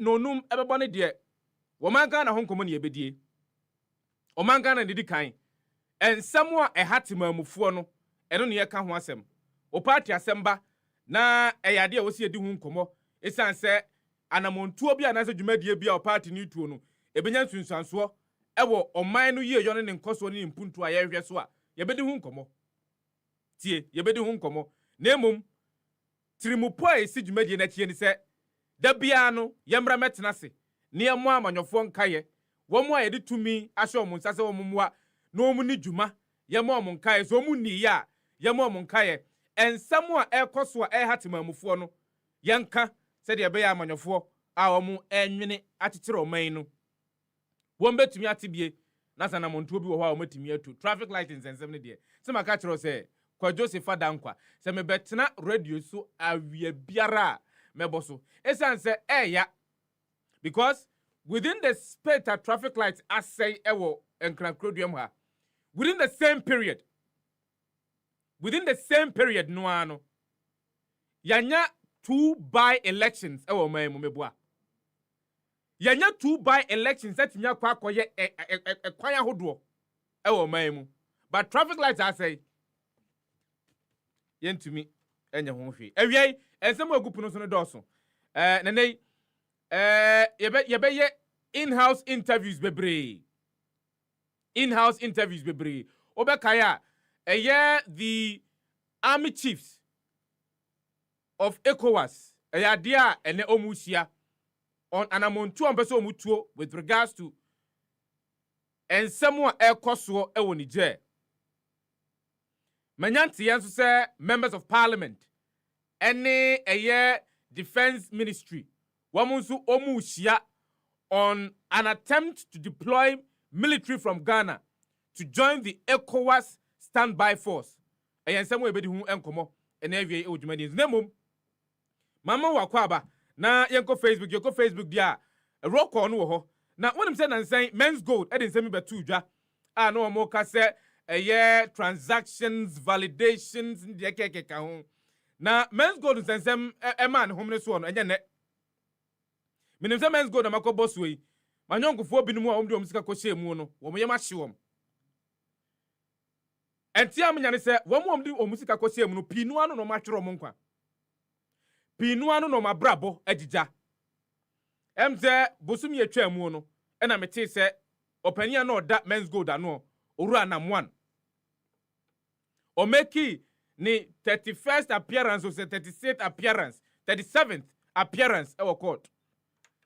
no num ebebone de womanka na honkomo ne yebedie omanka na didi kan ensem a ehatemamufo no eno ne yeka ho asem o party asemba na eyade a wosi edi hu nkomo esan se anamontuo bi anase dwumadie bi a o party ni tuo no ebenya nsunsuanso ewo oman no ye yone ne nkoso ne mpuntu a yehwe so a yebedi hu nkomo tie yebedi hu nkomo na emom tirimupo a esi dwumadie na chie ni se da bia no yemra metena se ne emo amanyofo nkaye wo mo a yede tumi ahye omo nsase wo moa na omu ni dwuma yemo omo nkaye so omu ni ya yemo omo nkaye ensam a ekoso a ehatemamufo no yenka se de be ya amanyofo a omo enwene atetere oman no won betumi atibie na sana montuo bi wo ho a omatimi atu traffic light nsensem ne de se maka kiro se Kwadwo Sefah-Danquah se me betena radio so awia biara meboso esan se eya because within the space that traffic lights asay ewo enkrankrodum ha within the same period no ano yanya 2 by elections ewo man mu meboa yanya 2 by elections atnya kwa akoye kwan ahodo ewo man mu but traffic lights asay yentumi enye ho hwe awiei ensem agupu no so no doso nenei yebe in-house interviews bebre obekaya the army chiefs of ECOWAS dia ene omusia on anamontu ampeso omutuo with regards to ensemo ekoso ewo Niger manyanti yanso se members of parliament ene defense ministry wamunsu omusia on an attempt to deploy military from Ghana to join the ECOWAS standby force. Ensemo ebedi hu enkomo ene awie odwumani nemom mama wakwaba na yenko Facebook dia rock on wo ho na wonim se nansan men's gold nsemi betu dwa a no mo ka se transactions validations de kekeka ho na men's gold nsensem ema ne homne so no enye ne minim se men's gold na makobo so yi manyonkofo binumu a omde omsika kohye mu no wo moyema hye wom entia mnyane se wo mo omde omusika kohye mu no pinu anu no matwero mo nkwa pinu anu no mabrabo agija emze bosum ye twa mu no na mete se opania na oda men's gold anu owura nam 1 o meki ni 31st appearance or 36th appearance 37th appearance ewo court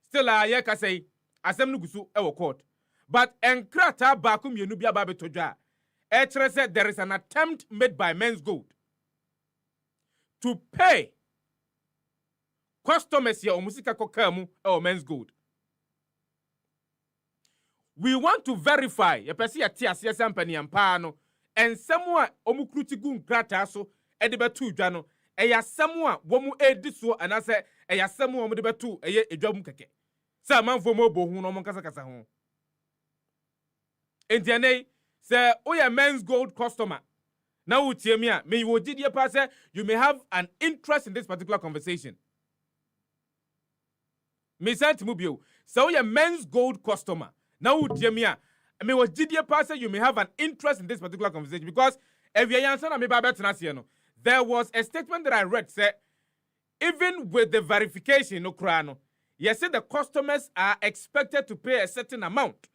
still aye ka say asem no gusu ewo court but enkrata ba ku mienu bia ba betodwa e said there is an attempt made by men's gold to pay customers here omusika kokamu ewo men's gold. We want to verify ye pese ye tie ase sampani ampa no ensemu a omukruti gu nkrata so e de betu dwa no eyasemu a wo mu edi so anase eyasemu a wo de betu eye edwam keke sa manfo mo bohu no mo kasa ho entiane say oya men's gold customer na utie me a me wo gidie pa say you may have an interest in this particular conversation me sent mu bio say oya men's gold customer na utie me a me wo gidie pa say you may have an interest in this particular conversation because if you answer na me ba betena se no there was a statement that I read say even with the verification no kra no yes the customers are expected to pay a certain amount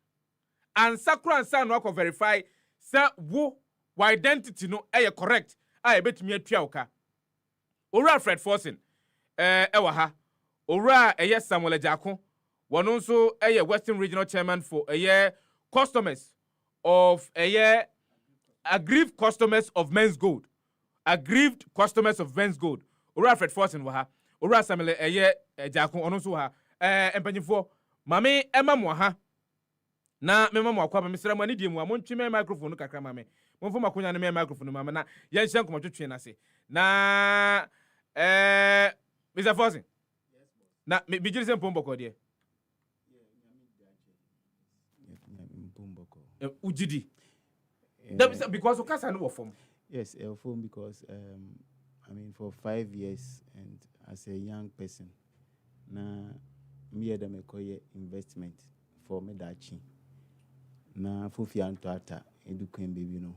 and sakura and san no verify say wo identity no correct a betumi atua oka owura Fred Forson ewa ha owura Samuel Ejako wono nso Western Regional Chairman for customers of aggrieved customers of men's gold owura Fred Forson wa ha owura Samuel Ejako ono nso ha empanyifo mame emamo ha na memamo akwa mesra mu ani die mu amontwe me microphone kakra mame monfo makonya ne me microphone mame na ye nhye nkomotwetwe na se na Mr. Forson na me bijiri se mpomboko de mpomboko ujidi because okasa no form yes form because I mean for 5 years and as a young person na me them a investment for me dachi. Na fufi antoata eduquem baby no.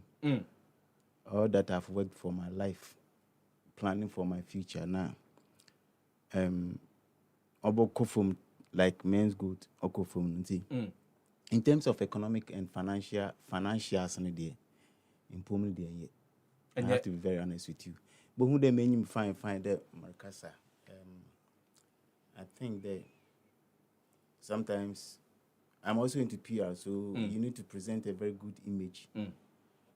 All that I've worked for my life, planning for my future now. Oboko from like men's good, oko from in terms of economic and financials in the improvement there. I have to be very honest with you. But who they made him find that Marcasa. I think that sometimes I'm also into PR, so you need to present a very good image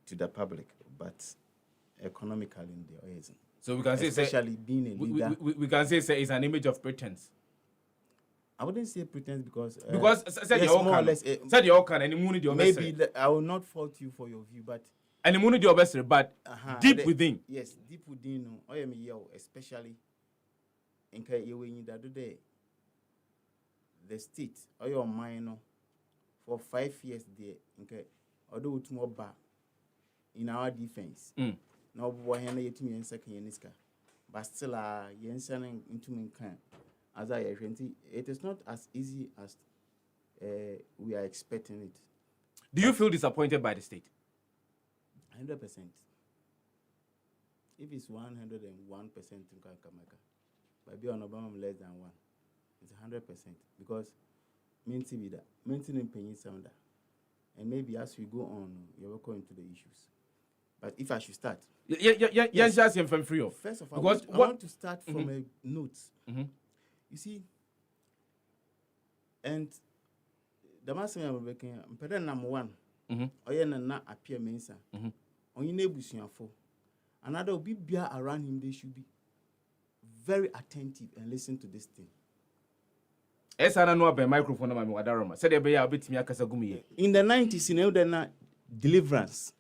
to the public, but economically there isn't. So we can say, especially being a leader, we can say it's an image of pretense. I wouldn't say pretense because said you all can, said you all can, and you maybe I will not fault you for your view, but and the money your best, but deep within. Yes, deep within. No, I am especially in that the state or your mind for 5 years there. Okay, although it's more bad in our defense. No boy hand you to me in second yeniska, but still yensen into me can. As I it is not as easy as we are expecting it. Do you feel disappointed by the state? 100%. If it's 101% in Kakamaka, but be on Obama less than 1, it's 100% because maintaining penny sounder, and maybe as we go on, you're going into the issues. But if I should start, yes, first of all, because I want to start from a note. You see, and the master I'm making, number 1, na appear mensa. On your neighbors, another will be around him. They should be very attentive and listen to this thing. Microphone. In the 90s, you know, there deliverance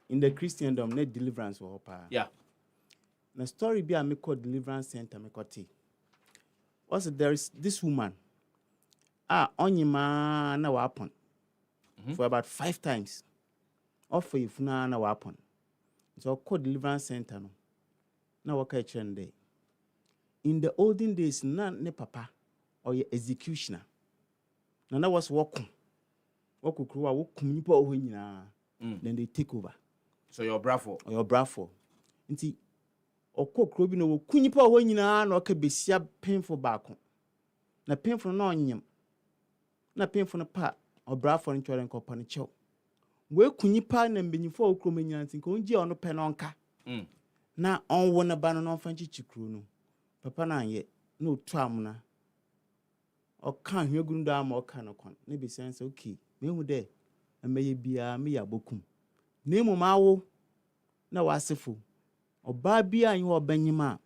in the Christendom, not deliverance or yeah. The story be a me called deliverance center me called. Also, there is this woman. Only man na weapon for about 5 times. Offer if na weapon. So called deliverance center no. Na waka chende. In the olden days, ne papa or your executioner. Na was walk kruwa wokum nipa oho nyina. Then they take over. So your bravo. Or your bravo. Nti okokro bi no wo kunyipa oho nyina na oka besia painful back. Na painful no onyem. Na painful no pa or bravo no chore nko pa no chew. We kunyipa na mbenyifo okro menya ntinko onji ono pe no nka. Na onwo na ba no fanchi chikru no. Papa na ye no tuam na. O kan hwegunu da ma o kan no kon. Na be sense okay. Me hu de ameye bia me ya bokum. Na mu mawo na wasefo. Oba bia yin obanyima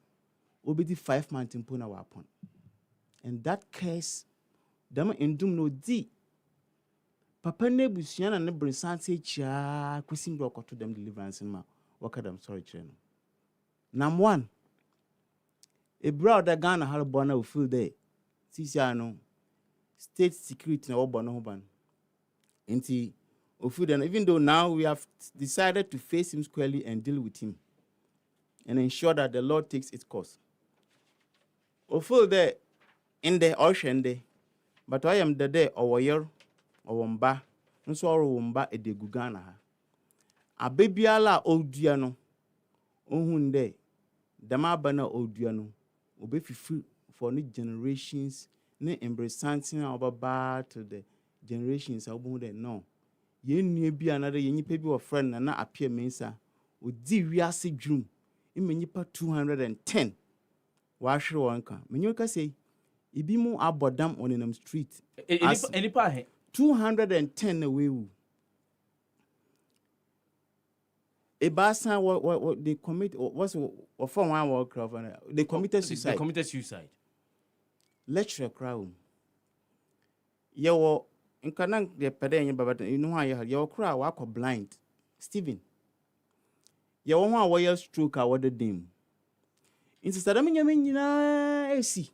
obedi 5 months mpo na wapon. And that case dem endum no di papa na busua na ne brinsanse chia kwesim do okoto dem deliverance ma waka dem sorry chire no. Number 1 a brother Ghana har bona will feel there. Sisi no state security na obo no ho ban. Nti even though now we have decided to face him squarely and deal with him and ensure that the law takes its course. Ofil there in the ocean day, but I am the day or year or womba, no so womba e de gugana. A baby ala odiano, ohunde, damabana odiano, obe free for new generations, ne embrace something about to the generations of no. Ye nua bi another ye nipa bi wo friend na appear mensa odi wiase dwum imenipa 210 wa hwere wonka menyo ka sei ibi mu abodam onenam street enipa he 210 na wewu ebasa what they commit what's what for one work craft they committed suicide lecture crowd yewo nkanang de pede yin baba you know why you cry wa blind Steven ye won ho a stroke a wode dem inti sadam nyame nyina esi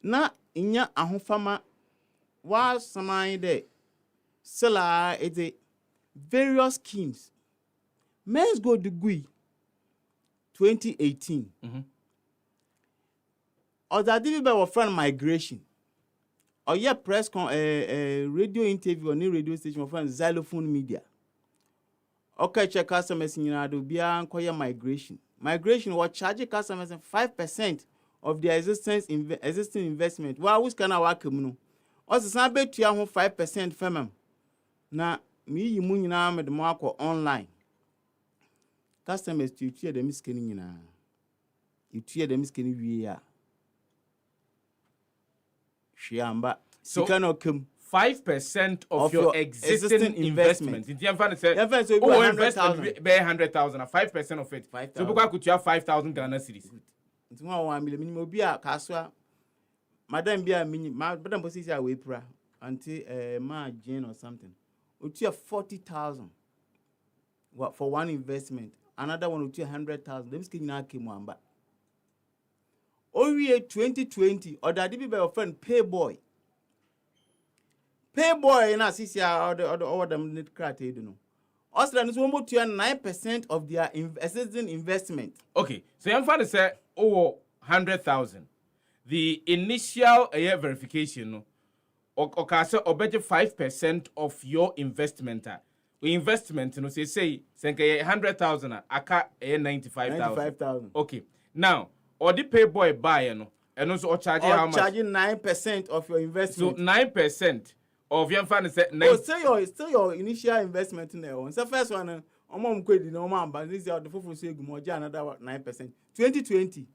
na inya ahofama wa saman de sela ete various schemes men's go degree 2018 or that did be our friend migration or yeah press radio interview on new radio station for Xylophone Media. Okay, check customers in do be an migration what charge customers 5% of their existing investment. Well, who's can I work no? Also, some bet you 5% femem. Na me you moon na med mark online. Customers to tear them skinning na. You tear them skinning we are. Shiamba. So cannot come 5% of your existing investment. In the end, say, oh, investment be 100,000, 5% of it. 5, so because could you have 5,000 Ghana cedis? It's 1 million minimum be a caswa. Madam be a mini, madam position away pra until ma Jane or something. Would you have 40,000? What for one investment? Another one would you 100,000. Them skin na came one back. Oh, we 2020 or that be by your friend Payboy. Payboy na sisi or them net crat you know. Also, that is 9% of their existing investment. Okay, so I'm trying to say, 100,000. The initial verification, okay, so or better 5% of your investment. Investment, you know, say 100,000, aka 95,000. Okay, now, or the Payboy buy, you know, and also or charging how much? Charging 9% of your investment. So 9%. Of your fan is still your initial investment in there. Once the first one, mom credit no man, but this is the full say Gumoja another 9%. 2020.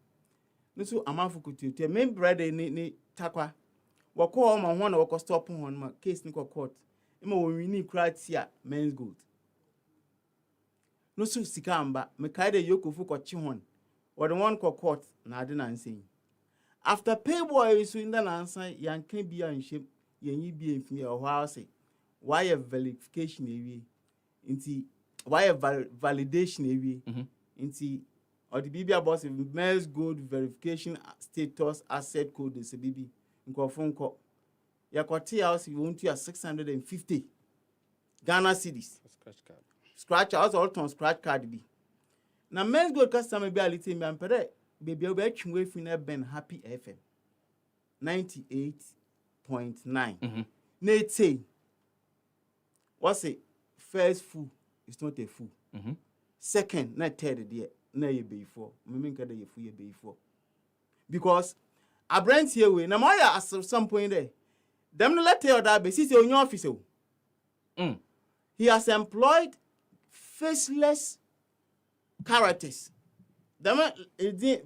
No so amount for kutu. Main brother ni takwa. Wako oma one wako stop on my case ni court. Ima we need criteria men's gold. No so sikamba me kaide yoko fu ko chihon. Or the one court na ade na nsen. After Payboy so in the answer yan can be in shape. Yenyi be in me or how say why a verification away into why a validation away into or the BB boss of men's gold verification status asset code is a BB in phone call ya kwati house you want to 650 Ghana cedis scratch house all on scratch card be na men's gold customer be a little me ampere baby obe chinwe fina ben happy FM 98.9. Nate say, what's it? First fool is not a fool. Second, not third day, na ye before. Me kada ye fool ye before. Because a brand here we na moya at some point there. Them no let tell that be see on your office. He has employed faceless characters. Them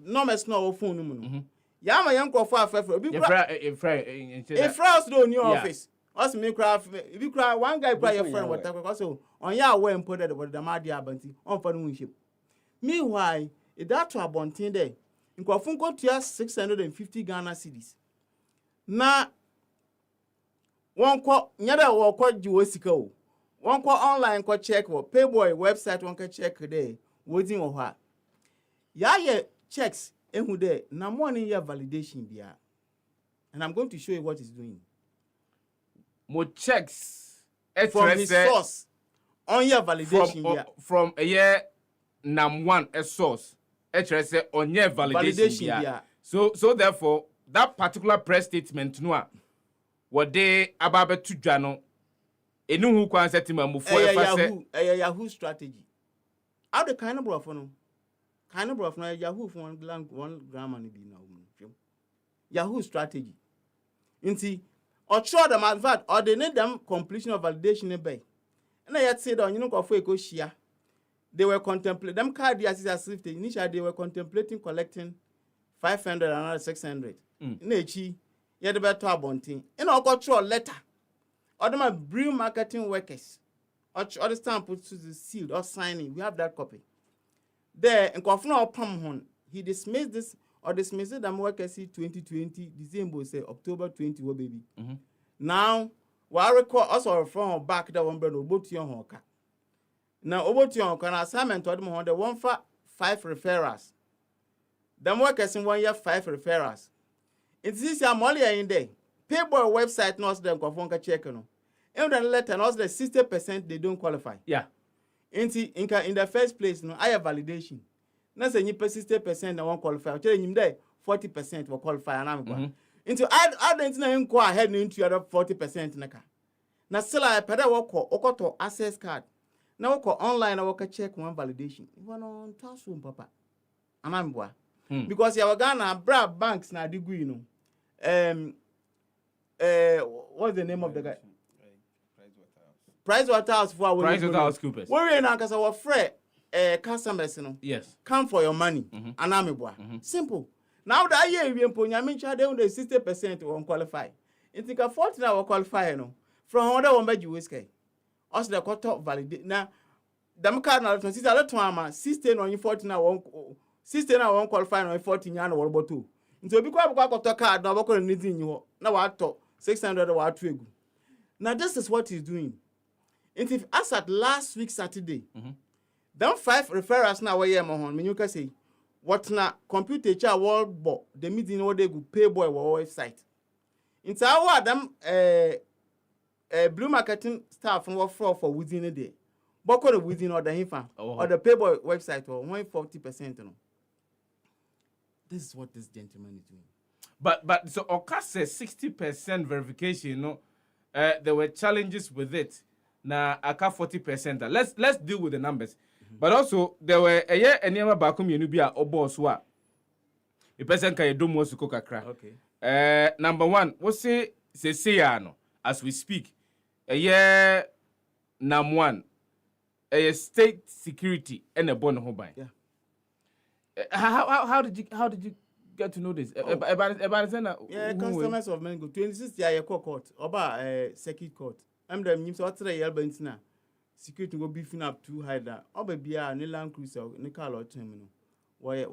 no mess no phone no. Yama young for afefe obi kra e friends do in your office us me kra if you cry one guy cry your friend what because so on ya we imported but the mad abanti on for no ship meanwhile e that to abontin there nkofun ko tua 650 Ghana cedis na won ko nyada wo ko jiwo sika o won ko online ko check wo Payboy website won ko check there wodin wo ha ya ye checks ehu there na morning year validation bia and I'm going to show you what it's doing. Mo checks from his source on year validation from a year nam one a source on year validation bia. So therefore that particular press statement no what they about to dwano enu hu kwan setima mu for Yahoo strategy how the kind of bro for no kind of bro for Yahoo for one grammar ni bi na Yahoo strategy inti or sure them in fact or they need them completion of validation be and I yet say that you know go for e go share they were contemplating them card as if initially they were contemplating collecting 500 and another 600 na echi ye de beto abontin and I got through a letter or them bring marketing workers or the stamp put to the seal or signing we have that copy there and confirm upon hon he dismissed this or dismissed them workers 2020 December say October 20 wo baby now we record also from back that one brother obotion hoka now obotion hoka na assignment to them on the one for 5 referrals them workers in 1 year 5 referrals it's this year money in there Payboy website knows them confirm ka check no and then letter knows the 60% they don't qualify yeah in the first place no I have validation na say you 60% na won't qualify tell him there 40% will qualify and am Into I don't know go ahead into other 40% naka. Na still I peda woko to access card. Na woko online na woko check one validation. You on taso papa. Anambwa. Because you Ghana bra banks na digu you know. What's the name of the guy? Pricewaterhouse for PricewaterhouseCoopers. Where na kasa wa free customers no. Yes. Come for your money. Anambwa. Simple. Now that year we empo nyame cha dey 60% won qualify. It ka 40 na we qualify no. From other one be whiskey. Us the quarter validate. Na dem card na 20 a lot ama 60 no 40 na won 60 na won qualify no 40 nya na worbo to. Nti obi kwa quarter card na boko ni din ho. Na wa to 600 wa to egu. Now this is what he's doing. And if as at last week Saturday, them 5 referrals na we mo hon, me you can say what na computer cha world bo the meeting what they go pay boy website. Into our them blue marketing staff from for within a day. Boko the within or the hinfa or the payboy website or 140% no. This is what this gentleman is doing. But so Oka says 60% verification, no, there were challenges with it. Now Aka 40%. Let's deal with the numbers. But also there were a year and never back you be a oboswa. The person can do most to cook a crack. Okay. Number one, what's say no as we speak. A year number one, a state security and a bond home. Yeah. How did you get to know this? Yeah, customers of Mango 26 year court oba circuit court. I'm the news what three year bentina. Security go beefing up too high that oba bia ni Land Cruiser ni car or terminal. Why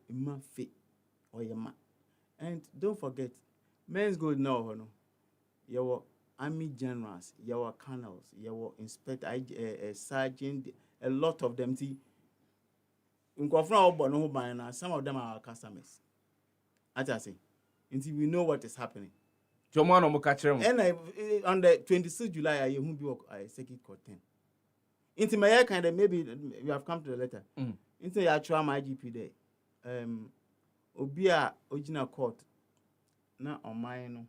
man fit or your man. And don't forget, men's gold now no. Your army generals, your colonels, your inspector, sergeant, a lot of them see. Some of them are our customers. As I say, until we know what is happening. And on the 26th July, I will be circuit court 10. Into my kind of maybe you have come to the letter. Into your trial my GP day. Obia original court. Now on mine,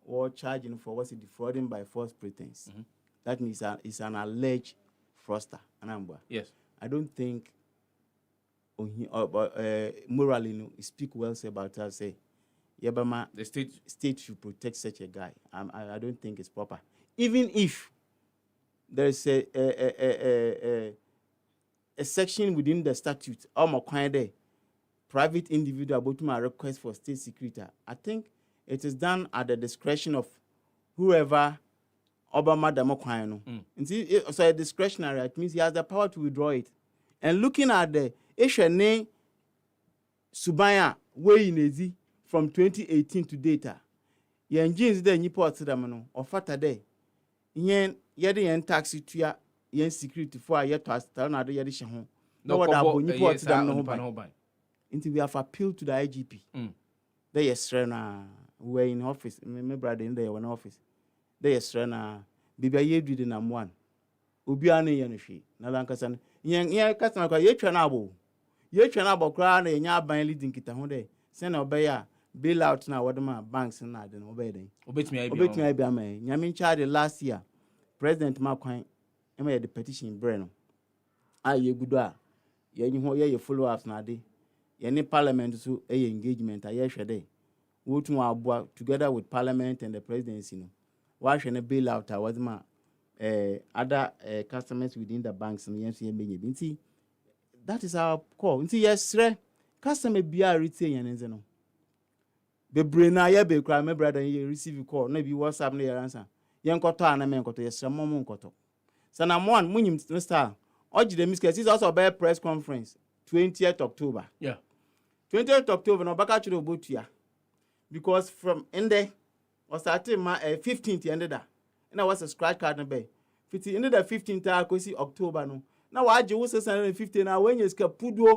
or charging for what's defrauding by false pretense. That means it's an alleged fraudster. Yes. I don't think. Morally, no, speak well say about us. Say, Yabama, the state should protect such a guy. I don't think it's proper. Even if there is a section within the statute, private individual about my request for state security, I think it is done at the discretion of whoever Obama Damokwano. So a discretionary, it means he has the power to withdraw it. And looking at the Eshene Subaya way in Ezi from 2018 to data. Yen jeans there nipot sedamano or fata day. Yen yedi yen taxi to ya yen security for a yet to astal na de yedi shahon. No what about nipot sedamano. Until we have appealed to the IGP. They yesterday we were in office. My brother in there in office. They yesterday bibi yedu de nam one. Obiane yanushi. Na lankasan. Yen customer kwa ye twa na abo kra na nya ban leading kita ho de se na obeya bail out na wodema banks na de no obey den obetumi ai bia man nyame charge last year president Makwan e ma the petition bre no ye gudo a ye nyi ho ye follow ups na de ye ne parliament so ye engagement a ye hwede wo tun aboa together with parliament and the presidency no wa hwe ne bail out a wodema other customers within the banks and yes ye that is our call. Yes, customer be a retain and no. The brain I be cry, my brother, you receive a call, maybe WhatsApp near answer. Young Cotta and a man got yes, some moment cotto. Son, I'm one, Munim Star. Oji the Miss is also a press conference, 20th October. Yeah. 20th October, no back at your boot here. Because from in there was starting my 15th ended that. And I was a scratch card in bay. 50 ended the 15th, I could see October no. Now I just 650 now when you Kwadwo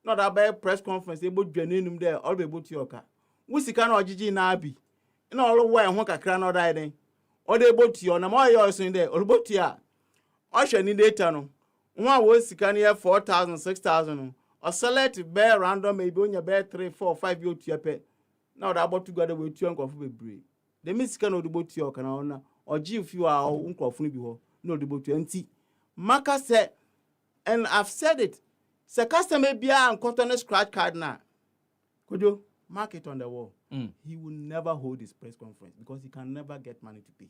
not about press conference able to there all be able to your car. We see can OGG na be. And all why won kakra no die then. All they able to your na more yours in there all about ya. Osha ni data no. One was can here 4,000 6,000 or select bear random maybe on your bear 3 4 5 you to your pay. Now that about together with you and be brave. The miss can of the boat your canona or if you are uncle of Nibiho, no the boat 20. Maka said, and I've said it. Say customer be and cotton a scratch card now. Could you mark it on the wall? He will never hold his press conference because he can never get money to pay.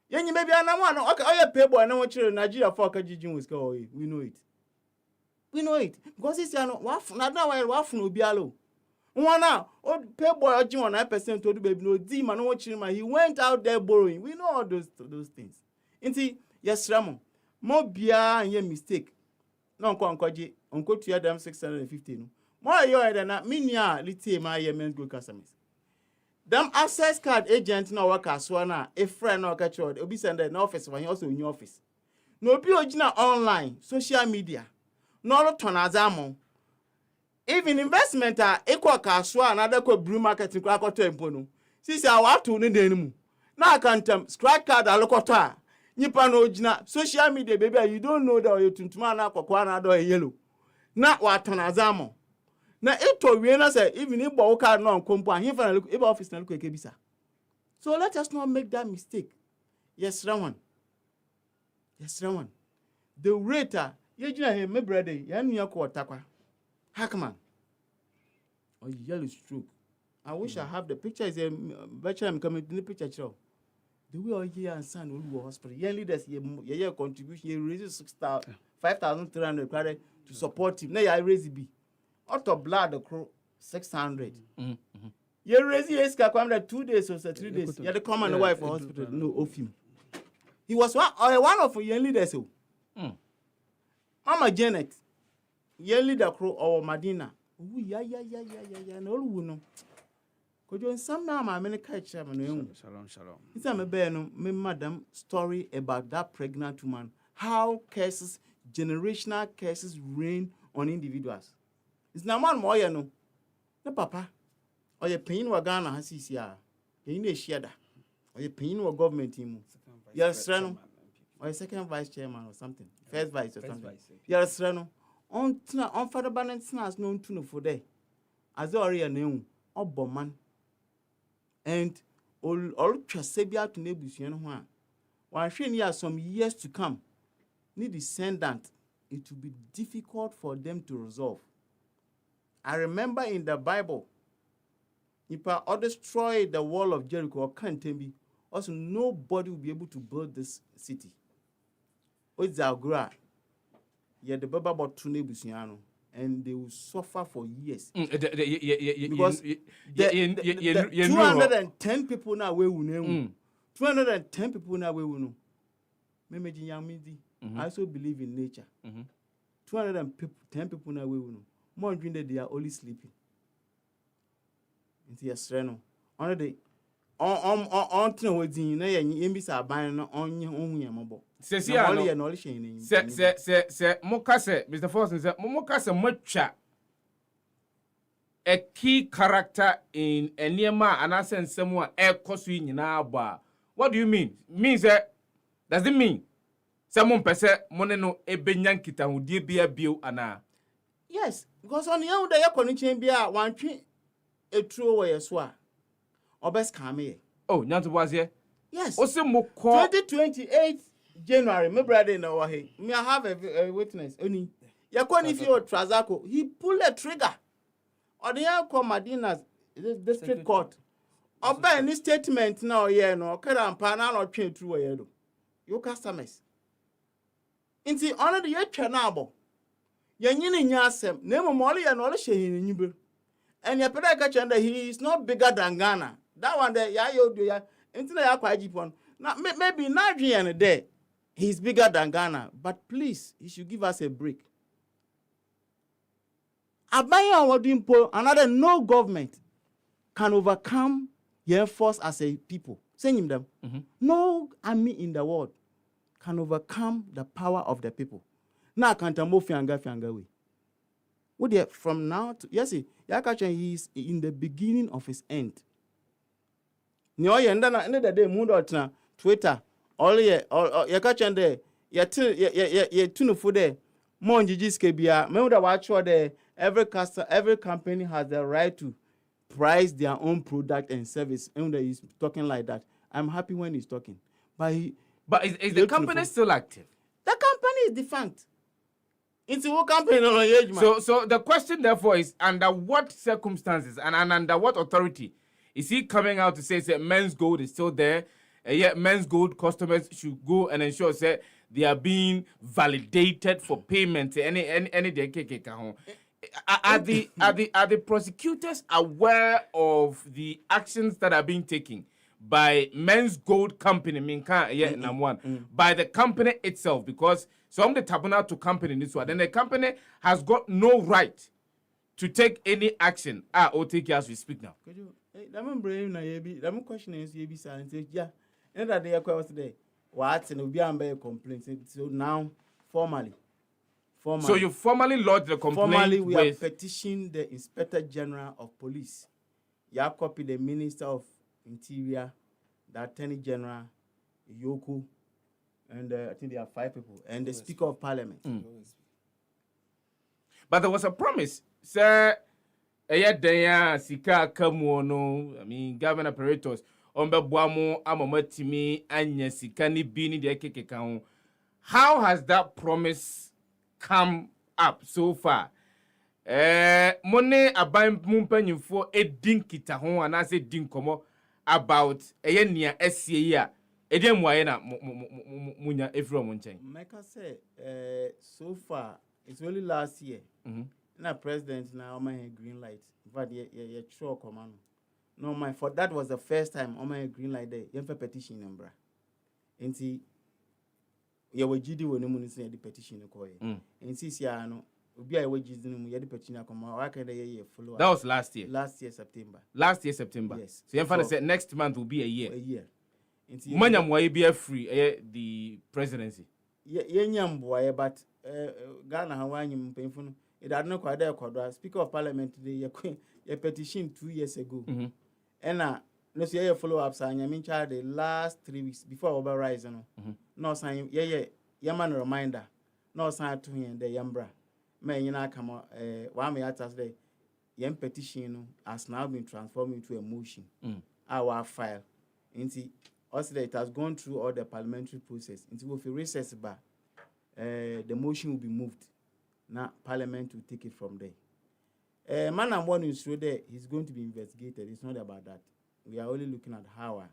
Yeah, you maybe I one. Okay, oh yeah, pay boy. I know what you're Nigeria for. Kajijin was go. We know it. We know it because it's no waf. Now waf no bialo. One now, oh pay boy. 9% to the baby no D man. What you He went out there borrowing. We know all those things. Inti yes, Ramon. More beer and your mistake. No, uncle to them 650. More you than that. Minya little my men's good customers. Them access card agent no work as one a friend no catch you. Obi send an office when you also in your office. No be original online, social media. No turn azamo. Even investment equal kaswa another ko brew marketing kwa to empono. Sisi awatu ni denimu. Na akantem scratch card alokoto nipa no original social media baby you don't know that you tuntuma na akokwa na do yellow. Na wa turn azamo. Na ito we na say even if bo card no nkompo ahimfa na look if office na look ekebisa. So let us not make that mistake. Yes, Rawan. The rater, you know, my brother, you know, Takwa. Hackman. Or yellow stroke. I wish I have the picture. Is a virtual I'm coming in the picture show. The way all here and son will hospital. Year leaders, your contribution, you raise 5,300 credit to support him. Now I raise it. Out of blood, the crew 600. You raise his car 2 days or 3 days. You had to come and wife for hospital. No, of him. He was one of your leaders. Mama Janet, your leader crew or Madina. Yeah. No, no. Could you some now, my many catch Shalom. It's a me madam story about that pregnant woman. How curses, generational curses reign on individuals. It's not one more, no. No, papa. Or your pain wa Ghana has his ya. You need a shada. Or your pain or government team. You're a strano. Or a second vice chairman or something. First vice or something. You're a strano. On Father Bannon snares known to know for day. As already a name, or Boman. And all Trasabia to neighbors, you know one. While she has some years to come, need descendant, it will be difficult for them to resolve. I remember in the Bible, if I destroy the wall of Jericho or can't be, also nobody will be able to build this city. What's our gra? Yeah, the Baba about 2 neighbors, and they will suffer for years. Because 210 people now we will know. 210 people now we will know. I also believe in nature. 210 people now we will know. More during the day, they are only sleeping. Into your strano. On the on to with the Yambisa buying on your own yamabo. Say, Mokase, Mr. Forson said, Mokase Mucha. A key character in a near man, and I send someone air costing in our bar. What do you mean? Means that does it mean someone per se moneno a benyankita who dear be a bill and yes, because on the other day, connection be a one tree a true way as well. Or best come here. Oh, not was here? Yes. Also, 2028 January, my brother in our hay. May I have a witness? Only Yakon, if you're Trazako, he pulled a trigger. Or the uncle Madina's district court. Or by any statement now, yeah, no, Karam Pana or train through a yedo. Your customers. In the honor the yet chanabo. Yanyin yasem, name Molly and all shame in you. And your pedagog, he is not bigger than Ghana. That one there, Yayo, do ya, into the Aquajipon. Now, maybe Nigerian a day. He's bigger than Ghana, but please, he should give us a break. Abaya Wadimpo, another no government can overcome your force as a people. Saying them, no army in the world can overcome the power of the people. Now can't move fianga way. What from now to yes, he is in the beginning of his end. Nyo yenda na end the day mundo na Twitter. All ye catching there. Ye tunu for there. Mon jijiske bia. Me would watch there. Every company has the right to price their own product and service. And he's talking like that. I'm happy when he's talking. But is the company still active? The company is defunct. It's a company on age. So the question therefore is, under what circumstances and under what authority is he coming out to say that Men's Gold is still there? Yet Men's Gold customers should go and ensure that they are being validated for payment. Any are the prosecutors aware of the actions that are being taken by Men's Gold Company, by the company itself? Because some the tabuna to company this one, then the company has got no right to take any action. Or take as we speak now. That question is yeah. And that day I was today. What and will be a complaint. So now formally. So you formally lodged the complaint. Formally, we have petitioned the Inspector General of Police. You have copied the Minister of Interior, the Attorney General, Yoku, and I think there are 5 people, and the Speaker of Parliament. But there was a promise, sir. Sika kamuono. I mean, government operators. Ombebuamo amomatimi anya sika ni bini de kekeka. How has that promise come up so far? Money aban mumpanyimfo edin kita ho anase din komo about nia SCA edem waye na munya efro mo nchen. Meka say so far it's only last year. Na president na o man green light. In fact ye sure command. No my for that was the first time o man green light there. Yen for petition number. Enti ye wagidi woni mu nse the petition ko ye. Enti sia no obi a wagidi no mu ye the petition akoma wa ka ye follow. That was last year. Last year September. Last year September. Yes. So yen for say next month will be a year. A year. Enti manyam wa be free the presidency. Ye nyam boy but Ghana ha wanyim penfu no it had no kwada Kwadwo. Speaker of Parliament today ye petition 2 years ago. And no see ye follow up sign mean child the last 3 weeks before over rise no. No sign ye man reminder. No sign to him the yambra. Me nyina come one me atas day yem petition no has now been transformed into a motion. Our file. Inti also it has gone through all the parliamentary process. Inti if you recess back the motion will be moved. Now Parliament will take it from there. Man and one is through there, he's going to be investigated. It's not about that. We are only looking at how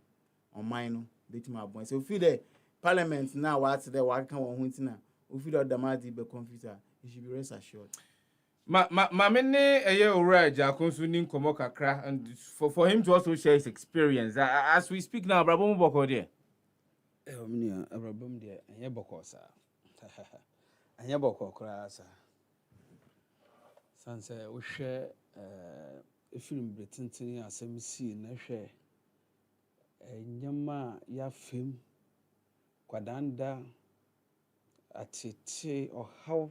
on mine bit my boy. So feel the Parliament now what's the work on winter. We feel that the mighty be computer, you should be rest assured. Ma mene ora Jakonsu nin komo kakra, and for him to also share his experience. As we speak now, Brabom Boko there. Brabom there, and Yaboko, sir. And Yaboko crasa. Sansa, we share a film Britain as MC, and I share a Yama ya film Kwadanda at it or how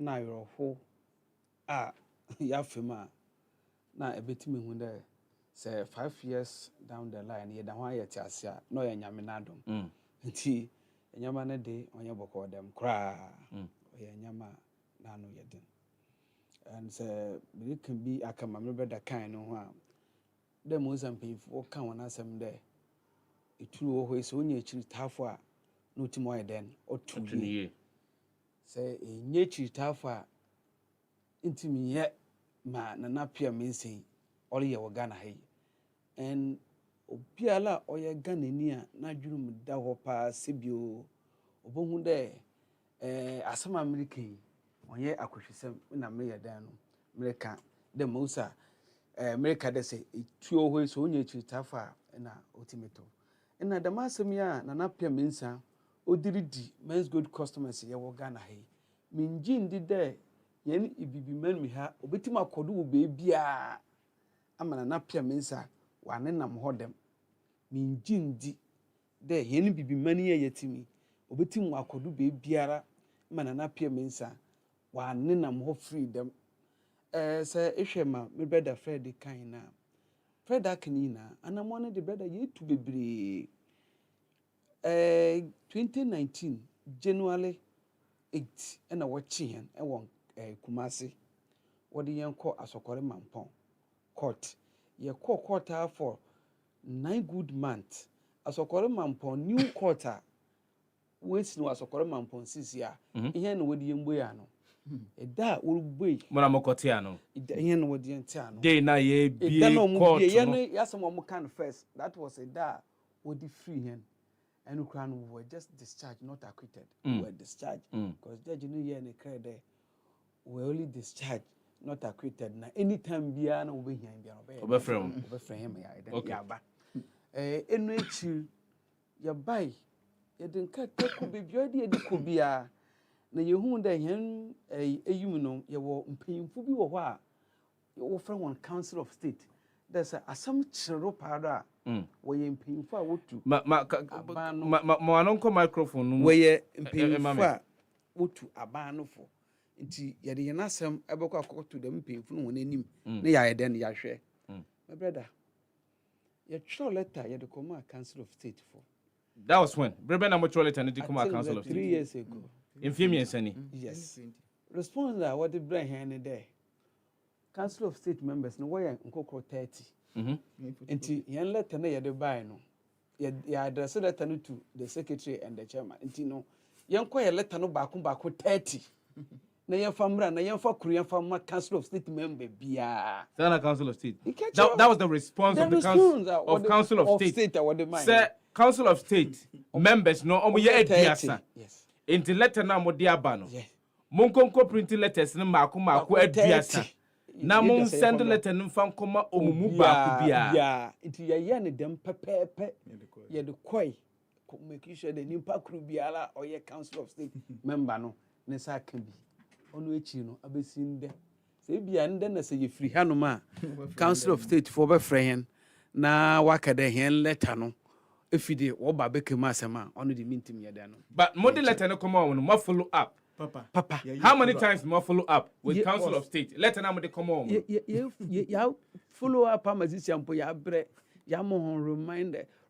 Nairo ho ya film na a bit me when there say 5 years down the line, ye don't want yet as ya no yaminadum. Nti Yama na day on your book or them cry Yama nano yedin. And say it can be a come remember that kind of one. The most and people come on us there. It will always only achieve halfwa, no more than or 2 years. Say a nature halfwa into me yet, man, and appear missing all your Ghana hay. And Opiala or your Ghanaian, Najum Dahopa, Sibio, Obonde, Asama American. Onye akwhwesem na me yedan no America the Musa America dey say etuo ho so onye chitafa na otimeto na the masem ya na napia mensa odiridi Men's Gold customers ye wo Ghana he minji ndi de ye ni ibibi man mi ha obetima akodo wo be bia amana napia mensa wane nam hodem minji ndi de ye ni bibi man ye yetimi obetim akodo be biara amana napia mensa wane nam ho freedom say ehwema me brother Fred kaina Fred akanina anamone the brother yetu bebre 2019 January 8 na wachi hen e won Kumasi wodi yenko asokore mampon court ye quarter for 9 good months asokore mampon new quarter wesi no asokore mampon sisi a ihe na wodi yembo ya no eda wo boy mona mokote ano ihe na wodi ente ano day na ye bie court no ye yasem mo kan first that was eda wodi free hen and we were just discharged not acquitted we were discharged because judge no year na credit there we only discharged not acquitted na anytime bia na we hian bia obe frem ya eden ya ba enu echi ya bai ya den ka teku bibio de ediko bia na yehu da hian eyum no ye wo mpanyimfo bi wo ho a wo frɛ one council of state there's a asam chiro pada we ye mpanyimfo a wotu ma anonko microphone no we ye mpanyimfo a wotu aban no fo nti ye de yenasem ebekọ akoto dem mpanyimfo no wonanim na ya yeden ya hwɛ my brother you throw letter you come a council of state for that was when brebe na mo throw letter to come a council of state 3 years ago in femi ensani yes response that what the brain hand there council of state members no why nkokro 30 nti yen letter na ye de buy no ye address letter no to the secretary and the chairman nti no yen ko ye letter no baako 30 na yen famra na yen fa kuru yen fa council of state member bia Sana council of state that was the response of the council of state say council of state members no omo ye aduasa yes nti letter na mo de aba no monkonko printing letters no maako aduasa na mon send letter no fa nkoma omumu baako bia nti ye ne dem pepepe ye de koi make sure the nimpa kuru biala or ye council of state member no ne sa ka bi onu echi no abesinde se bia nde na se ye free hanoma council of state for be friend na wakade hen letter no efide wo ba be kema asema onu di mintim ye da no but model letter no come on mo follow up papa how many times mo follow up with council of state letter na mo de come on ya follow up amazisi ampo ya bre ya mo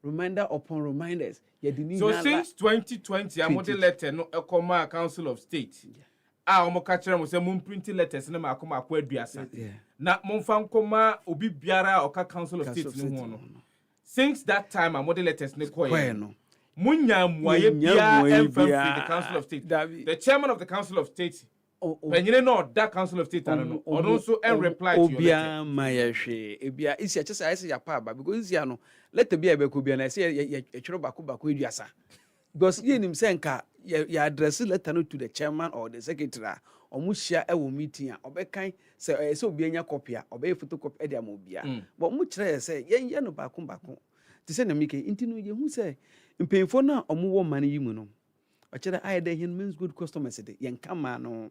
reminder upon reminders ye di ni so since 2020 a model letter no come a council of state omo ka kire mo say mo print letters na maako aduasa na mo fa nkoma obi biara o ka council of state ni ho no since that time a model letters ne koye no munya muaye bia emfa the council of state the chairman of the council of state penyine no that council of state no ono so en reply to your letter obia mayehwe ebia isi achese ayese ya pa ba because isi ano letter bia be ko bia na say ye twero bako aduasa because ye nim say nka ya address letter no to the chairman or the secretary omu hia e wo meeting a obekan say obi anya copy a obe photocopy e dia ma obia but mu kire say ye no bako ti say na mike intinu ye hu say mpemfo na omu wo man yi mu no o kire ayede hin means good customers de ye nka ma no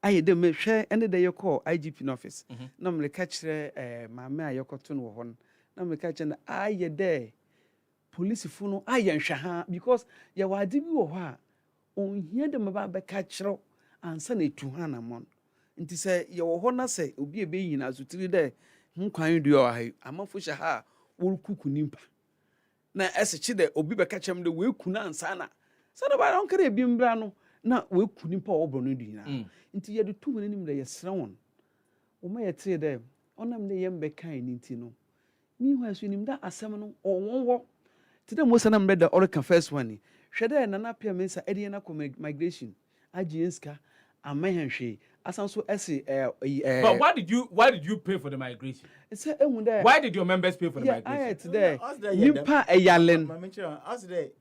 ayede me hwe ene de ye call IGP no office na me ka kire maame ayekoto no ho na me ka kire na ayede police fu no ayenhwe ha because ye wade bi wo ho a onhia de maba be ka kire ansa na etu ha na mon nti se ye wo ho na se obi ebe yin azutiri de nkwan du o ha amafo hye ha worukuku nimpa na ese chi de obi be ka chem de we ku na ansa na se do ba don kare bi mbra no na we ku nimpa wo bro no du na nti ye de tu woni nim de ye sra won o ma ye tie de onam de ye mbe kan ni nti no mi hu asu nim da asem no owonwo tide mo sana mbe da orika first one hwe de na na pia mensa ede na migration agienska amahenhwe asanso ese but why did you pay for the migration say ehun there why did your members pay for the migration yeah today nipa eyalen us the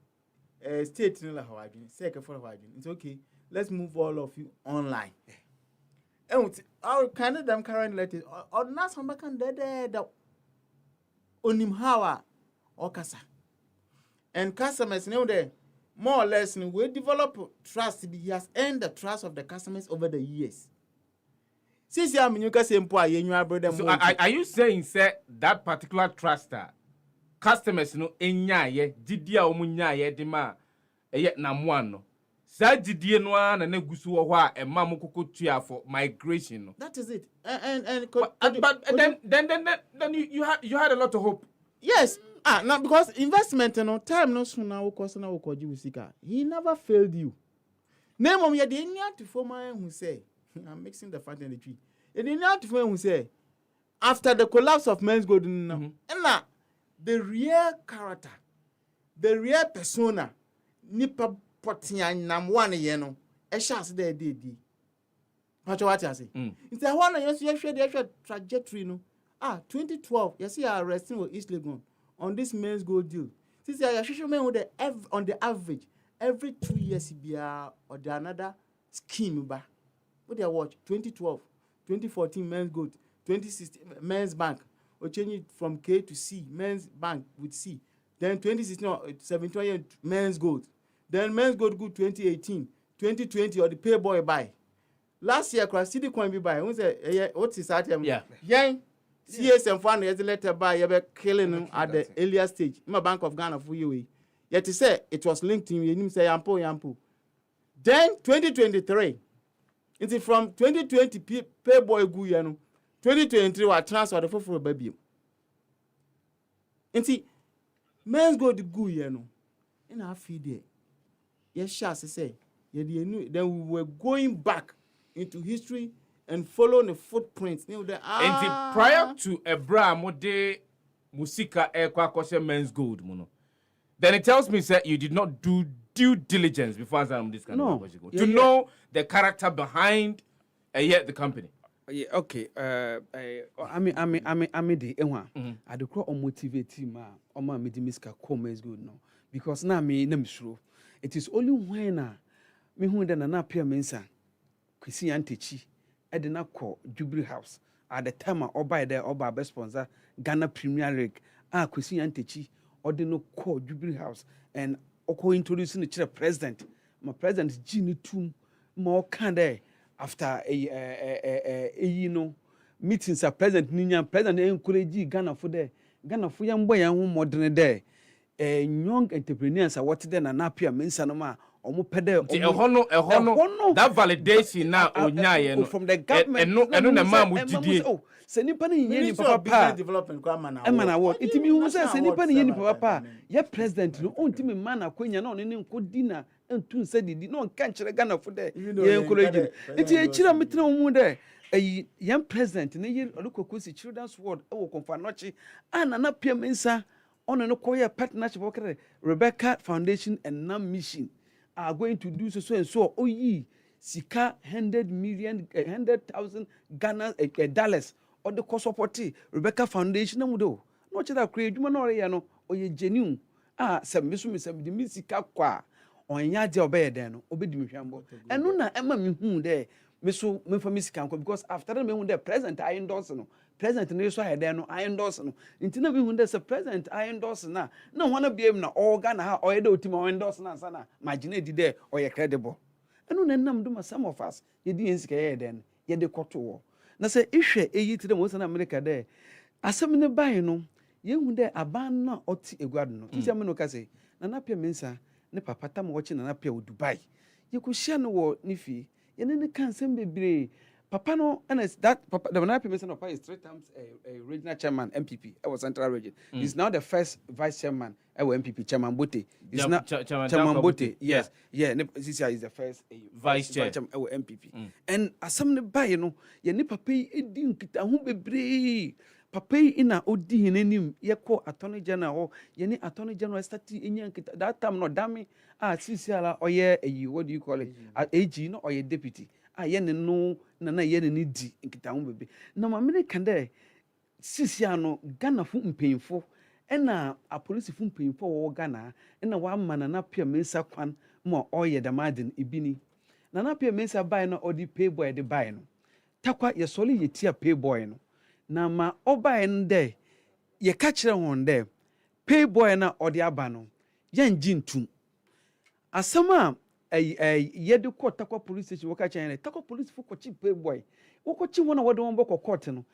state no la hawajin say ke for hawajin it's okay let's move all of you online our kind them current letters or not some can there onim hawa okasa and customers know there more or less we develop trust. He has earned the trust of the customers over the years. Since you are so are you saying say that particular truster customers no enya ye didia omunya ye de ma eye na mo no sa didie no na na gusu wo ho a emma mo kokotua for migration no that is it but then you had a lot of hope. Yes. Now because investment time no soon now cost na okoji usika. He never failed you. Name of ye dey near to former who say I'm mixing the fat and the tree. E dey near to former who say after the collapse of Men's Gold, and the real character, the real persona, nipa potian nam one yeno, a chance there did. What I say? It's a one you share the trajectory. No, 2012, you see, I arresting with East Legon on this Men's Gold deal. Since I associate men with on the average, every 2 years, be or the another scheme. Ba, what they watch 2012, 2014 Men's Gold, 2016 Men's Bank, or change it from K to C, Men's Bank with C. Then 2016, 17 Men's Gold. Then Men's Gold good 2018, 2020 or the Payboy buy. Last year, City Coin be buy. What's that? Yeah. CSM fund is letter by you killing him at the earlier stage. My Bank of Ghana for you. Yet he said it was linked to him. Say yampo. Then 2023. It's from 2020 Payboy Guyano. 2023 was transferred for a baby. And see, Men's Gold Guyano. And I feel there. Yes, shall say. Then we were going back into history and following the footprints. And prior to Ebra Mode Musika Ekwa Men's Gold, Mono. Then it tells me that you did not do due diligence before answering this kind of question. To know the character behind yet the company. Yeah, okay. I mean the enwa. I do call on motivate ma oma me di miska Men's Gold no. Because now me nem sure. It is only when me hu da na apia mensa kwesi antechi e de na call Jubilee House at the time I buy there oba best sponsor Ghana Premier League kwesi antechi or de no call Jubilee House and oko introducing the president my president Gini Tum more kind there after you know meetings are president encourage Ghana for there Ghana for young boy and modern there young entrepreneurs are what then and appear mensa no ma omo pede that validation now onyaye from the government and no na ma mudidie se nipa na yen papa development kwa mana emana wo itimi hu se nipa na yen papa ye president no ontimi man na kwanya na onene nkodi na entun se didi no nka nkyere Ghana fo de ye encourage iti e kira metre mu de young president na ye olukokosi children's ward e wo konfa nochi ana na pia mensa ono no koye partnership okere Rebecca Foundation and Nam Mission are going to do so and so sika 100,000 Ghana dollars or the cost support Rebecca Foundation no do no cheda create dwuma no re no oye genuine sembisu di misika kwa onya je obeye den no obedi mehwambo eno na ema me hu de me so me fa misika kwa because after that me hu de president I endorse no president no so head no I endorse no ntina me hu de se president I endorse na wana biem na Ghana ha oye de otima I endorse na sana imagine di de oye credible eno na nam do some of us ye di ensika ye den ye de koto wo na se ihwe eyi tire mo sana America de asem ne bai no ye hu de aban na oti eguado no tisi me no ka se na na pia mensa ne papa tam wo chi na na pia wo Dubai ye ko hia no wo ni fi ye ne kan sem bebre papa no and that papa the Nana Pia Papa is 3 times a regional chairman MPP I was Central Region. He's now the first vice chairman MPP chairman Bote. He's not chairman Bote. Yes. Yeah, this year is the first vice chairman MPP. And asam ne ba no ye ne papa edi nkita ho bebre. Papa ina odi hinenim ye ko attorney general ye ne attorney general start enya nkita that time no dami sisiala oye what do you call it AG no oye deputy yene no na yene ni di nkita ho bebe na America de sisia no Ghana fu mpemfo na a police fu mpemfo wo Ghana na wa mana na pia mensa kwan mo oye da madin ibini na pia mensa buy no odi Payboy de buy no takwa ye soli ye tia Payboy no na ma obuy no de ye ka kire won de Payboy na odi aba no yan jintum asama yede ko takwa police station waka chan takwa police fu ko chi Payboy wo ko chi wona wode won boko court no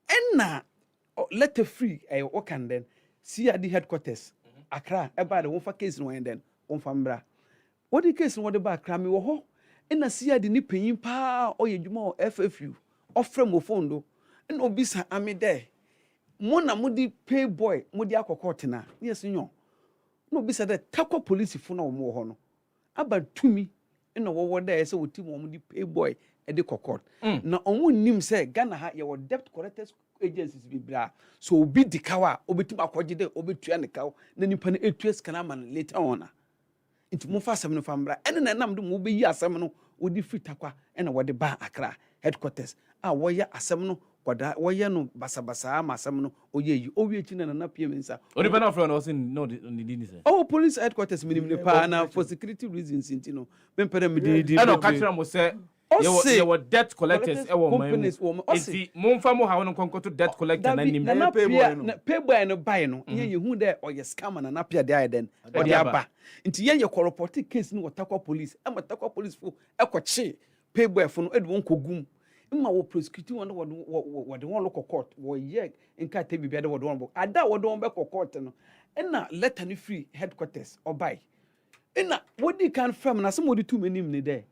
enna let free wakan den CID headquarters Accra eba de won fa case no den won fa mbra what the case no de ba Accra me wo ho enna CID ni panyin pa oye dwuma FFU ofrem wo phone do enna obisa amide mo na mo di Payboy mo di akokort na yes nyo no obisa de takwa police fu na wo ho no aba tumi ina wo da woti mo di Payboy e de kokot na omu nim say Ghana ha ye debt collectors agencies bibra so obi di kawa obetim akɔgye de obetua ne kaw na nipa no etua scan man later on nti mo fa asɛm no fa mbra ɛne na nam de mo beyi asɛm no odi fitakwa ɛna wɔde ba Accra headquarters a wɔyɛ asɛm no kwada wɔyɛ no basabasa ma asɛm no oyɛ yi owie chi na PM nsa odi bana from no sin no ni say oh police headquarters minim ne pa na for security reasons nti no mempere me di ɛna ka kyerɛ mo sɛ yɛwɔ debt collectors ɛwɔ man nti momfa mo ha no konkoto debt collector na nim na payboy no buy no yɛ hu dɛ ɔyɛ scam na pia de ayɛ den ɔde aba nti yɛ report case no wɔtakwa police ama takwa police fo ɛkɔkye payboy fo no ɛde wɔn kɔgum mma wo prosecute wɔn wɔde wɔn lokɔ court wɔyɛ nka te bibia de wɔde wɔn bɔ ada wɔde wɔn bɛkɔ court no ɛna letter no free headquarters ɔbai ɛna wɔdi kan from na sɛ wɔde tu manim ne dɛ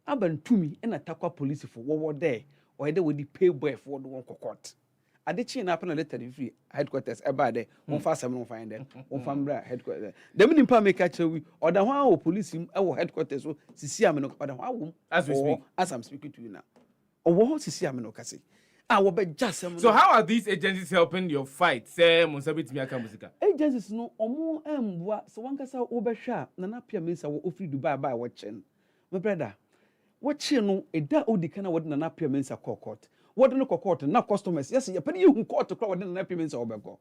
abantumi na takwa police for wo there or either with the payboy for the one court ade chi na apena letter free headquarters e ba there won fa asem no find there won fa mbra headquarters dem nim pa make a wi or the one police e wo headquarters so sisi am no or the one as we speak as I'm speaking to you now or wo sisi am no kase wo be jasem. So how are these agencies helping your fight say mo sabit mi aka musika agencies no omo embua so wan kasa wo be hwa na na pia mensa wo ofri Dubai ba wo chen my brother what you know, a da odi kana word na appearance a court. What no court na customers. Yes, you penny you court to crowd na appearance or bego.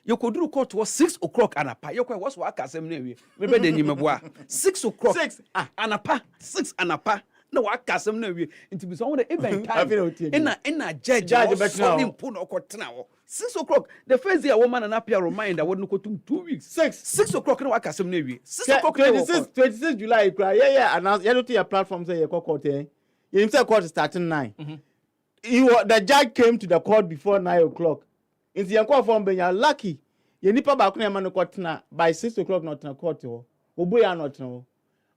You could do court was 6 o'clock and a pa. You was work as maybe then you meboa 6 o'clock 6 and a pa 6 and a pa. No work as maybe into be someone event time. In a judge in put or court now. 6 o'clock. The first day a woman and appear remind I wouldn't go to 2 weeks. 6 o'clock no work as maybe 6 o'clock 26 July yeah announce you to your platform say you court you himself court starting 9 the judge came to the court before 9 o'clock in the court form ben you lucky you nipa ba kuna man court na by 6 o'clock not na court ho oboya not no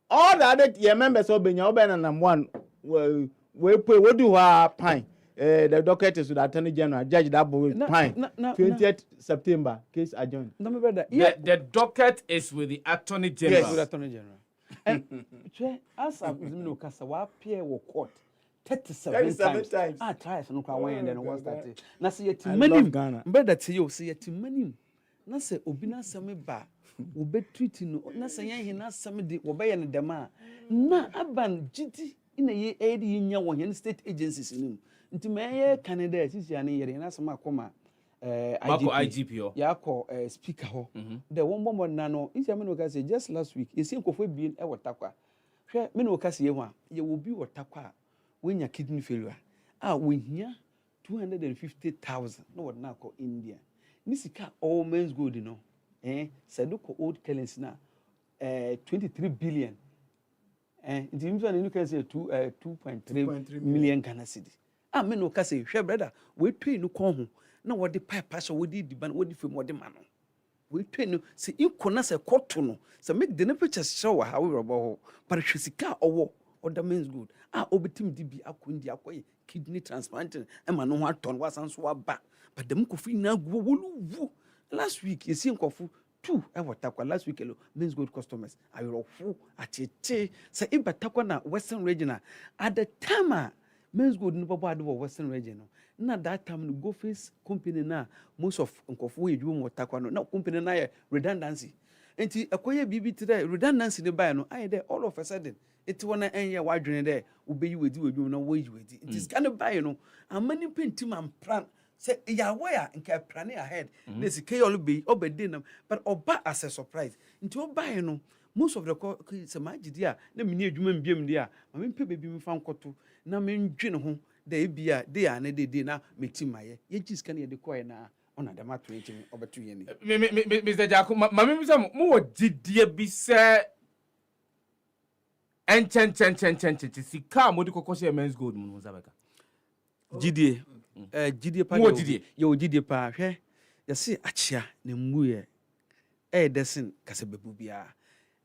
all the other your members of ben you ben na one we do pine the docket is with Attorney General Judge that boy pine 20th September case adjourned. No my brother the docket is with the Attorney General. Yes, with Attorney General. And as no kasa wa appear wo court 37 times. Ah try so no kwa wen then one start. Na say yetimanim brother te yo say yetimanim. Na say obi na asem ba wo be treat no na say yan he na asem de wo be ye ne dem a na aban gidi ina ye edi nya wo hen state agencies nim. Nti me Canada sisi ya ne yere na sama akoma IGP ya ko speaker ho the one bomb na no isi me no ka say just last week isi nkofo bien e wotakwa hwe me no ka say ye ho a ye wo bi wotakwa we nya kidney failure we hia 250,000 no what na ko India ni sika all men's good no saduko old currency na 23 billion nti mi fa no ka say 2.3 million Ghana cedi me no ka say hwe brother we twi no kon ho na wodi pipe so wodi diban wodi fem wodi ma no we twi no se ikona se koto no se make the pictures show how we robo ho but hwesika owo other men's good obetim di bi akondi akoye kidney transplant e ma no ho aton wasan so aba but dem kofi na guo wolu last week you see nkofu 2 e watakwa last week elo men's good customers ayorofu atete se ibatakwa na western region at the time men's good no babo ade western region no na that time no go face company na most of nkofu we edwum watakwa no na company na redundancy enti akoye bibi tire redundancy ne buy no aye there all of a sudden it wanna enye wadwene there obeyi wedi wedwum na woyi wedi it is kind of buy no amani pentim am plan say ya where nke plan ahead this kay all be obede nam but oba as a surprise nti obuy no most of the say magidi a na meni adwuma mbiem de a ma mempe bebi mfa nkoto na mendwene ho da ebia de ya na de na metimaye ye jiska na ye de koye na ona da ma 20 obetu ye ni Mr. Jaco ma me bisa mo wo didie bi se enchen sika mo de kokose men's gold mo zabeka gidie gidie pa yo gidie pa hwe ye se achia na mmuye desin kasebebu bia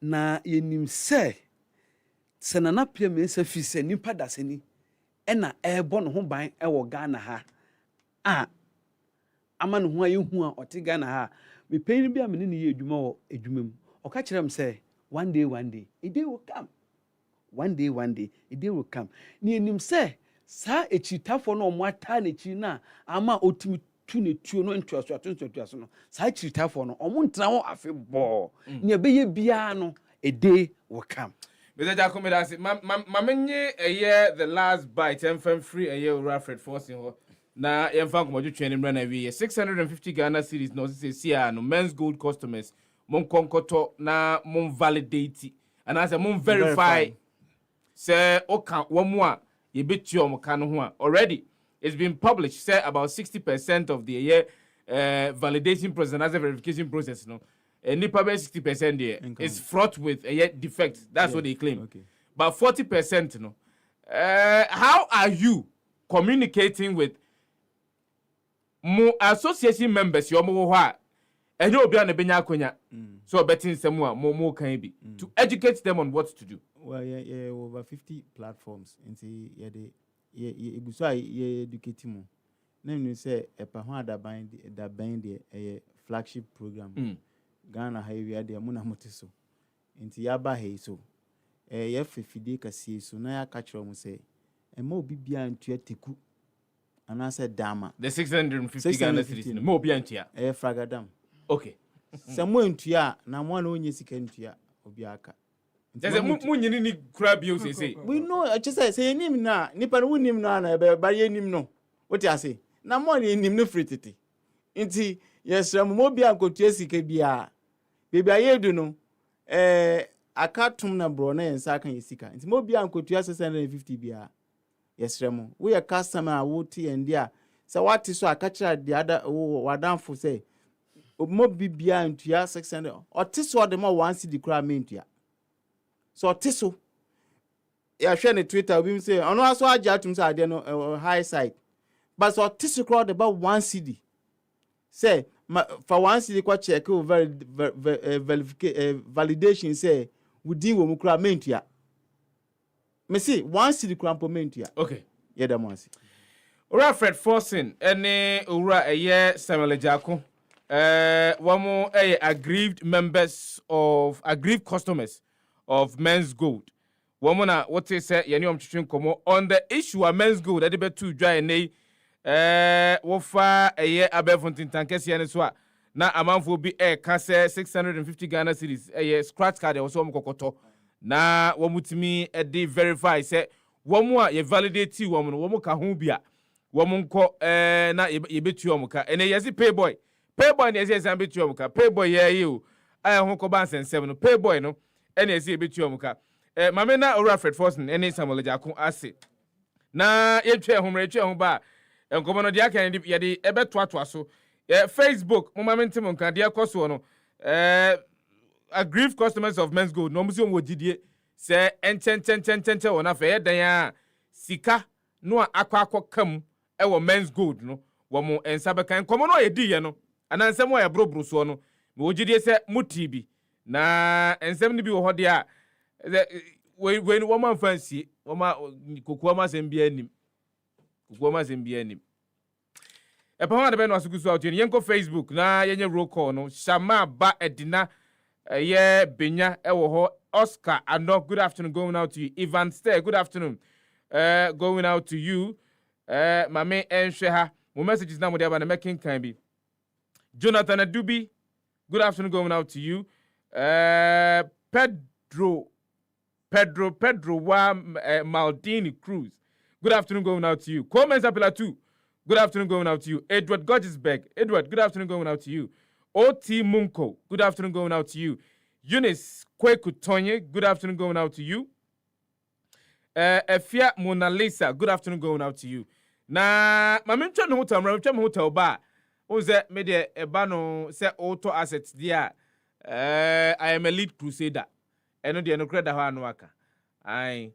na yenim se senana pia me se fi se nipa daseni na ebo no ho ban wo Ghana ha ama no ho ayehu a oti Ghana ha me pay bia me ne ye adwuma wo adwumam o ka kirem se one day a day will come one day a day will come ni yenim se sa echitafo no mo ata na chi na ama otimi tu ne tuo no ntuaso no sa echitafo no omo ntena ho afebɔ ne beye bia no ede will come. Mr. Jacob, the last bite and free a year Alfred forcing her. Na yemfa komoju twene mra na wie 650 Ghana cedis no se sia no men's gold customers mon konkoto na mon validate and as a mon verify say oka womu a ye betuo mo ka no ho a already it's been published say about 60% of the year validation process and as a verification process no nipa be 60% there is fraught with a defect. That's what they claim. Okay. But 40% no how are you communicating with mo association members yo mo ho a enye obi an benya akonya so betting semu a mo kan bi to educate them on what to do? Well, yeah, over 50 platforms nti ye eguso a ye educate mo na me say epa ho da band the flagship program Ghana highway there mo na motiso nti ya ba he so ye fefide kase so na ya ka kire mo say e ma obi bia ntua teku ana said dama the 650 Ghana cedis mo obi antua fragadam okay samo ntua na mo na onye sika ntua obi aka there's a munyini ni kura bio say we know I just say nim na nipa no nim na na ba ye nim no what you say na mo na nim no fritete nti yes mo bi ankotua sika bia bia ye du no akatum na bro na yensa kan yesika nti mo bi ankotua 650 bia yes remo we a customer wo ti endia so what is so akachira the other wadanfo say mo bibia ntua 600 otiso de mo 1 cedi kura mentua so otiso ya hwe ne Twitter obi say ono aso agya atum say ade no high side but so otiso kura de ba 1 cedi say for 1 cedi kwa check validation say within wo mu kura mentua me see 1 cedi kura po mentua okay yeah da mo asi Alfred forcing any ura eye Samuel Jako wamo aggrieved members of aggrieved customers of Men's Gold. Wamo na what they say yani omtwetwe komo on the issue of Men's Gold ade betu dwa nei wofa abefontin tankese ne so a na amanfo bi ka say 650 Ghana cedis scratch card e so omkokoto na womutimi e verify say womo a ye validate womo no womo ka ho bia womo nko na ye betu omuka ene yesi payboy na yesi exam betu omuka payboy ye o aya ho ko ban sensem no payboy no ene yesi betu omuka mame na Alfred Forson ene Samuel Jako ase na yetwe ho ba enkomo no dia kan ye de ebeto so Facebook mo mame ntem nka de akoso no aggrieved customers of Men's Gold no musi wo gidie se enchen wona fa ye dan a sika no akwa kam wo Men's Gold no wo mo ensa be kan komo no ye di ye no anansem wo ye brobro so no me wogidie se muti bi na ensem ni bi wo hode a we wo man fancy wo ma kokuo ma sem bia nim epa ma de be no asukusu out yenko Facebook na yenye roll call no Shama ba edina ye benya ewo ho Oscar Ano, good afternoon going out to you. Ivan Stay, good afternoon going out to you. Mame Ensheha, my message is now with the making can be. Jonathan Adubi, good afternoon going out to you. Pedro Maldini Cruz, good afternoon going out to you. Comments Apela 2, good afternoon going out to you. Edward Gorgesberg, Edward, good afternoon going out to you. O.T. Munko, good afternoon going out to you. Eunice Kwekutonye, good afternoon going out to you. Efia Mona Lisa, good afternoon going out to you. Na mamentwa no hotel ba. Oze me de eba no se auto assets dia. I am a lead crusader. Eno de no kreda ho anu aka. Ai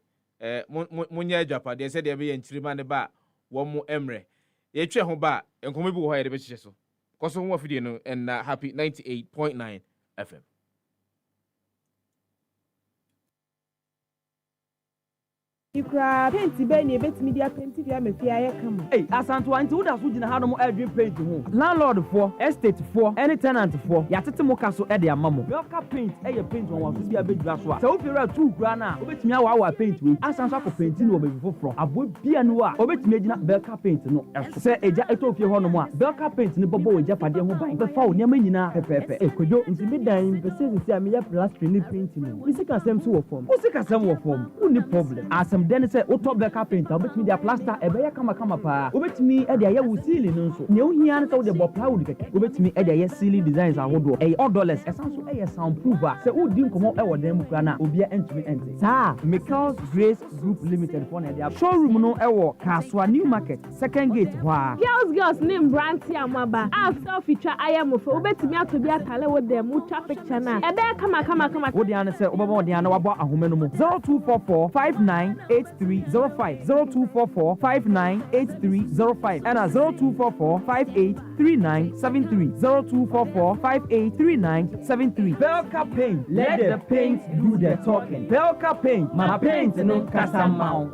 munya adwapa de se de be yanchirima ne ba wo mo emre. Ye twe ho ba enkomo bi wo ha ye de be hye so. Koso ho afidie no and happy 98.9 FM. Ikra paint be ni betimi dia paint dia mafia ye kama. Hey, asanto anti wo da so gina ha no mo adwin paint ho. Landlord for, estate for, any tenant for, ya tete mo ka so e de amamo. Belka paint e ye paint won waso bia bedura so a. Se wo fira tu kura na, obetimi awa paint we. Asanso akọ paint ni wo bebi foforo. Abo bia no a, obetimi agina Belka paint no. Se eja etofie ho no mo a, Belka paint ni bobo we japade ho ban. Be fa wo nyama nyina pepepe. Kwadwo Nti me dan pese si am ye plastering ni paint ni. Mi sika sem so wo form. wo sika sem wo form. Uni problem. Then say auto Belka paint, obetimi dia plaster e be ya kama pa. Obetimi e dia ye wo ceiling no so. Ne ohia na say wo de bo plywood keke. Obetimi e dia ye ceiling designs ahodo. E $1. Esanso e ye soundproof a. Se wo di nkomo e wo dan mu kra na obi entimi ente. Sa Michael's Grace Group Limited for na dia showroom no e wo Kaswa New Market second gate wa. Girls name brand ti amaba. After feature ayamofo obetimi atobi atale wo dem mu cha picture na. E be kama. Wo dia na say obaba dia na wabo ahome no mu. 0244 598305 0244 598305 and 0244 583973 0244 583973. Belka Paint, let the paint do the talking. Belka Paint, my paint no casamount.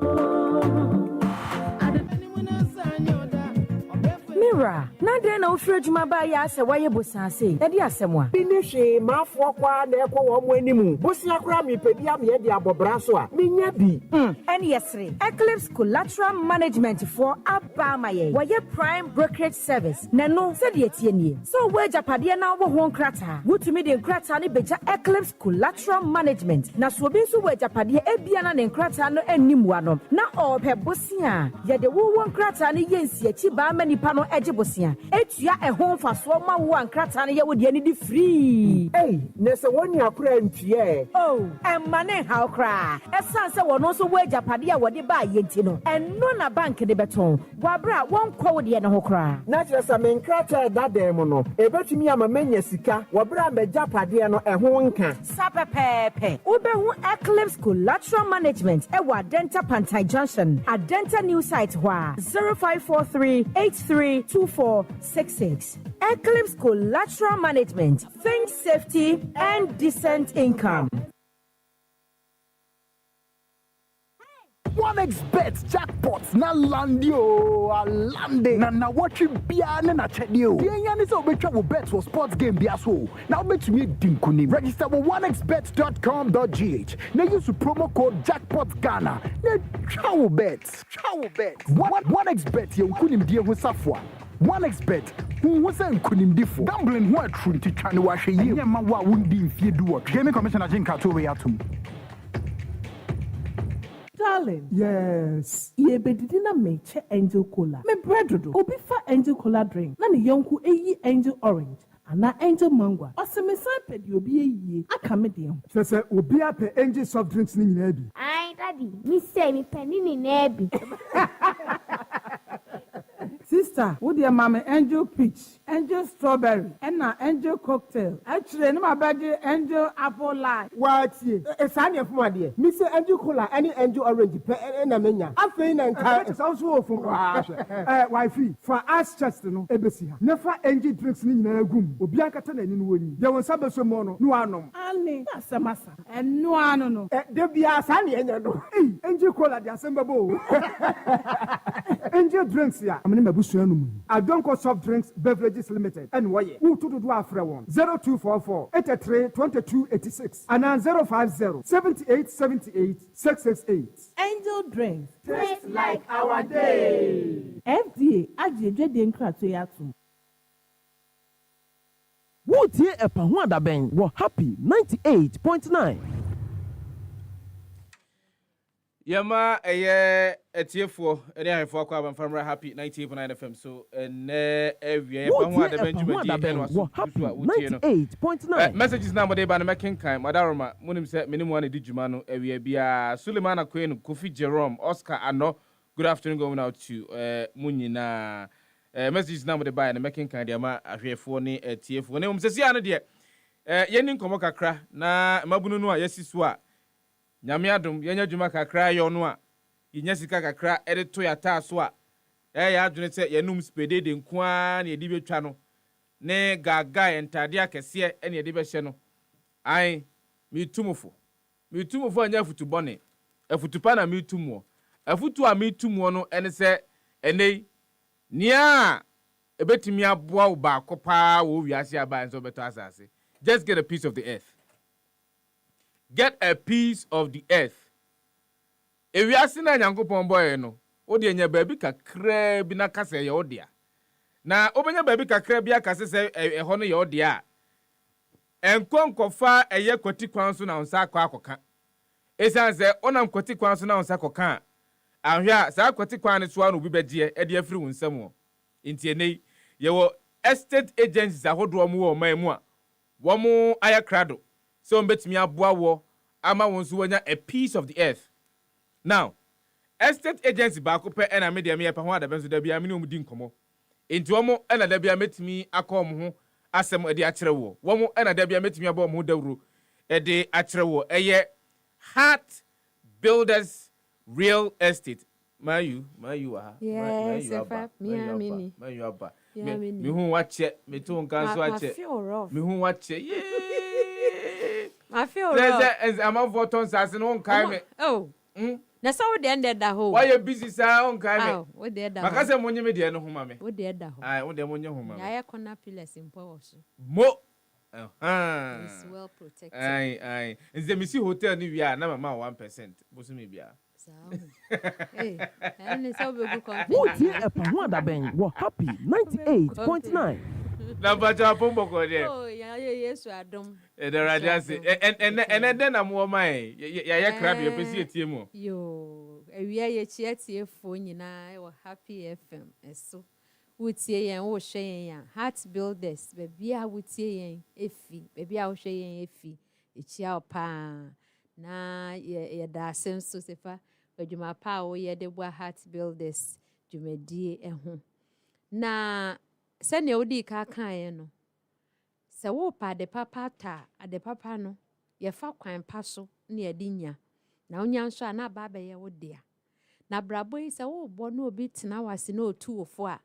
Mira, na de na ofre adwuma ba ya se waye bosanse. E de asemwa. Binihwe mafo kwa na ekwo wo mo animu. Bosia kra mi pedia me de abobra so a. Menya bi. Eni yesre. Eclipse Collateral Management for Abamaye. Waye prime brokerage service. Na no se de etie nie. So we japade na wo ho nkrata. Wutumi de nkrata ne beja Eclipse Collateral Management. Na so bi so we japade ebia na ne nkrata no animu ano. Na ope bosia. Ye de wo nkrata ne yensi achi ba manipa no ejibosia etua ehon faso ma wo ankrata ne ye wo de ni di free. Hey, nese woni akura ntie. Oh, emane how cry. Esanse wono so wo ajapade a wo de ba yenti no. Eno na bank de beton. Wabra won kwa wo de ne ho kra. Na kyeresa me nkrata da dem no. Ebetumi ama menya sika. Wabra me japade no ehon nka. Sapepepe. Ubehu Eclipse Collateral Management e wa Denta Pantai Junction. Adenta new site hwa 0543832466. Eclipse Collateral Management. Think safety and decent income. 1xBet jackpots na landio alande na watching bia na chedio. The yani so betwa wo bet for sports game bia so. Now bet me dinkuni. Register with 1xbet.com.gh. Now use promo code jackpotGhana. Na travel bet. 1xBet ye kunim die ho safwa. 1xBet who was an kunimdifo. Gambling who are true to try to wash a year. Ma wa wundi mfie do. Gaming Commissioner Jinka to way atum. Darling. Yes. Ye bedidi na meche Angel Cola. Me bread obi fa Angel Cola drink. Na ne yonku eyi Angel Orange. Ana Angel Mango. Oseme san pedi obi eyi. Aka me de ho. Sese obi ape Angel soft drinks ni nyina bi. Ai, daddy, me say me penny ni nebi. Sister, wo de mama Angel Peach, Angel Strawberry, and na Angel Cocktail. Actually, no my body Angel Apple Lime. What ye? E sane fun ade. Me say Angel Cola any Angel Orange pe na menya. Afei na nka. It is also from wifey for us chest no ebesi ha. Never Angel drinks ni nyina agum. Obi ankata na ni no woni. Ye won sabe so mo no anom. Ani, na samasa. Enu anu no. De bia sane enya no. Angel Cola de asembabo. Angel drinks ya. Amene mabusu anu mu. Adonko soft drinks beverages limited. And why? Who to do afre one? 0244 83 22 86 and 050 78 78 668. Angel Drinks. Taste like our day. FDA ajeje de nkrato ya tum. Wo tie epa ho adaben wo happy 98.9. Yama etiefo ene ahefo akwa abamfamra happy 98.9 FM so every epa ho adaben jumadi wo happy 98.9. Messages na mo dey ba na making kan madaroma munim se menimu ane di juma no ewie bia Suleiman Akwen Kofi Jerome Oscar Ano good afternoon going out to munyina messages na mo dey ba na making kan dia ma ahwefo ne etiefo ne umsesi ane de yeni nkomo kakra na mabunu no a yesiso a nyame adom yenya dwuma kakra yo no a yenya sika kakra edeto ya ta so a ya adwene se yenum spede de nkoa na yedi betwa no ne gaga entade akese ene yedi behye no ai mitumufo anya futu bone afutupa na metu mo afutu a metu mo no ene se enei nia ebetimi aboa wo ba kopa wo wiase aba enso beto asase. Just get a piece of the earth. Get a piece of the earth. Ewiase na Nyankopon boy no, wo de nya baabi kakra bi na kasa ye odia. Na obenya baabi kakra bi akase se eho no ye odia. Enkonkofa eye kwati kwan so na onsa akwa akoka. Esan se onam kwati kwan so na onsa akoka. Ahwea sa kwati kwan ne so anu bi begye e de afiri wunsam wo. Nti enei ye wo estate agencies ahodo mu wo man mu a wo mu ayakrado. So mbetimi aboa wo ama won so wanya a piece of the earth. Now, estate agency ba ko pe na media me pa ho adaben so da bia me ne omudi nkomo. Enti wo mu na da bia metimi akom ho asem ade akere wo. Wo mu na da bia metimi abo mo dawuro ade akere wo. Eye Heart Builders Real Estate. Mayu aha. Yes, Miami. Mayu aba. Me hu wache, me to nkan so ache. Me hu wache. I feel rough. There's a man for tons as no kai me. Oh. Na so we ended that hole. Why you busy sa on kai me? Oh, we did that. Makase monye me de no homa me. We did that hole. Ah, we de monye homa me. Ya corner pillars in power so. Mo. It's well protected. Aye. Nze mi si hotel ni wi a na mama 1%. Bosu me bia. Hey, and so we go come. What here a Pahwada Ben? We're happy 98.9. Number Japombo ko de. Oh, yes, Adam. E de radio say and then am wo mai. Ya crab ye pesi etie mu. Yo, we are ye tie fo nyina e wo Happy FM eso. Wutie yen wo hwe yen Heart Builders baby a wutie yen efi baby a wo hwe yen efi echia opa na ye da asem so sefa adwuma pa wo ye de bua Heart Builders dwumadie eho na se ne odi ka kan ye no se wo pa de papa ta ade papa no ye fa kwan pa so na ye dinya na onya nso na baba ye wo dia na brabo yi se wo bo na obi tena wase na otu ofo a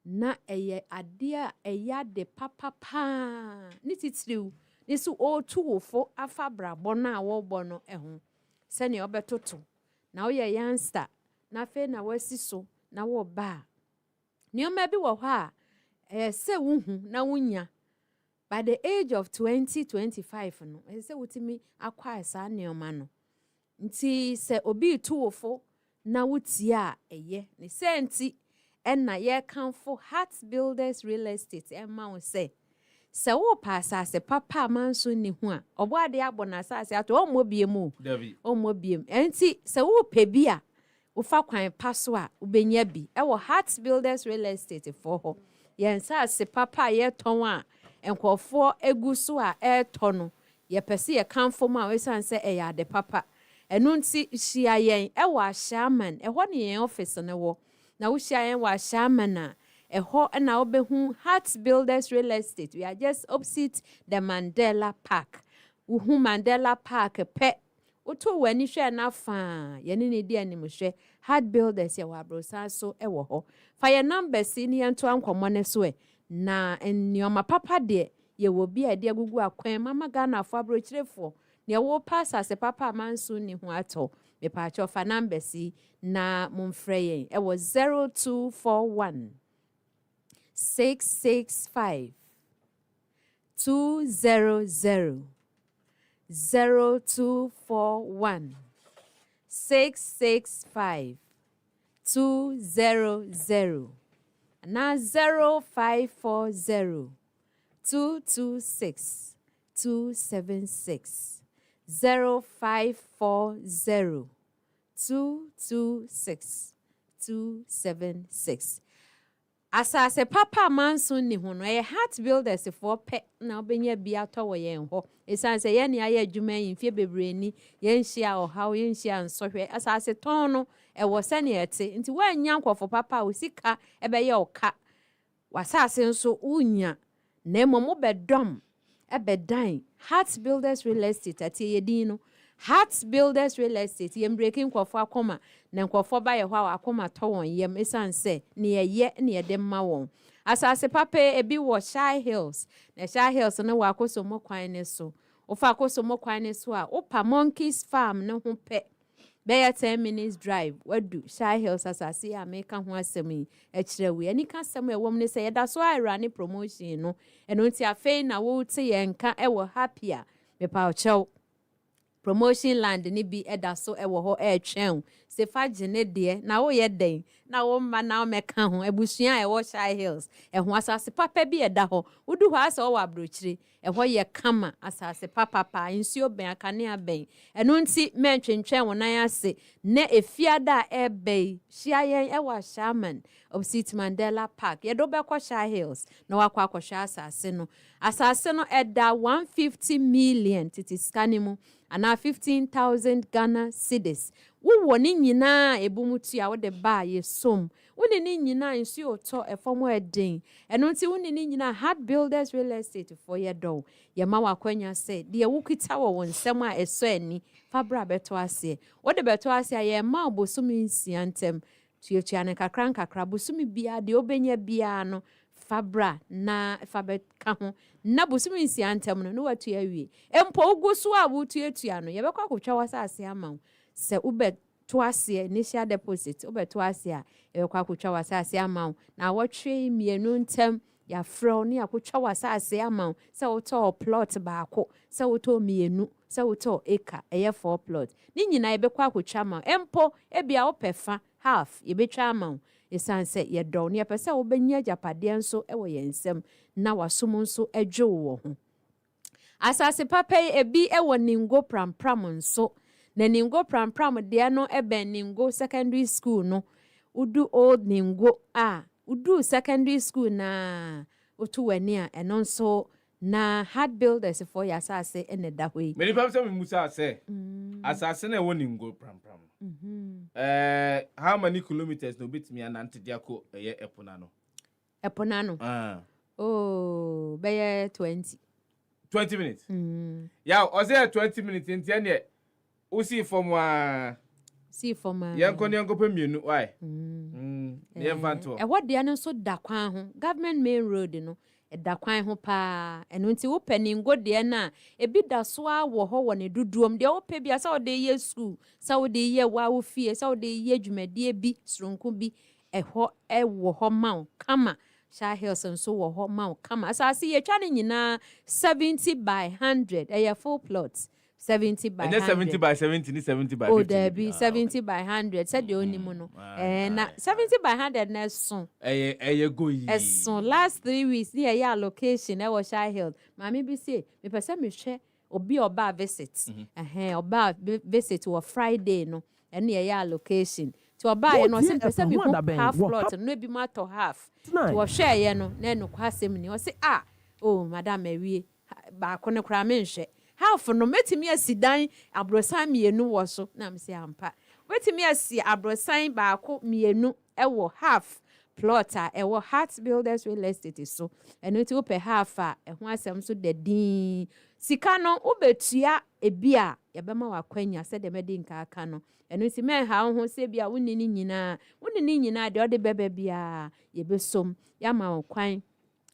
na eye adia eya de papa pa ni titiriu ni so otu ofo afa brabo na wo bo no eho se ne obetoto na wo ye youngster na fe na wasi so na wo ba ni o ma bi wo ha se wuhu na wunya by the age of 20-25 no se wutimi akwa sa ne o ma no nti se obi tu ofo na wuti a eye ni se nti enna ye kanfo Heart Builders Real Estate emma wo se wo pasa se papa manso ni hu a obo ade abona asase ato o mo biem o mo biem enti se wo pebi a wo fa kwan paso a ubenya bi e wo Heart Builders Real Estate for ho ye nsa se papa ye ton a enkofo eguso a e to no ye pese ye kanfo ma we san se e ya de papa enu nti hia yen e wo Ashaman e ho ne yen office ne wo na wo hia yen wo Ashaman a eho na obehu Heart Builders Real Estate. We are just opposite the Mandela Park. Uhu Mandela Park pe. Oto wani hwe na fa. Ye ne di anim hwe. Heart Builders ye wa brosa so ewo ho. Fa ye number si ni ento ankomo ne so e. Na enioma papa de ye wo bi a de agugu akwan mama Ghana fo abrochirefo. Ne wo pass as papa manso ni ho ato. Me pa cho fa number si na momfre yen. E wo 0241 665 200 0241 665 200 na 0540 226 276 0540 226 276 asase papa manso ni ho no e Heart Builders for pe na obenya bia to wo yen ho esanse ye ne aye adwuma yin fie bebreni yen hia o hawo yen hia nsohwe asase ton no e wo se ne ete nti wanya nkofo papa o sika ebe ye oka wasase nso unya na emomo bedom ebe dan Heart Builders Real Estate ati yedin no Heart Builders Real Estate yem breaking kwofo akoma na kwofo ba ye ho akoma to won yem esanse ne ye ne ye de ma won asase papa ebi wo Shy Hills na Shy Hills no wa akoso mo kwan ne so ofa akoso mo kwan ne so a opa Monkeys Farm ne ho pe Bear 10 minutes drive. What do Shy Hills as I see? I make a one semi. Actually, we any can somewhere woman say that's why I ran a promotion, you know. And once you fain, I would say and can't ever happier. Me power chow. Promotion land ni bi eda so ewo ho twen se fa gene de na wo ye den na wo ma na me ka ho ebusua ewo Shy Hills ho asase papa bi eda ho wudu ho asa wo abrochire ho ye kama asase papa pa nsuo ben akane aben eno nti mentwentwen wonan ase na efiada ebe hia yen ewa Shaman Opposite Mandela Park ye do be kwa Shy Hills na wakwa akosha asase no eda 150 million titi skanimu ana 15,000 Ghana cedis. Wo ni nyina ebumutu a wo de ba ye som. Wo ni nyina nsu oto efomo eden. Eno nti wo ni nyina Hard Builders Real Estate for ye do. Ye ma wakwanya se de wo kita wo wonsem a eso ani fabra beto ase. Wo de beto ase ye ma obosumi nsiantem. Tuyetua ne kakra bosumi bia de obenya bia no fabra na fabet ka ho na bosumi nsiantem no watu awie empo ugusu a wutu etua no ye bekwa kwotwa wasase ama se ubeto ase initial deposit ubeto ase a ye bekwa kwotwa wasase ama na wotwe mienu ntem ya frɛ ne akwotwa wasase ama se woto plot baako se woto mienu se woto acre eye 4 plot ni nyina ye bekwa kwotwa ma empo ebia opefa half ye betwa ama esanse ye do ne pese wo benya japade nso ewo ye nsem na wasom nso adwo wo ho asase papa ebi ewo ningo prampram nso na ningo prampram de no ebe ningo secondary school no udu old ningo udu secondary school na otu wani a eno nso na Hard Builders for ya asase ene da hoi me nipa se me musa se asase na ewo ningo prampram how many kilometers no betimi anante diako eye epona no oh be 20 minutes yeah o say 20 minutes nti ene o see from yanko pemienu why ye fanto e what dey no so da kwan ho government main road no da kwan ho pa eno nti wo paningo de na ebi da so a wo ho wo ne duduom de wo pa bia sa wo de ye school sa wo de ye wa wo fie sa wo de ye dwumade bi sronko bi wo ho ma kama Shy Hills nso wo ho ma kama asase ye twa ne nyina 70 by 100 eye full plots 70 by 100 and 70 by 70 ni 70 by 50 oh there be 70 by 100 said the only no na 70 by 100 na so go yi so last 3 weeks near your location I was Shy Hills mami bi say me pese me hwe obi oba visit oba visit was Friday no and near your location to oba ye no say pese me half plot no bi ma to half to share ye no na no kwasem ni o say oh madam ewie ba ko ne kra me nhwe half no metimi asidan abrosan mienu wo so na me say ampa metimi asi abrosan baako mienu ewo half plot ewo Heart Builders Real Estate so eno ti wo pe half ho asem so dadin sika no ubetua ebia ye bema wakwanya se de medi nka aka no eno ti men ha ho se bia wonini nyina de ode bebe bia ye besom ya ma kwan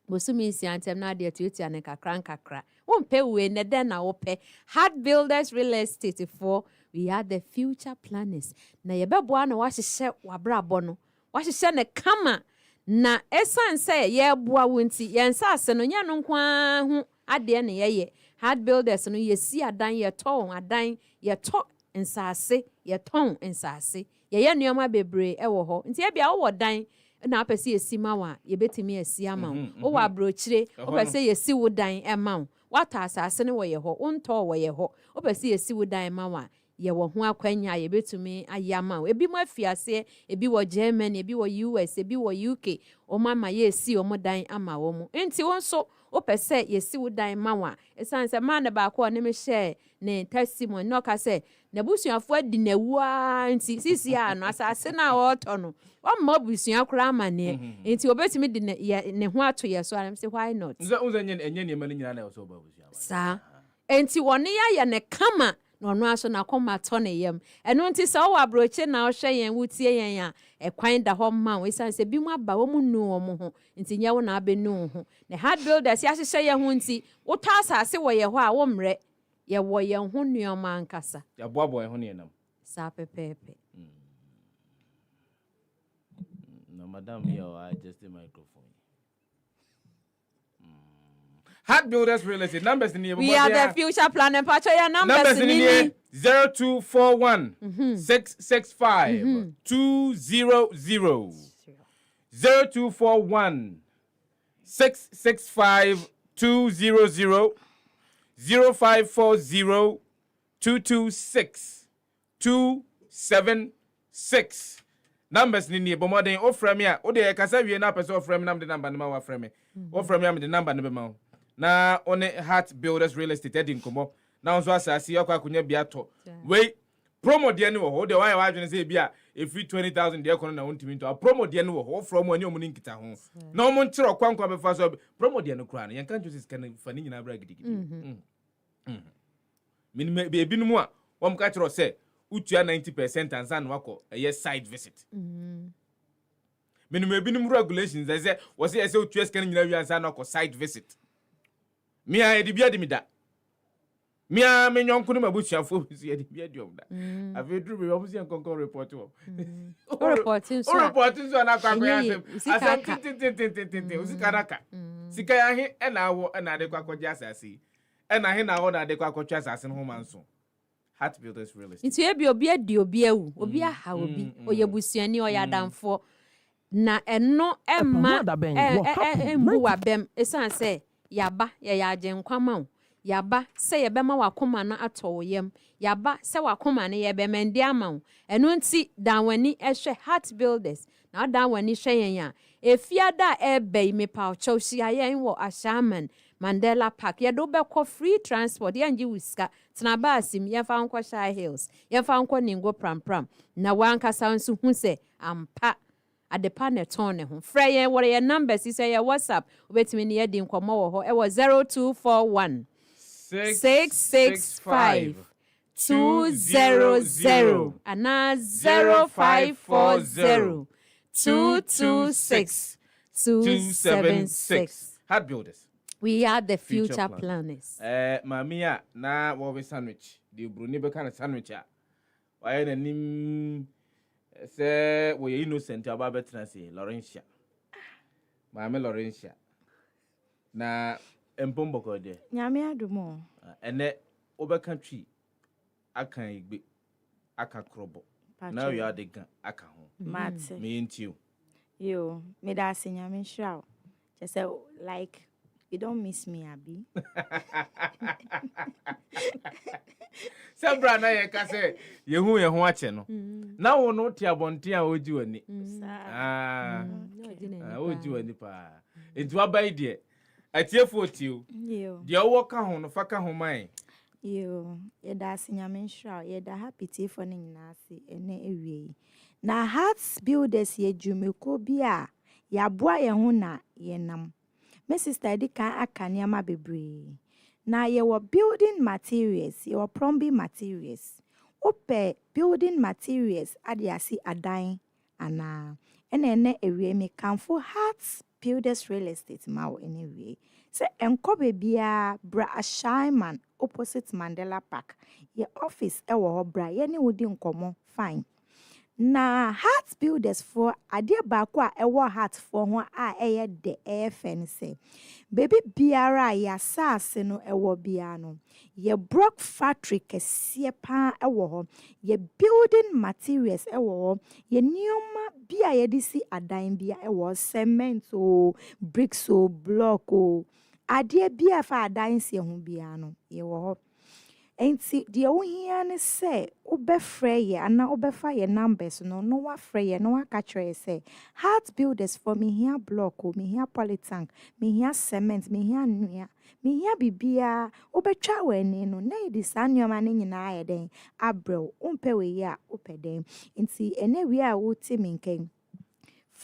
bosumi nsiantem na de atuatua ne kakra wonpe we ne den na wope Hard Builders Real Estate for we are the future planners na ye beboa na wahyehyɛ wabrabɔ no wahyehyɛ ne kama na esan say ye boa wonti ye nsase no nya no kwa ho ade ne ye Hard Builders no ye si adan ye to nsase ye ton nsase ye nneoma bebre ewo ho nti e bia wo dan na apese esima wa ye betimi esi ama wo wa brochire wo pese yesi wo dan ema wata asase ne wo ye ho unto wo ye ho wo pese yesi wo dan ma wa ye wo ho akwanya ye betumi ayama ebi mo afiase ebi wo Germany ebi wo US ebi wo UK o mama ye esi o mo dan ama wo mu enti won so wo pese yesi wo dan ma wa esanse man ba ko ne me share ne testimony no ka se na busuafo adi na wua nti sisi a no asase na wo to no o ma busua kura amane nti obetimi di ne ho ato ye so am say why not nze enye ne mali nyina na so ba busua sa enti woni ya ne kama no no aso na koma to ne yam eno nti se wo abroche na wo hwe yen wutie yen a ekwan da ho ma we san se bi mu aba wo mu nu wo mu ho nti nya wo na abenu ho ne Hard Builders ya hyehyɛ ye ho nti wo ta asase wo ye ho a wo mre ye wo ye ho nuoma ankasa ya boabo ye ho ne nam Sa pepepe. No, madam, here I adjust the microphone. Heart Builders Real Estate numbers in here. We are the future plan and patch your numbers in here 0241 665 200 0241 665 200 0540 226 276 numbers in here. But more than offer me, oh, they can say we are not person offer me the number no offer me. Offer me the number no. Na on Heart Builders Real Estate edin komo na nso asase yakwa akunya bia to we promo de ne wo ho de why adwene say bia if 20,000 de kono na wontimi to promo de ne wo ho from ani omu nkita ho na omu nkyere kwankwa be fa so promo de ne kura na yanka njo sika na fa ni nyina bra gidigidi minime be ebinum a wom ka kyero say utua 90% ansa na wako eye side visit minime ebinum regulations say wo say utua sika nyina wi ansa na wako side visit Mia edibia di mida. Mia me nyonko no mabusuafo bisu edibia di omda. Avedru be omusi enkonko report wo. Report so na kwakwa asem. Asem tin. Usika naka. Sika ya he e na wo e na de kwakwa asase. E na he na wo na de kwakwa asase no ho manso. Heart Builders Real Estate. Nti ebi obi adi obi awu, obi aha obi, oyebusuani oyadamfo. Na eno emma embu wabem esan say yaba ya agenkwama wo yaba se yebema wakoma na atowoyem yaba se wakoma na yebemende ama wo eno nti danwani ehwe Heart Builders na danwani hwe yen a efiada ebe me paucho hia yen wo Ashaman Mandela Park yedo beko free transport yanji wiska tena basim yefa nko Shy Hills yefa nko Ningo Pram na wankasa nso hu se ampa adepa ne ton ne ho frɛ yɛn wɔre yɛ numbers is your WhatsApp obetimi ne yɛdi nkɔmɔ wɔ hɔ ɛwɔ 0241 665 200 ana 0540 226 276. Heart Builders. We are the future planners. Mamia na wo sandwich the bruni be kind of sandwich a why na nim say we innocent about better say Laurentia. Mama Laurentia. Na empombo ko de. Nyame adumo. Ene obe country akan igbe aka krobo. Now you are the gan aka ho. Mate. Me into you. Me da se nyame hwa. Just say like you don't miss me, Abi. Sebra na ye ka say ye hu ache no. Na wo no ti abonte a oji wani. Oji wani pa. Enti wa bai de. Atiefo tio. Yo. De wo ka ho no fa ka ho man. Yo, ye da se nyame hwa. Ye da happy tea for ne nyina ase ene ewie. Na Heart Builders ye dwumeko bia ya boa ye ho na ye nam. My sister di kan akaniama bebre. Na ye were building materials, ye were plumbing materials. Ope building materials adiasi adan ana. Ene ewie me kanfo Heart Builders Real Estate mawo anyway. Se enkobe bia bra Ashaman opposite Mandela Park. Ye office ewo ho bra ye ne wodi nkomo fine. Na Heart Builders for adia baako a ewo heart for ho a eye de efen se baby biara ya saase no ewo bia no ye block factory kese pa ewo ho ye building materials ewo ho ye nioma bia ye disi adan bia ewo cement o bricks o block o adia bia fa adan se ho bia no ye wo ho. Enti de wo hia ne se obefrɛ ye ana obefa ye numbers no wa frɛ ye no wa ka kyerɛ se Heart Builders for me hia block o me hia polytank me hia cement me hia nua me hia bibia obetwa wani no na yedi sanoma ne nyina aye den abrew umpe we ye a opeden enti ene wi a wo ti minken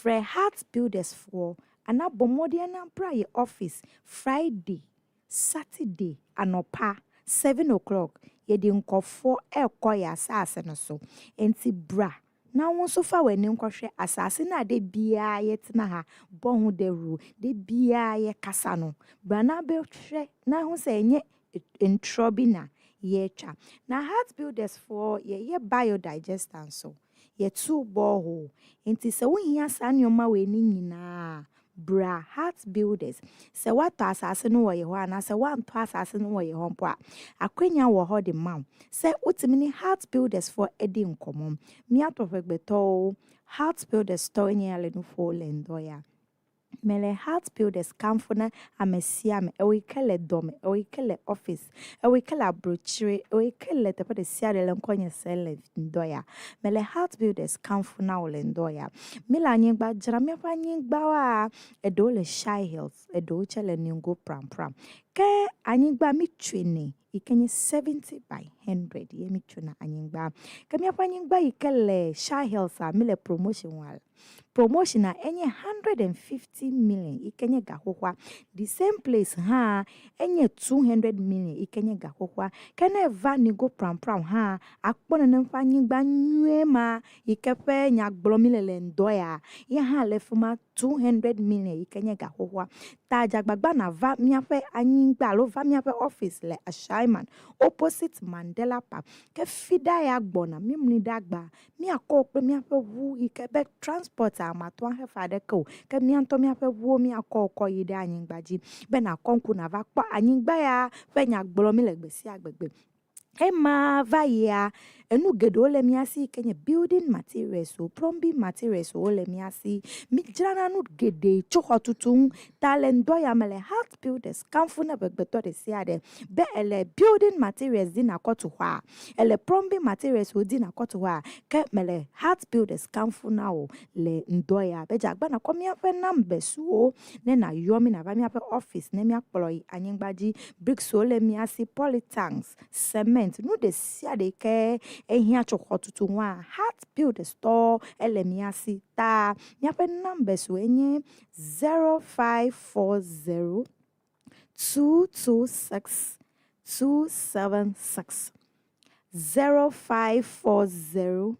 frɛ Heart Builders for ana bomode na bra ye office Friday Saturday anopa 7 o'clock yedi nkofo ekoya asase no so enti bra na won so fa wani nkohwe asase na de bia yetna ha bohu de ru de bia ye kasa no bra na be hwe na ho se enye entrobi na yɛtwa na heart builders for yɛyɛ biodigester so yɛtu borehole nti sɛ wohia saa nneɛma wɔ ani nyinaa bra heart builders sɛ watɔ asase no wɔ yɛ hɔ anaasɛ wantɔ asase no wɔ yɛ hɔ mpo a akwanya wɔ hɔ de ma wo sɛ wotumi ne heart builders for edi nkɔmmɔ miatɔ hwɛgbɛtɔ heart builders tɔ nyɛ ale no fo lendɔya mele heart builders kamfuna amesiame ewikele dome ewikele office ewikele abrochire ewikele tepa de siade lenkonye sele ndoya mele heart builders kamfuna ole ndoya mila nyingba jara mepa nyingba wa edole shy hills edo chele ningo pram ke anyingba mitwene ikenye 70 by 100 ye mitwena anyingba ke mepa nyingba ikele shy hills a mele promotion na enye 150 million ikenye gahokwa the same place ha enye 200 million ikenye gahokwa kana eva ni go pram ha akpona na mfanyigba nwema ikepe nya gblomilele ndoya ya ha lefuma 200 million ikenye gahokwa taja gbagba na va miafe anyingba lo va miafe office le ashaiman opposite Mandela Park ke fida ya gbona mimni dagba mi akokpe miafe wu ikebe transport amatwa hefa de ko ke mianto miafe wu mi akoko yide anyingbaji be na konku na va pa anyingba ya fe nya gbolomi le gbesi agbegbe Emma vaya enu gedo le miasi kenye building materials so plumbing materials so le miasi mijrana nu gede chokotutun talendo ya mele heart builders kamfuna begbeto de siade be ele building materials din akoto hwa ele plumbing materials so din akoto hwa ke mele heart builders kamfuna o le ndoya be jagba na komia fe nambe so ne na yomi na va mi ape office ne mi akpoloi anyingbaji bricks so le miasi polytanks cement no de siade ke ehia chokotutu nwa heart build store elemiasi ta nyape numbers wenye 0540 226 276 0540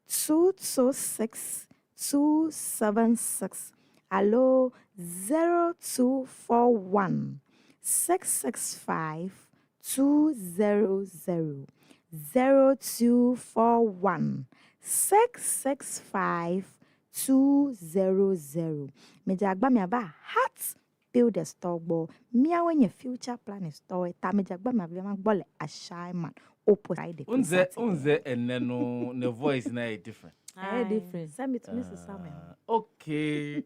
226 276 allo 0241 665 200 0241 665 200 mejagba mi aba heart build a store bo mia when your future plan is store ta mejagba mi aba gbole ashaiman opposite unze eneno ne voice na different different send it to Mrs. Samuel okay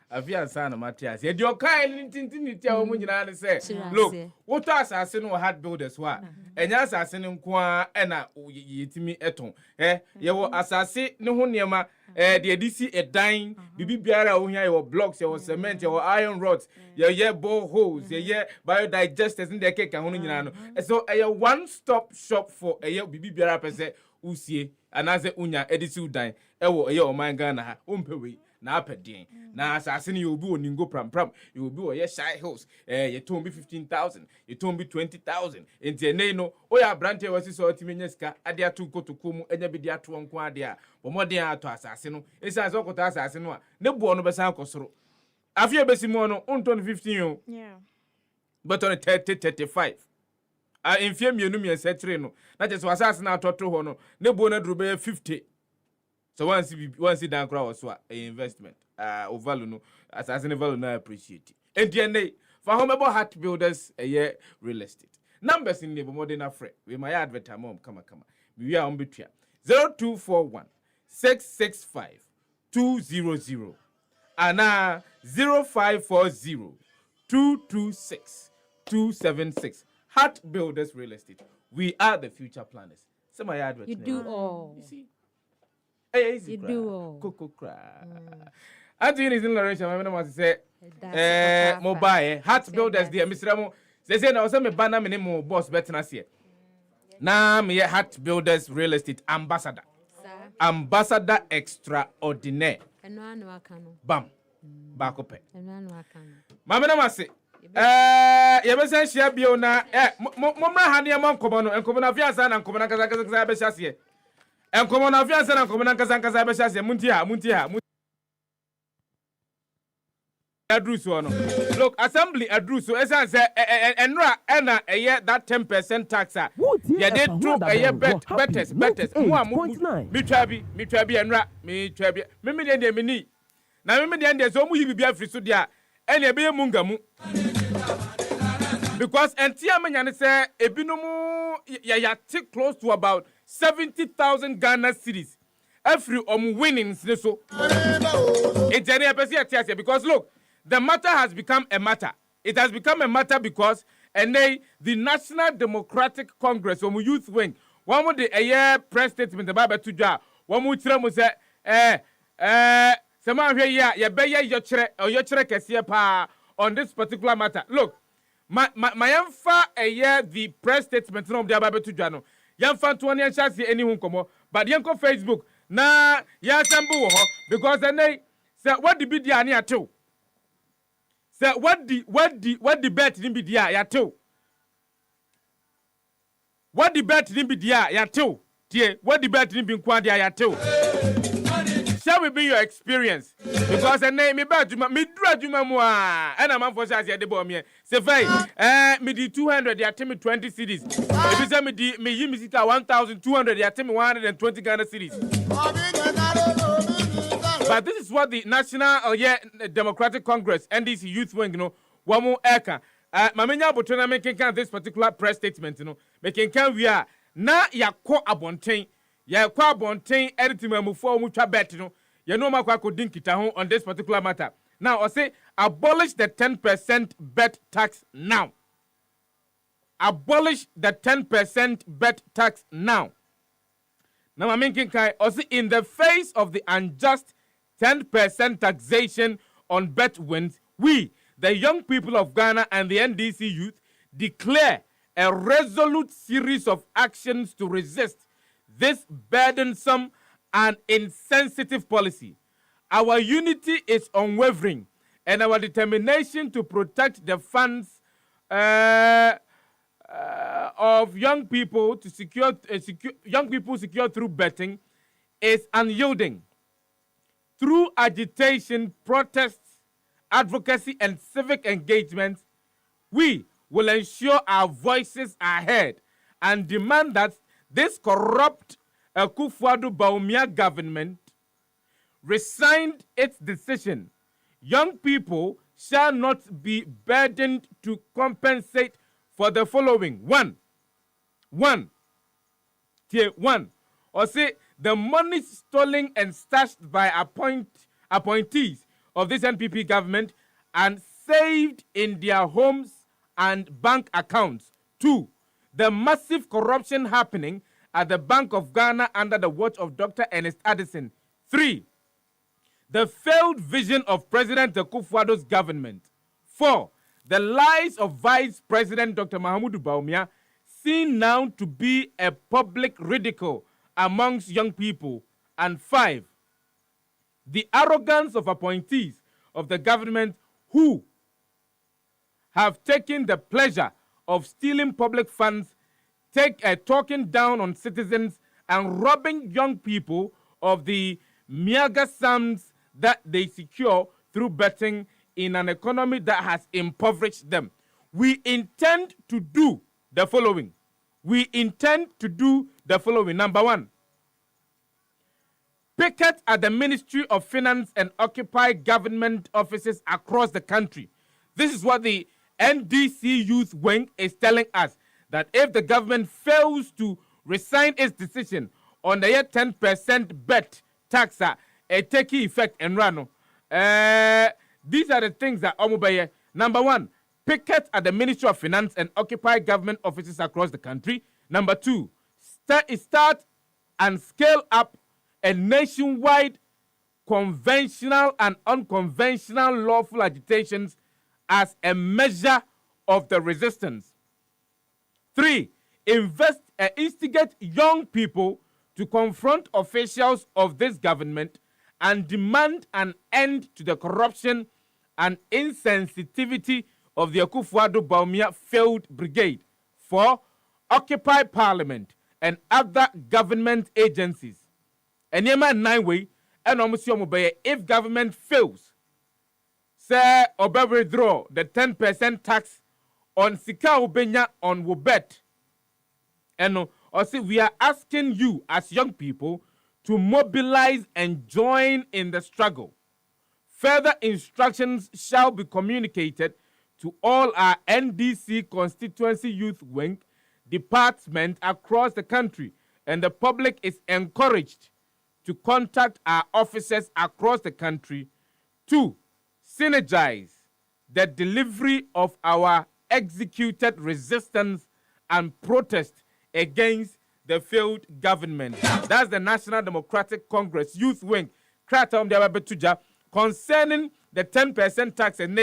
afi ansana Matthias ye dio kai ntintin tia wo nyina ne se look what asase no hard builders wa enya asase ne nko a na yetimi eton ye wo asase ne ho niema de edisi edan bibi biara wo hia ye wo blocks ye wo cement ye wo iron rods ye boreholes ye biodigesters in the cake ho nyina no so ye one stop shop for bibi biara pese usie anaze unya edisi udan wo ye oman na ha ompewe na apedin na asase ni obi oningo pram you obi o ye shy hills ye ton bi 15,000 ye ton bi 20,000 enti nei no o ya brante wasi so otimenye sika ade atu kotoko mu enya bi de ato nko ade a bomoden ato asase no esa so kota asase no a ne buo no besa akosoro afia besimo no onton 15 o but on 30-35 infia mienu mi ensetre no na je so asase na atoto ho no ne buo na duru be 50. So once Danquah was a investment, or value no, as an value no appreciate. And DNA for homebo heart builders a year real estate. Numbers in the modern afraid. We my advert mom come. We are on between 0241 665 200 and 0540 226 276. Heart builders real estate. We are the future planners. So my advert. You do all. You see. You do all. Coco cry. Anthony is in Lorenzo. I must say, mobile heart builders, dear Mr. Ramo. They say now some banner minimum boss better than here. Now me heart builders real estate ambassador. Ambassador extraordinaire. Bam. Back up. Mama na mase. You be say share bio na momra hania man komono enkomo na fiasa na enkomo na kaza be shasie. Enkomo na fiasa na enkomo na kaza be shasie munti ha. Adruso, no. Look, assembly Adruso, as I say, enra ena that 10% tax. Yeah, they true betters. Me trabi enra, me trabi. Me de mini. Na me de so mu hibi bia free so dia. Ene be mungamu. Because entia menya say ebinom ya take close to about 70,000 Ghana cedis. Every winnings so. It's because look, the matter has become a matter. It has become a matter because the National Democratic Congress, youth wing, one of the year press statement about to ja, one more time say, someone here, ya be your chere pa on this particular matter. Look, my emfa a year the press statement no the about to ja no. Yamfa 20 and chance any komo, but yanko Facebook na ya sambu ho because say what the bid ya ni ato. Say what the bet ni bid ya to. What the bet ni bid ya to. Tie what the bet ni bin kwa ya to. Shall we be your experience? Because me ba juma me dura juma mo a na man for chance ya de bo me. Say fine me di 200 ya tell me 20 cedis. If say me yi me sita 1,200 ya tell me 120 Ghana cedis. But this is what the National Democratic Congress NDC Youth Wing, one more eka. Mamenya Botona making this particular press statement, making can we are na ya ko abontain, editing mufo mucha bet, makwa dinkita on this particular matter. Now I say abolish the 10% bet tax now. Abolish the 10% bet tax now. Now I'm making also in the face of the unjust 10% taxation on bet wins, we, the young people of Ghana and the NDC youth, declare a resolute series of actions to resist this burdensome and insensitive policy. Our unity is unwavering, and our determination to protect the funds of young people to secure through betting is unyielding. Through agitation, protests, advocacy, and civic engagement, we will ensure our voices are heard and demand that this corrupt Kwadwo Bawumia government resigned its decision. Young people shall not be burdened to compensate for the following. Tier 1. Or say, the money stolen and stashed by appointees of this NPP government and saved in their homes and bank accounts. 2. The massive corruption happening at the Bank of Ghana under the watch of Dr. Ernest Addison. 3. The failed vision of President Akufo-Addo's government. 4. The lies of Vice President Dr. Mahamudu Bawumia, seen now to be a public ridicule amongst young people. And 5, the arrogance of appointees of the government who have taken the pleasure of stealing public funds, talking down on citizens, and robbing young people of the meager sums that they secure through betting in an economy that has impoverished them. We intend to do the following. Number 1, picket at the Ministry of Finance and occupy government offices across the country. This is what the NDC Youth Wing is telling us, that if the government fails to resign its decision on the 10% bet tax, taking effect in Rano, these are the things that Omubaye. Number 1, picket at the Ministry of Finance and occupy government offices across the country. Number 2, start and scale up a nationwide conventional and unconventional lawful agitations as a measure of the resistance. 3, instigate young people to confront officials of this government and demand an end to the corruption and insensitivity of the Akufo-Addo Bawumia failed brigade. 4, occupy parliament and other government agencies. And 9 way, and if government fails, say obe withdraw the 10% tax on sika ubenya on wobet. And or see, we are asking you as young people to mobilize and join in the struggle. Further instructions shall be communicated to all our NDC constituency youth wing departments across the country, and the public is encouraged to contact our officers across the country to synergize the delivery of our executed resistance and protest against the failed government. That's the National Democratic Congress Youth Wing concerning the 10% tax and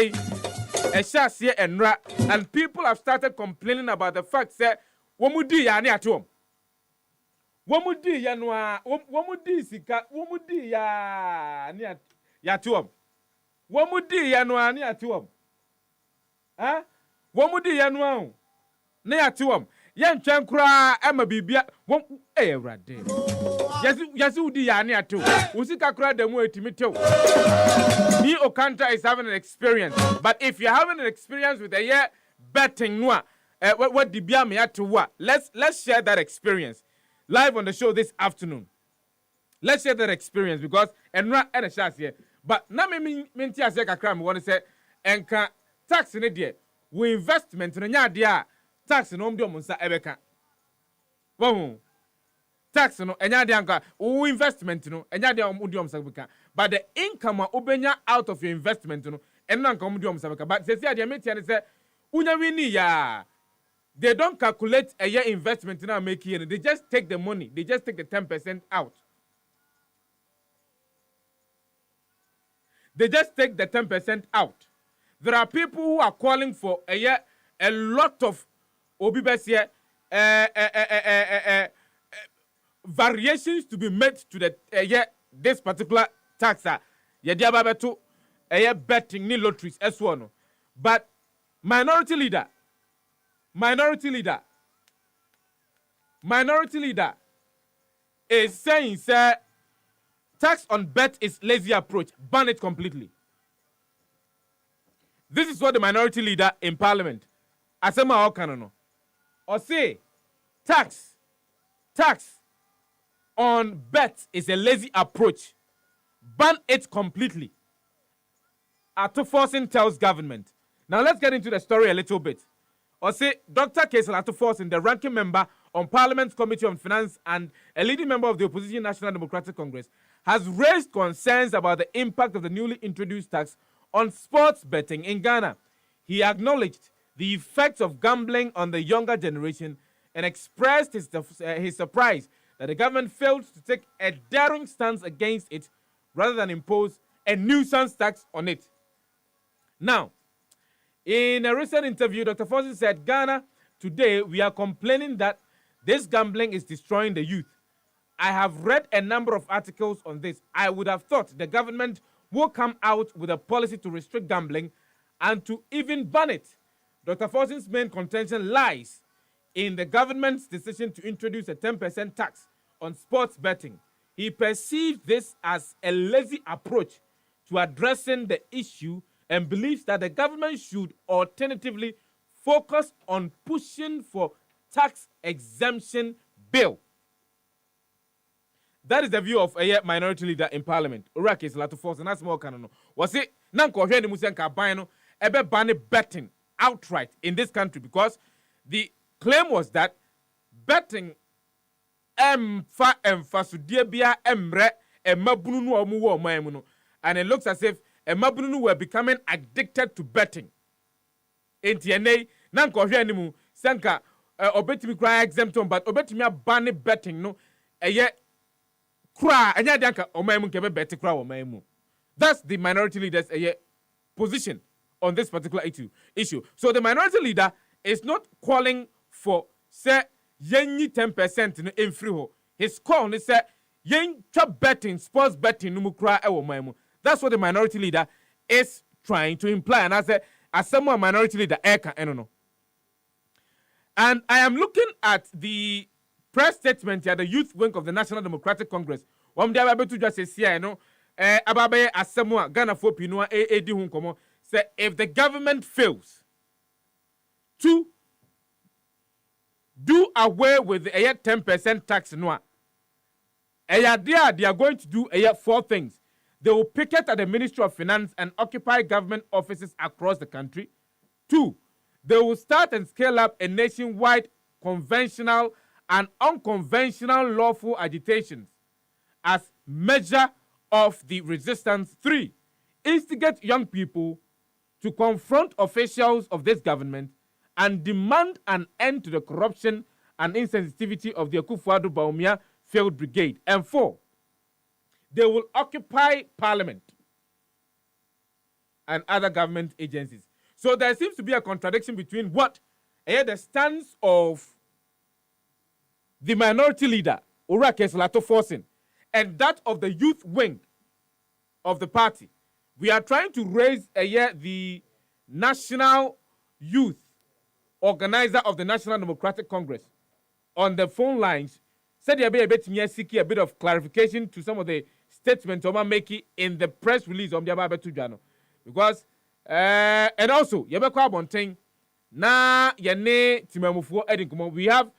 and people have started complaining about the fact that womudi yani atom. Womudi yanwa womudi sika womudi ya ni atom. Womudi yanwa ni atom. Ha? Womudi yanwa ni atom. Yan chankura ema bibia wom rade. Yasi udi yani atom. Usika kura demu etimitem. Me Okanta is having an experience, but if you're having an experience with a year betting noa, what the me had to what? Let's share that experience live on the show this afternoon. Let's share that experience because and a chance here. But na me minti ase kakra me want to say enka tax in there. We investment no nya dia tax no mde omunsa ebeka. Wo tax no enya dia nka wo investment no enya dia mde omunsa ebeka. But the income ubenya out of your investment no ena nka mde omunsa ebeka. But say dia meti and say unya wini ya. They don't calculate a year investment now make here. They just take the money. They just take the 10% out. They just take the 10% out. There are people who are calling for a year, a lot of obibes variations to be made to the year this particular tax. Yadiababetu a year betting ni lotteries as one. But minority leader is saying, sir, tax on bet is lazy approach. Ban it completely. This is what the minority leader in parliament, Asema Okanono, or say, tax on bet is a lazy approach. Ban it completely. Atoforsin tells government. Now let's get into the story a little bit. Or say, Dr. Kesel Atoforsin, the ranking member on Parliament's Committee on Finance and a leading member of the opposition National Democratic Congress, has raised concerns about the impact of the newly introduced tax on sports betting in Ghana. He acknowledged the effects of gambling on the younger generation and expressed his surprise that the government failed to take a daring stance against it rather than impose a nuisance tax on it. Now, in a recent interview, Dr. Forson said, Ghana, today we are complaining that this gambling is destroying the youth. I have read a number of articles on this. I would have thought the government will come out with a policy to restrict gambling and to even ban it. Dr. Forson's main contention lies in the government's decision to introduce a 10% tax on sports betting. He perceived this as a lazy approach to addressing the issue and believes that the government should alternatively focus on pushing for tax exemption bill. That is the view of a minority leader in parliament. Uraki is Lato Force, and that's more canon. Was it Nanko Henry Musenka Bino, ebe ban betting outright in this country because the claim was that betting emfa sudebia emre emabunu omuwo maemuno, and it looks as if emabunu were becoming addicted to betting. Entiene Nanko Henry Musenka obetimi cry exemption, but obetimi ban betting no that's the minority leader's position on this particular issue. So the minority leader is not calling for say yenyi 10% in free ho. His call is say yen betting, sports betting numukra ewo maimu. That's what the minority leader is trying to imply. And I say as someone minority leader eka enono. And I am looking at the press statement here, the youth wing of the National Democratic Congress. Wam dia babe to just say no ababe asemwa Ghana for pinua edi hu komo say if the government fails to do away with the 10% tax no they are going to do 4 things. They will picket at the Ministry of Finance and occupy government offices across the country. 2, they will start and scale up a nationwide conventional and unconventional lawful agitations as measure of the resistance. 3, instigate young people to confront officials of this government and demand an end to the corruption and insensitivity of the Akufo-Addo Field Brigade. And 4, they will occupy parliament and other government agencies. So there seems to be a contradiction between what the stance of the minority leader, Orake Slato Forcing, and that of the youth wing of the party. We are trying to raise the National Youth Organizer of the National Democratic Congress on the phone lines. Said a bit of clarification to some of the statements Oma making in the press release of the Ababetu Jano. Because and also Yabekwa Bonting na yane Timamufu Edinkumo. We have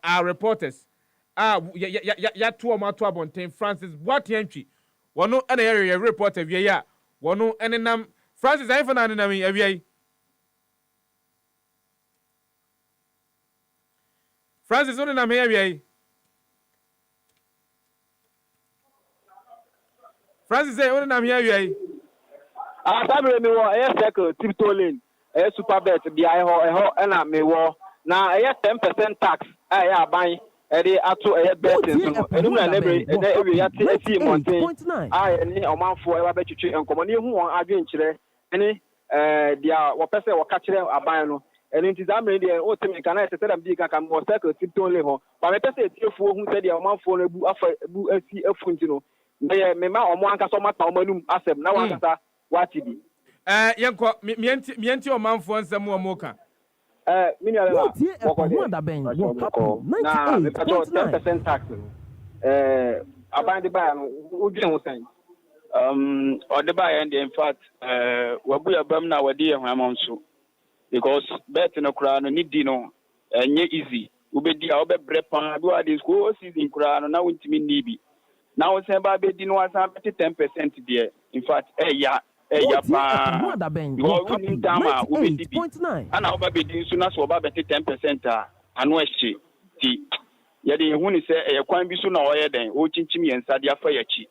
our reporters. Ya two Bonting Francis Boatientry. One no an area reporter via one no and Francis I found an Francis on am here. Francis say on am here. Sabre me wo circle tiptoe lane super bet bi ho na me wo na 10% tax aban dey ato bet so enu na lebre e ya ti monten ni omanfo e wa be twetwe enkomo ni hu won adwen kire ni dia wo pese wo ka kire aban no enu nti zamre dey o temi kana e tete dam di kan mo circle tiptoe lane ho ba me pese etiefuo hu se dia omanfo no bu afa bu asi afunti no me ma omo anka so mata omanum asem na wankasa wati bi yenko mienti o manfo nsem o moka mini ala Wanda Ben na 10% tax abande ba no udwen ho san o de ba end in fact wabu ya bam na wadi ehwan am so because bet no kura no nidi no enye easy ubedi a obebre pan bi wa dis ko season kura no na wontimi nibi na wo sen ba be di no asan 10% there in fact ya pa because we dama ubedi ana oba be di so na so oba be 10% anu echi ti ye de hu ni se kwan bi so na oye den o chinchim yensa de afa yachi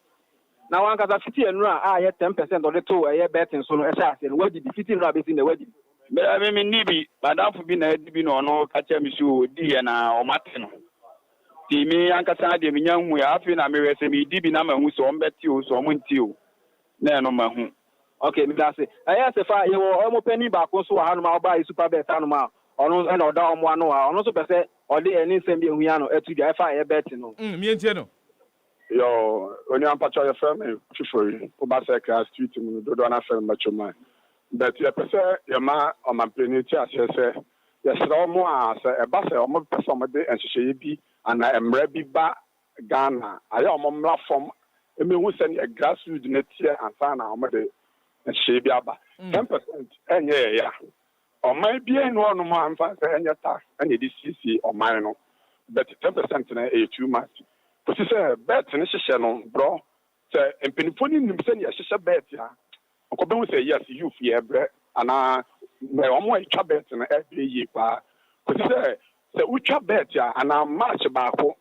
na wan kasa fiti enu a ye 10% o de to betting so no e sha ase no wadi di fiti no abesi na wadi me nibi madam fu bi na edi bi no no ka cha mi so di ye na o mate no ti mi ankasa de mi nyanhu ya afi na me wese mi di bi na mahu so ombeti o so omunti o na no mahu. Okay, me da say Sefa ye wo omo pani ba ko so ha no ma ba super bet anu ma onu e na oda omo anu ha onu so pese odi eni nsem bi ehua no etu dia fa ye bet no mi entie no yo oni ampacho ye fam fifori o ba se class street mu do do na fam macho man but ye pese ye ma o ma penity asese ye sra omo a se e ba se omo pese omo de enhye bi ana emra bi ba Ghana aye omo mla form emehu se ni grassroots na tie ansa na omo de enhye bi aba 10% enye ya oman bi enu onu ma amfa se enye tax enye di cc oman no but 10% na e too much because say bet ni hyehyɛ no bro se empenifo ni nim se ni hyehyɛ bet ya okobe hu se yes youth ye bre ana me omo etwa bet na e be yi pa because se utwa bet ya ana match ba ko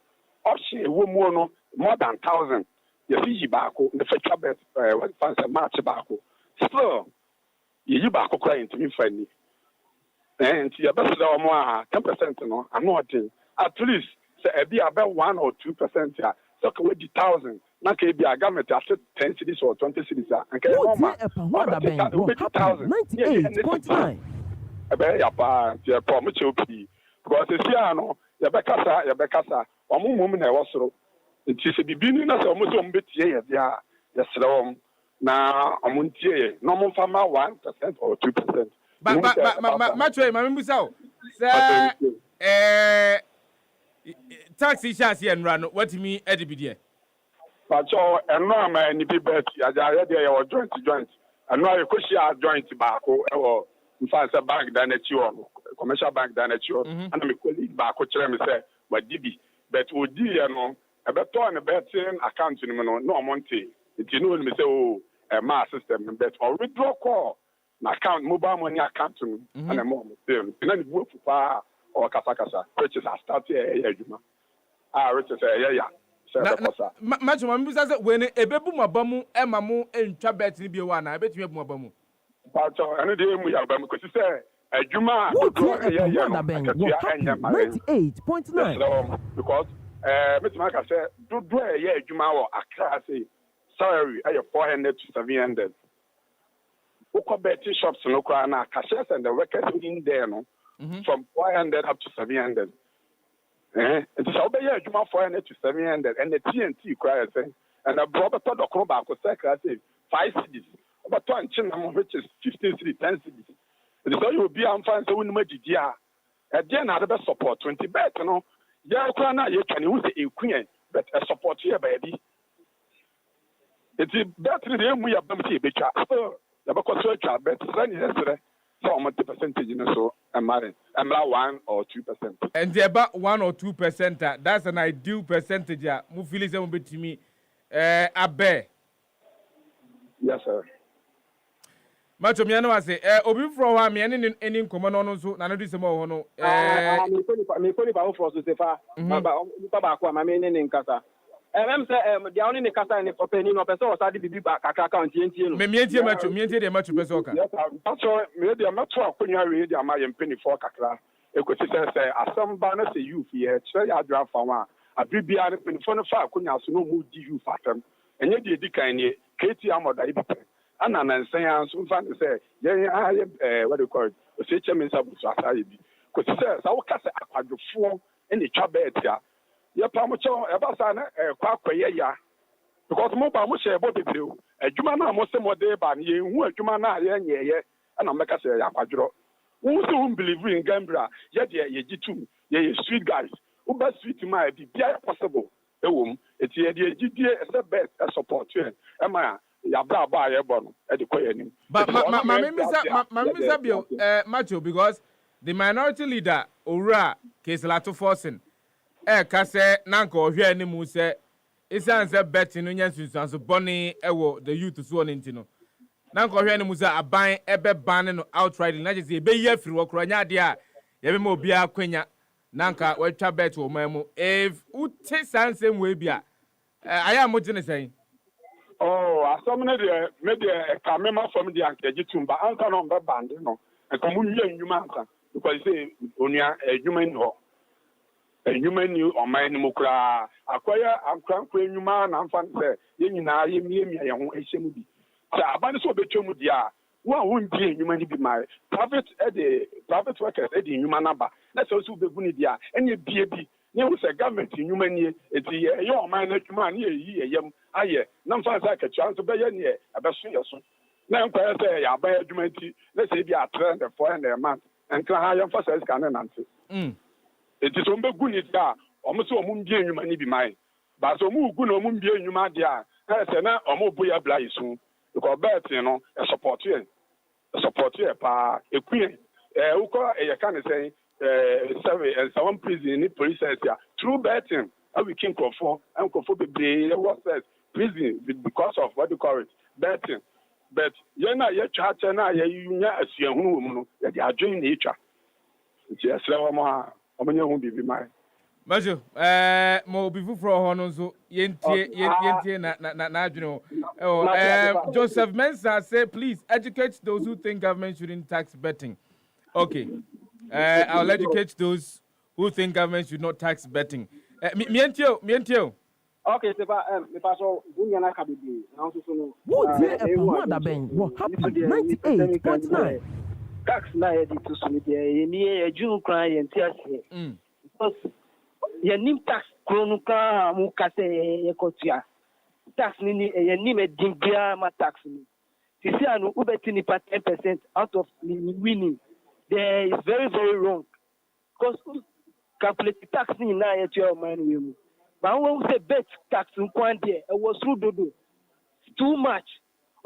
option ewo mu no more than 1000 ye fi yi ba ko the first bet what fancy match ba ko still yi ba ko kra intimi fani and you better omo a 10% no I'm not at least say e be about 1 or 2% ya so ka we 1000 na ka be a government after 10 cities or 20 cities and ka normal 98.9 ebe ya pa tie pa mo chopi because esi ano ya be kasa omo mum na e wosoro nti se bibini na se omo so omo betie ya dia ya sere na omo ntie no mo fa ma 1% or 2%. Matwe mamimbusa o taxi chance en rano what me edibidie pacho enro ama ni bi bet ya ya de ya joint I know you could share joint tobacco or in fact a bank than a commercial bank than a and I'm a colleague back which let me say but DB but would you know a better and a better account no money it you know me say oh a mass system but or withdraw call na account mobile money account and a mom them and then work for or kasakasa which is a start here juma which is yeah Match my business when a bebu mabamu emamu entwa bet ni bi wa na betumi ebu mabamu but and dey mu ya ba because say adwuma yeah 98.9 because Mr. Maka say do adwuma wo Accra say salary 400 to 700 uko betting shops no kwa na cashiers and the workers in there no from 400 up to 700 it's about a juma 400 to 700 and the TNT cry saying and a brother to the crowd back say 5 cities but one chin which is 15 cities 10 cities it is all you be am fan so we no dia e dey na the support 20 bet no ya kwa na ye twani hu say ekun but a support here baby it is better than we have been see betcha so ya ba ko so twa bet say ni say so much percentage in so I'm 1 or 2%. And about 1 or 2%, that's an ideal percentage. Mu feel say mo betimi abe. Yes sir. Macho me no say obi from wa me any nkomo no so na no do say mo ho no me ko ni ba for so sefa ba ko ma me ni nkasa. Em say dia oni ni kasa ni openi no person o sadi bibi ba kaka account entie no. Me entie macho person ka. Yes sir. Macho me dia macho akonya we dia ma ye mpeni for kakra. Ekosi say asamba na say youth here try adra fa wa abibia ne mpeni for no fa akonya so no mu di youth atam. Enye di edikan ni KT amoda ibi. Ana na nsan ya so fa say ye what do call it? O say chairman sabu so asa bi. Kosi say sa wo kasa akwadwofo ene twa bet ya. Ya pamucho ebasa na kwa ya because mo ba mo share bo bebre adwuma na mo se mo de ba ye hu adwuma na ye nyeye na meka se ya kwadro wo se who believe in Gambia ye de ye jitu ye street guys who ba street ma bi bia possible ewom eti ye de gidie se best support you e ma ya bra ba ye bo no e de koye nim but ma misa bio macho because the minority leader Owura Keselato Forcing kase nanka ohwe ani mu se isan se bet no nya sunsun so boni ewo the youth so on ntino nanka ohwe ani mu se aban ebe ban no outright na je se ebe yi afiri wo kro nya de a ye be ma obi akwanya nanka watwa bet wo mamu if uti sanse mu ebia aya mo gine sen asomne de me de ka me ma from de anka gitumba anka no mbe band no enka mu nwie nwuma anka because say onua edwuma ni ho human new on my mukra akwaya ankranko enwuma na mfa se ye nyina ye miemia ye ho ehyemu bi sa abane so betwemu dia wo a won die enwuma ni bi mai private workers enwuma na ba na so begu ni dia enye bie bi ne wo se government enwuma ni eti ye on my na enwuma na ye yi yem aye na mfa se ka twa so be ye ne abeso ye so na nkwaya se ya ba enwuma ti na se bi a trend for a month enkra ha ye mfa se ska na nante eti so mbegu ni da omo so omo mbie enwuma ni bi mai ba so omo ugu na omo mbie enwuma dia se na omo bu ya bla isu because bet no support you pa ekue uko e ka ne say survey and some prison ni police ya through betting we king for and for be what says prison because of what you call it betting but ye na ye twa na ye nya asuahunu wo mu no ye de adwen na etwa nti esre wo mo ha omenye hu bibi mai Majo mo bi fufuro ho no so yentie na adwene Joseph Mensah say please educate those who think government shouldn't tax betting. Okay. I'll educate those who think government should not tax betting. Mientio. Okay, Sefa, me paso bunya na kabibi. Na so no. Wo tie e pa da ben. Wo happy 98.9. Tax na e di to so ni e ni e jun kran ye ntia se. Because ye nim tax kronu ka mu kase ye kotua. Tax ni ye nim e dimbia ma tax ni. Sisi anu ubeti ni 10% out of winning. There is very, very wrong. Because calculate tax ni na ye to your mind we. But when we say bet tax in Kwandie, it was through dodo. Too much.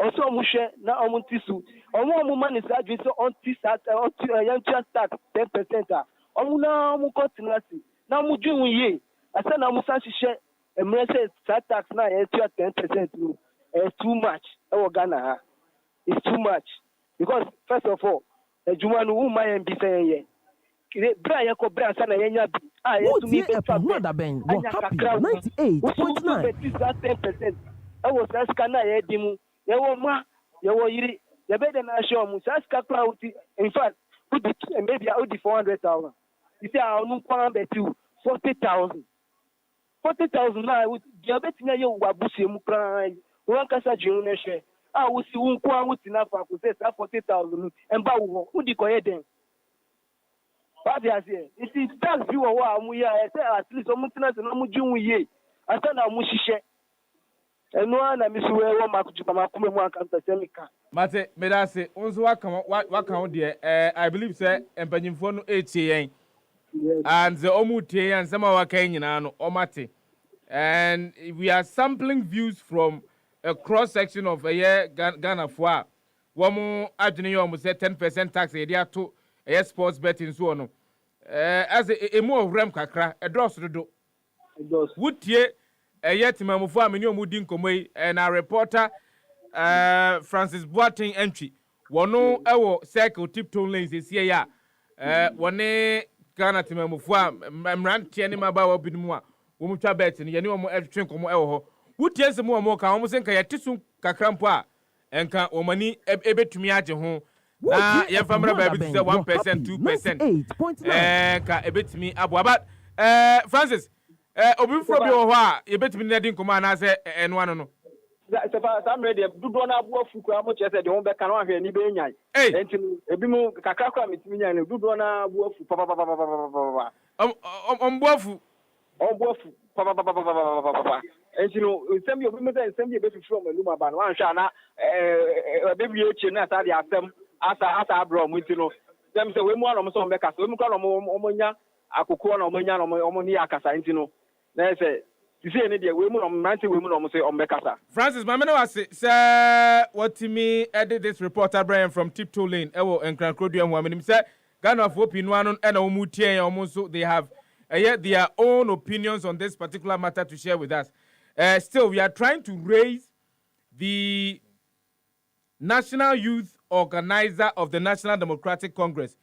also mushe na omuntisu omu money sa adwi so on tax 10% omu na mu contingency na mu dwun ye asa na mu san hihye emre say tax na ye 10% no it's too much Ghana it's too much because first of all ejuma no woman and be saying ye bra ye ko bra sa na ye nya bi to me be happy 98.9 10% was that scanner ye dimu ye wo ma ye wo yiri ye be the na show mu sa ska crowd in fact maybe I would 400,000 you say I no kwan be 40,000 now would ye betina ye wa busie mu kran one kasa jinu na hwe wo si wo kwan wo tina fa ko say 40,000 emba wo who di koye den what they say it is tax bi wo wa mu ya say at least o mu tina se no mu jinu ye asa na mu hihye eno na mi so we wo makujupa makume mu aka semika mate medase onzo waka de I believe say empanyimfo no etie yen and the omutie yen sama waka nyina no omate and we are sampling views from a cross section of Ghana for womu adwene yo mu say 10% tax e dia to sports betting so no as a more rem kakra e dross dodo wutie yet mamufo ameni omudi nkomoi and our reporter Francis Boateng entry wono ewo circle tiptoe lanes esie ya wone Ghana timamufo amrantie ne maba wo binumu a wo mutwa bet ne ye ne wo etwe nkomo ewo ho wutie se mo ka wo senka ye tisu kakrampo a enka wo mani ebetumi age ho na ye famra ba bi say 1% 2% ka ebetumi abo about Francis obi fro bi wo ho a ebetumi ne di nkomo ana se eno ano no I'm ready. Do not have work for much as I don't back and one any benyan. And ebi mu kakakwa mitiminya no do not work for papa. Bofu. Papa. And you know, some of them send you from a Luma ban one shana baby na tadi asem asa abro with you know. Them say we mo no so make us we mo kwa omonya akoko na omoni akasa ntino. Na say you see any day we mo say ombekasa. Francis Mameno say what me edit this reporter Brian from Tiptoe Lane ewo Enkrankrodu and women say Ghana of opinion and omutie almost they have their own opinions on this particular matter to share with us. Still we are trying to raise the National Youth Organizer of the National Democratic Congress.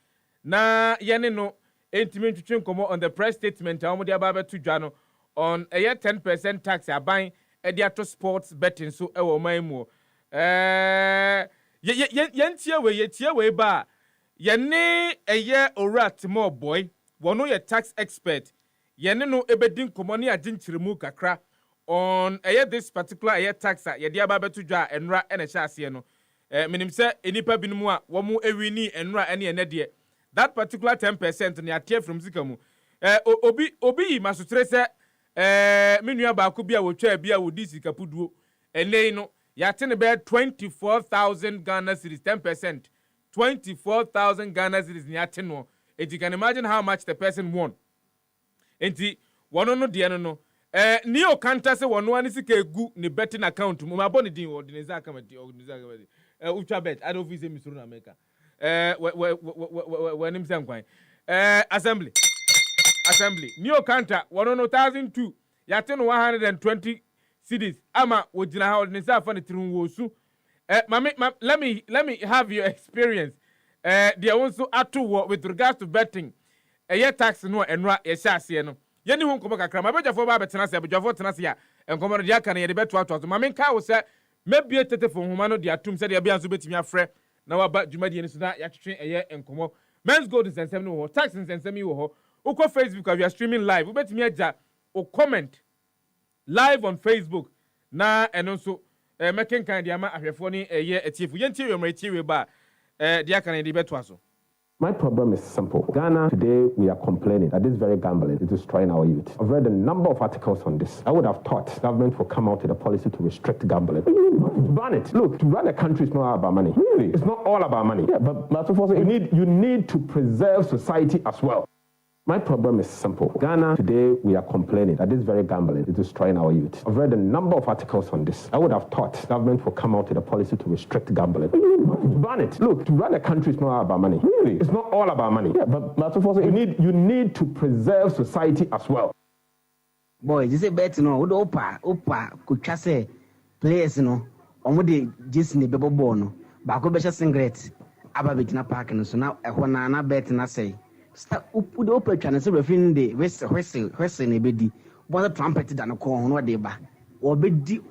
Na yene no intimate komo on the press statement amodi ababa to jano on a 10% tax aban ediato sports betting so ewo maimu yentie we ba yene eye orat more boy wono ye tax expert yene no ebedin komoni aginchirimu kakra on this particular tax ye dia ba beto dwa enra ene hyase no minim se enipa binumu a wo mu ewini enra ene ene de that particular 10% ne atie from zikamu obi masutre se menua ba ko bia wo twa bia wo disi kapuduo enei no yate ne be 24,000 Ghana cedis 10% 24,000 Ghana cedis ni yate no and you can imagine how much the person won enti wono no de no ni o kanta se wono ani sika egu ni betting account mu ma boni din organize account utwa bet I don't visa misuru na America when him say kwan assembly new counter 102 yate no 120 cedis ama wojina ha odin say afa ne tirun wo su let me have your experience they also ato with regards to betting tax no enra ye hyase no ye ni hu nkomo kakra ma bejafo ba betena se bejafo tena se ya nkomo no dia kan ye de beto ato ma menka wo se mebie tetefo homa no de atum se de bia nso betimi afre na waba dwumadi ni so na ya twetwe nkomo men's gold nsensem no ho tax nsensem yi wo ho uko Facebook we are streaming live ubetimi aja o comment live on Facebook na eno so making kan dia ma ahwefo ni etiefu yenti we mra etiewe ba dia kan de beto aso. My problem is simple. Ghana, today, we are complaining that this very gambling is destroying our youth. I've read a number of articles on this. I would have thought government will come out with a policy to restrict gambling. Ban it. Look, to run a country is not all about money. Really? It's not all about money. Yeah, but you need to preserve society as well. My problem is simple. Ghana, today, we are complaining that this very gambling is destroying our youth. I've read a number of articles on this. I would have thought government will come out with a policy to restrict gambling. Ban it. Look, to run a country is not all about money. Really? It's not all about money. Yeah, but you need to preserve society as well. Boy, you say bet no, opa, could just say players no, on the just in the bebo bono, but I could singlet, Ababina Park, and so now a one bet and I say. Stop the open channel, so refin the western ebedi. What a trumpet than a corn or deba. Or bedi.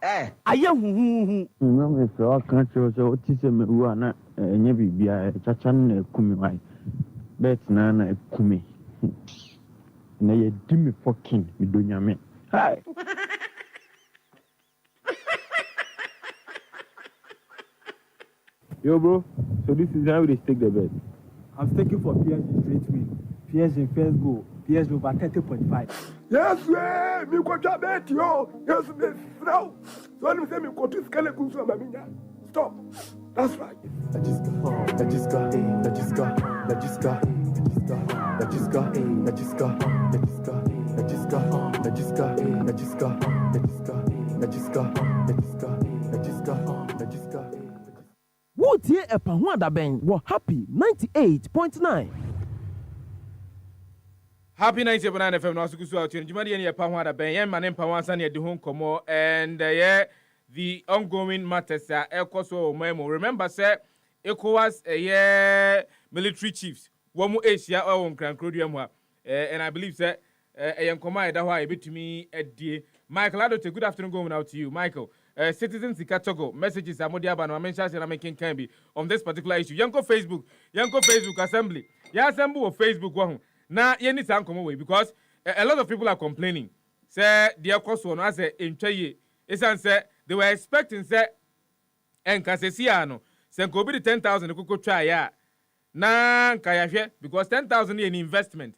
I am Remember, if your country so autism who are not never be a chachan kumi. Bet nana kumi. Nay, dimmy fucking with Dunyame. Hi. Yo, bro. So this is how they take the bet. I'm taking for PSG straight win. PSG first goal. PSG over 30.5. Yes, way. Me go to bet yo. Yes, me now. So when me say me go to skele kunsu maminya. Stop. That's right. What year a Pahwanda Ben were happy 98.9. Happy 98.9 FM now sukusu out in Jumadi and Pahwanda Ben yen manem Pahwansa near the home como and the ongoing matters are Ekoso Memo. Remember, sir, ECOWAS military chiefs. One more Asia or on Grand Crodium. And I believe, sir, a young command that why a bit to me at the Michael Adote. Good afternoon, going out to you, Michael. Citizens in Katogo, messages are Modiaba and mentions and making can be on this particular issue. Yanko Facebook Assembly. Ya assemble of Facebook one. Now, you need to come away because a lot of people are complaining. Say, dear cost one as a in Chaye. It's answer. They were expecting, say, and Casesiano, send go be the 10,000 the cocoa try, ya. Na Kayashe, because 10,000 in investment.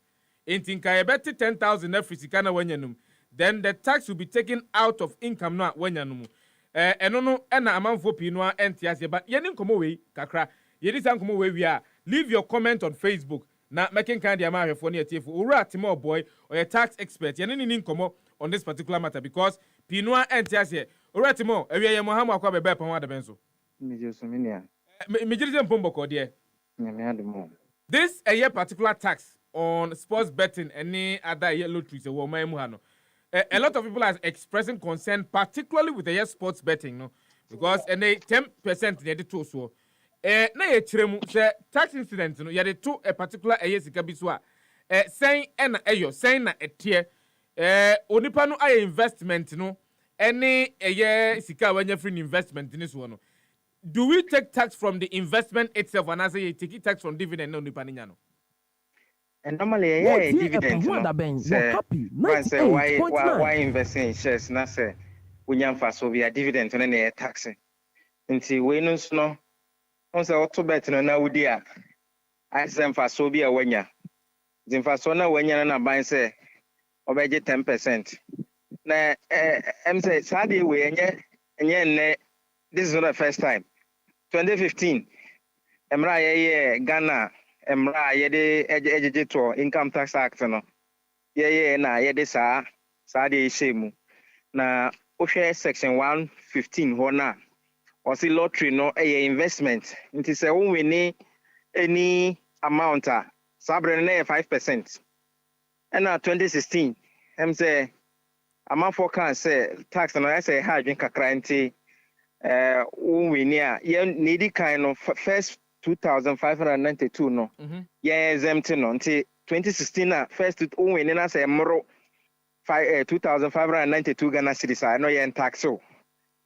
In Tinkaya better 10,000 every Sikana wenyanum. Then the tax will be taken out of income now wenyanum. No, and amount for Pinoa and Tiasia, but Yenin come away, Kakra. Yedis come away, we are. Leave your comment on Facebook. Now, making kind of Amara for near Tifu, Ura Timo boy, or a tax expert, Yenin income on this particular matter because Pinoa and Tiasia. Oratimo, area Mohammed Kwabe Bepa Wada Benzo. Mijilian Pomboko, dear. This a year particular tax on sports betting any other yellow trees a woman muhano. A lot of people are expressing concern, particularly with the year sports betting, no, because and 10% near the two so. Na ye tremu se tax incident no ye de to a particular a year sika biswa. Saying na ayo saying na etie onipa no aye investment no. Any a year sika when you free investment in this one. Do we take tax from the investment itself and as you take tax from dividend no nipanino? And normally dividend why invest in shares na say we nyamfa so be a dividend no na tax. Nti we no no on say auto bet no na wudi a I say mfa so be a wanya. Mfa so na wanya na ban say obeje 10%. Na say Saturday we enye this is not the first time. 2015 emra ye Ghana emra ye de ejejeto income tax act no ye na ye de sa de shemu na o share section 115 ho na o si lottery no investment nti se won win any amount sabre na 5% and na 2016 say amount for can say tax no say ha adwen kakra nti we near needy kind of first 2,592 no exempt no until 2016 first we na say moro 2,592 Ghana cedis I know you tax so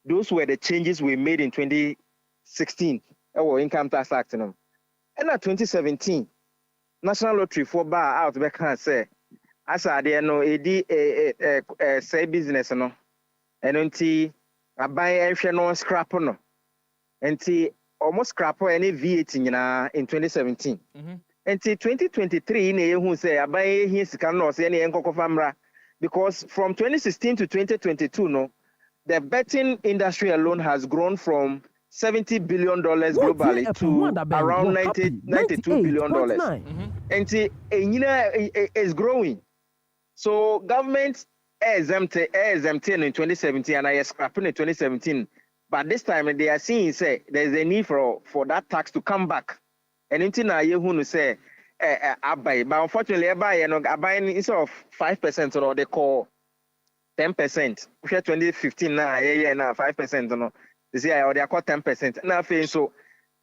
those were the changes we made in 2016 our income tax act no and at 2017 national lottery for bar out be can say as there no edi say business no and until I buy every no scrap no. Until almost scrap any VAT in 2017. Until 2023 ne who say I buy his cannot say any enko famra because from 2016 to 2022 no the betting industry alone has grown from $70 billion globally to around $92 billion. And is growing. So government exempted in 2017 and I scrapping in 2017. But this time they are seeing say there's a need for that tax to come back. And until you who say buy. But unfortunately, I buy instead of 5% or they call 10%. 2015 now, now 5%. No, they say or they call 10%. Now, so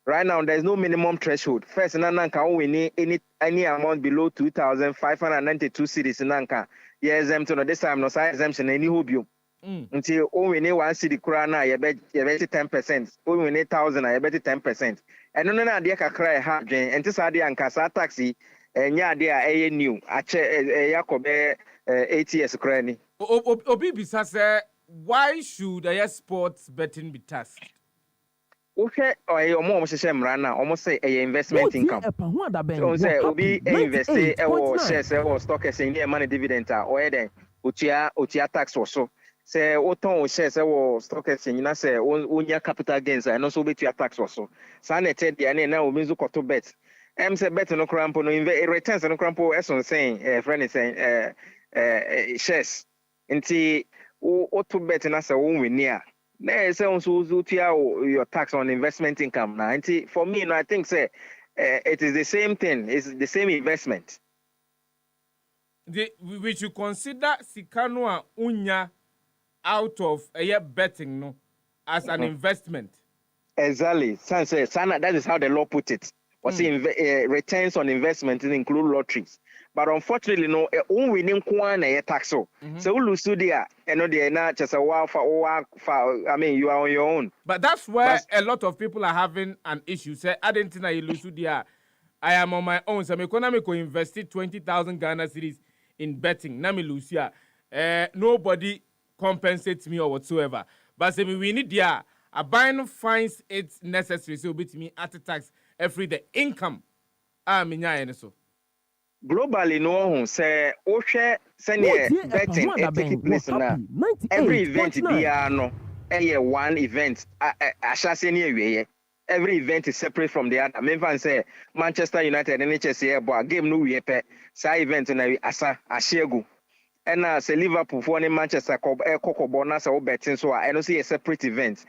right now there's no minimum threshold. First, nanka we need any amount below 2,592 cedis nanka. Yeah, exemption. This time no size exemption any hobby. Until we need 1 cedi krana, you bet 10%. We need 1,000, you bet 10%. And no idea can cry hard. And this idea and casa taxi, and yeah, they are new. Yakobe 8 years cranny. Obibisa say, why should a sports betting be taxed? Okay, or almost same rana, almost say a investment income. So say Obi invest or shares or stock as in money dividend or then Utia tax also. Say Oton shares or stock as in say unya capital gains and also be to tax also. Saneted the ane now means to bet. Say bet no crampo no returns no crampo as on saying friend is saying shares. Inti auto bet na say win near. Say also your tax on investment income now. For me, I think say it is the same thing. It's the same investment. We should consider Sikanoa Unya out of betting no as an investment. Exactly. That is how the law put it. Returns on investment include lotteries. But unfortunately, no, we need a tax. So we lose there, and no, they're not just a while for. I mean, you are on your own. But that's where a lot of people are having an issue. Say, I didn't know you lose there. I am on my own. So, I'm economic invested 20,000 Ghana cedis in betting. Now, me lose here. Nobody compensates me or whatsoever. But say, we need there. A buying finds it necessary. So, bit me at the tax every day income. So. Globally, no, say, send betting taking place now. Every event no, one event. Every event is separate from the other. Memphis say Manchester United NHS but game no we pay. Say event na asa ashegu. And say Liverpool for Manchester Coco bonus or betting so I don't see a separate event.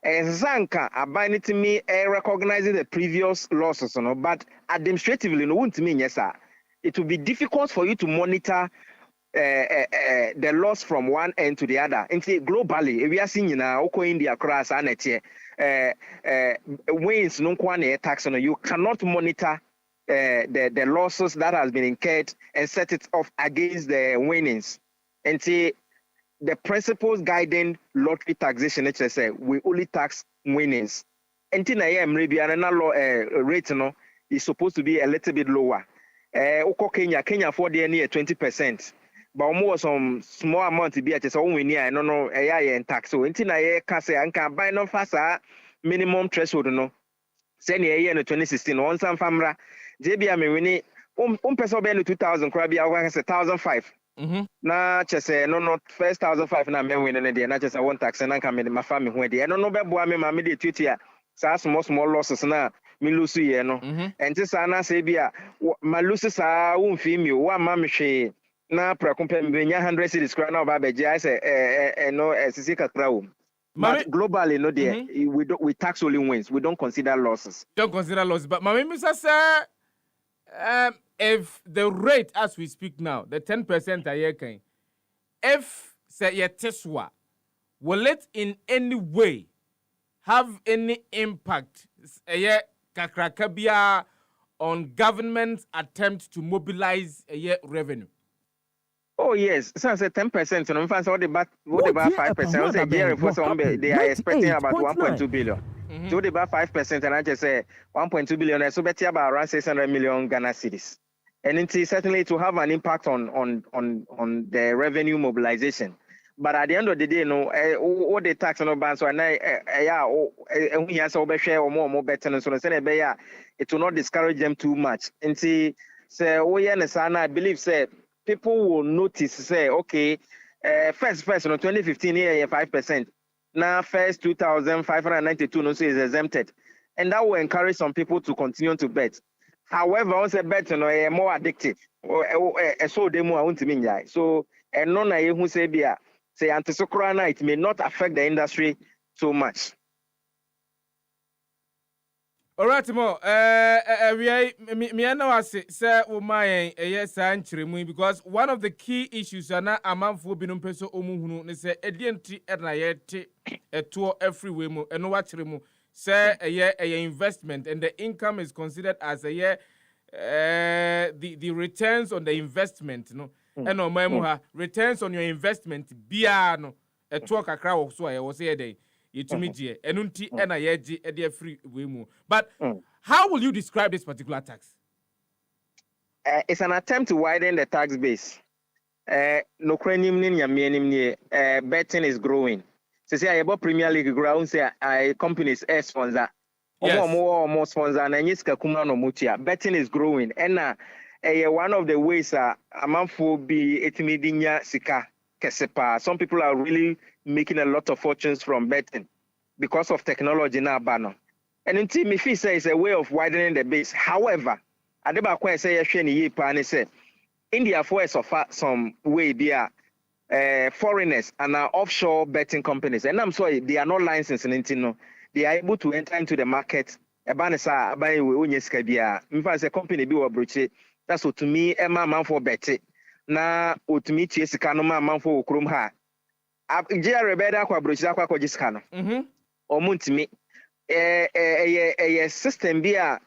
Zanka abiding to me recognizing the previous losses, but administratively no won't mean yes sir. It will be difficult for you to monitor the loss from one end to the other. And globally, we are seeing now, India cross and wins no one tax on you cannot monitor the losses that has been incurred and set it off against the winnings. And the principles guiding lottery taxation, we only tax winnings. And maybe another rate is supposed to be a little bit lower. Kenya for the near 20%. But more some small amount to be at its own near no and tax. So until I can buy no faster minimum threshold no. Send a year in 2016 on some famra. JB me winning person be 2,000 crabby I 1,005. Na just say no first 1,005 na me winning there na just one tax and come in my family when they no be boa me ma me dey tutia. Sa small losses na me lose ye no and this ana say bia ma lose sa won fi mi wa ma me hwe na pra compare me nya 100 cedis kra na ba beje I say no sisi kakra wo but globally no there we tax only wins, we don't consider losses. Don't consider losses, but my Mr. Sir, if the rate as we speak now, the 10% a year can, if say your Tesla, will it in any way have any impact kakrakabia on government's attempt to mobilize revenue? Oh yes, so say 10%. So in fact, what about 5%? They are expecting about 1.2 billion. So they about 5%, and I just say 1.2 billion. So better about around 600 million Ghana cedis. And it certainly to have an impact on the revenue mobilization. But at the end of the day, no, all the tax on ban so we have so share or more better so it will not discourage them too much. And see, say I believe say people will notice say okay, first no 2015 here 5%. Now, first 2,592 no is exempted, and that will encourage some people to continue to bet. However, once a bet, more addictive. So they more want to mean so and no na who say bia say antisocrana it may not affect the industry so much. All right, Mo. Me know say my yes anchiremu because one of the key issues na amanfo binum peso omuhunu ne say edienti na yete eto everywhere mu eno wachiremu say investment and the income is considered as a the returns on the investment no and no mamu returns on your investment bia no eto kakra wo so wo say dey Itumijie, enunti ena yeji edi free wemu. But how will you describe this particular tax? It's an attempt to widen the tax base. Betting is growing. So say about Premier League ground say companies sponsor. More sponsor and nyiska kuma no mutia. Betting is growing. And one of the ways amanfo bi etimidinya sika kesepa. Some people are really making a lot of fortunes from betting because of technology now, Bano. And until me feel say it's a way of widening the base. However, I never quite say India for some way there foreigners and offshore betting companies. And I'm sorry, they are not licensed in Intino. They are able to enter into the market. Ebanesa by Unyeska. In fact, a company be abroad. That's what to me, Emma man for betting. Na utumi Chesika no man for Krum ha. Jere beda kwa brochida kwa jiskano. Omuntimi a system bia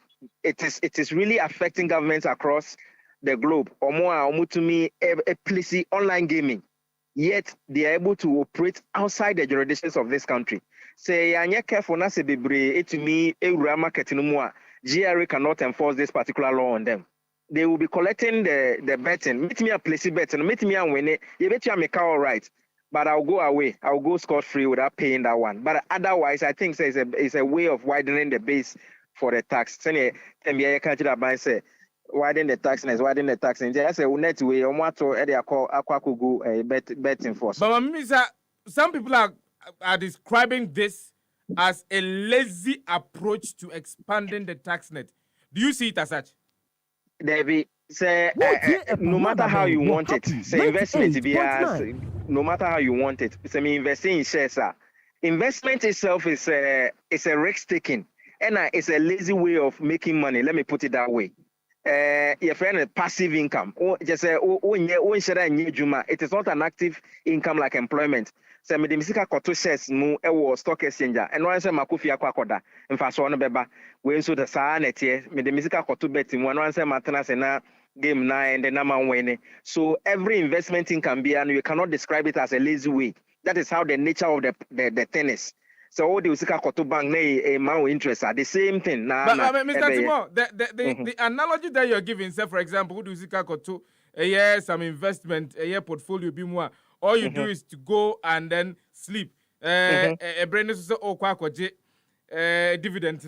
it is really affecting governments across the globe. Omutumi a policy online gaming. Yet they are able to operate outside the jurisdictions of this country. Say anya careful na se bebre etumi ewura market no mu a GRA cannot enforce this particular law on them. They will be collecting the betting. Meet me a place betting. Meet me and win it. You bet you make all right. But I'll go away. I'll go scot-free without paying that one. But otherwise, I think it's a way of widening the base for the tax. Say, widen the tax and widen the tax. And that's a net way. On what to betting for. But some people are describing this as a lazy approach to expanding the tax net. Do you see it as such? Debbie, say no matter how you want it, say investment to be no matter how you want it. Say me investing in shares. Investment itself is a risk taking, and it's a lazy way of making money. Let me put it that way. Your friend passive income. Just say it is not an active income like employment. Say me the misika koto shares mu stock exchanger. And one say makufi akwakoda. In fact, one beba we so the sa netie me the misika koto betting. One say matana se na game 9 the number winning. So every investment income be and you cannot describe it as a lazy way. That is how the nature of the tennis. So all the usika koto bank a man interest are the same thing. But Mr. Timo, the analogy that you're giving, say for example, do usika koto some investment portfolio be more. All you do is to go and then sleep. Dividend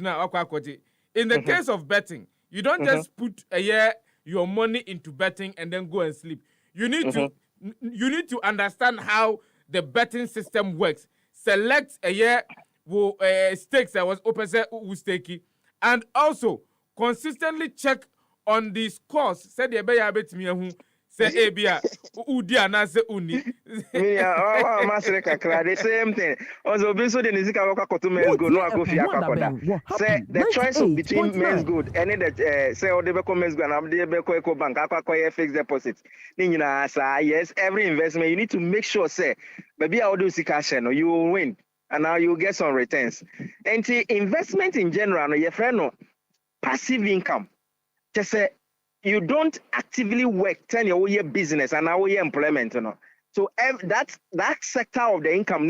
now. In the case of betting, you don't just put your money into betting and then go and sleep. You need to understand how the betting system works. Select stakes that was open stake, and also consistently check on the scores. Said the say Abia Udia na se uni. The same thing. Also, so the Nizika Waka Kotu men's good, no go Fiakoda. Say the choice between men's good and the say or the Beko men's good and the Beko Bank, Aqua fixed deposits. Yes, every investment you need to make sure, say, maybe I'll do cash, you will win. And now you get some returns. And the investment in general, your friend, passive income. Just say you don't actively work, turn your business and our employment. So that sector of the income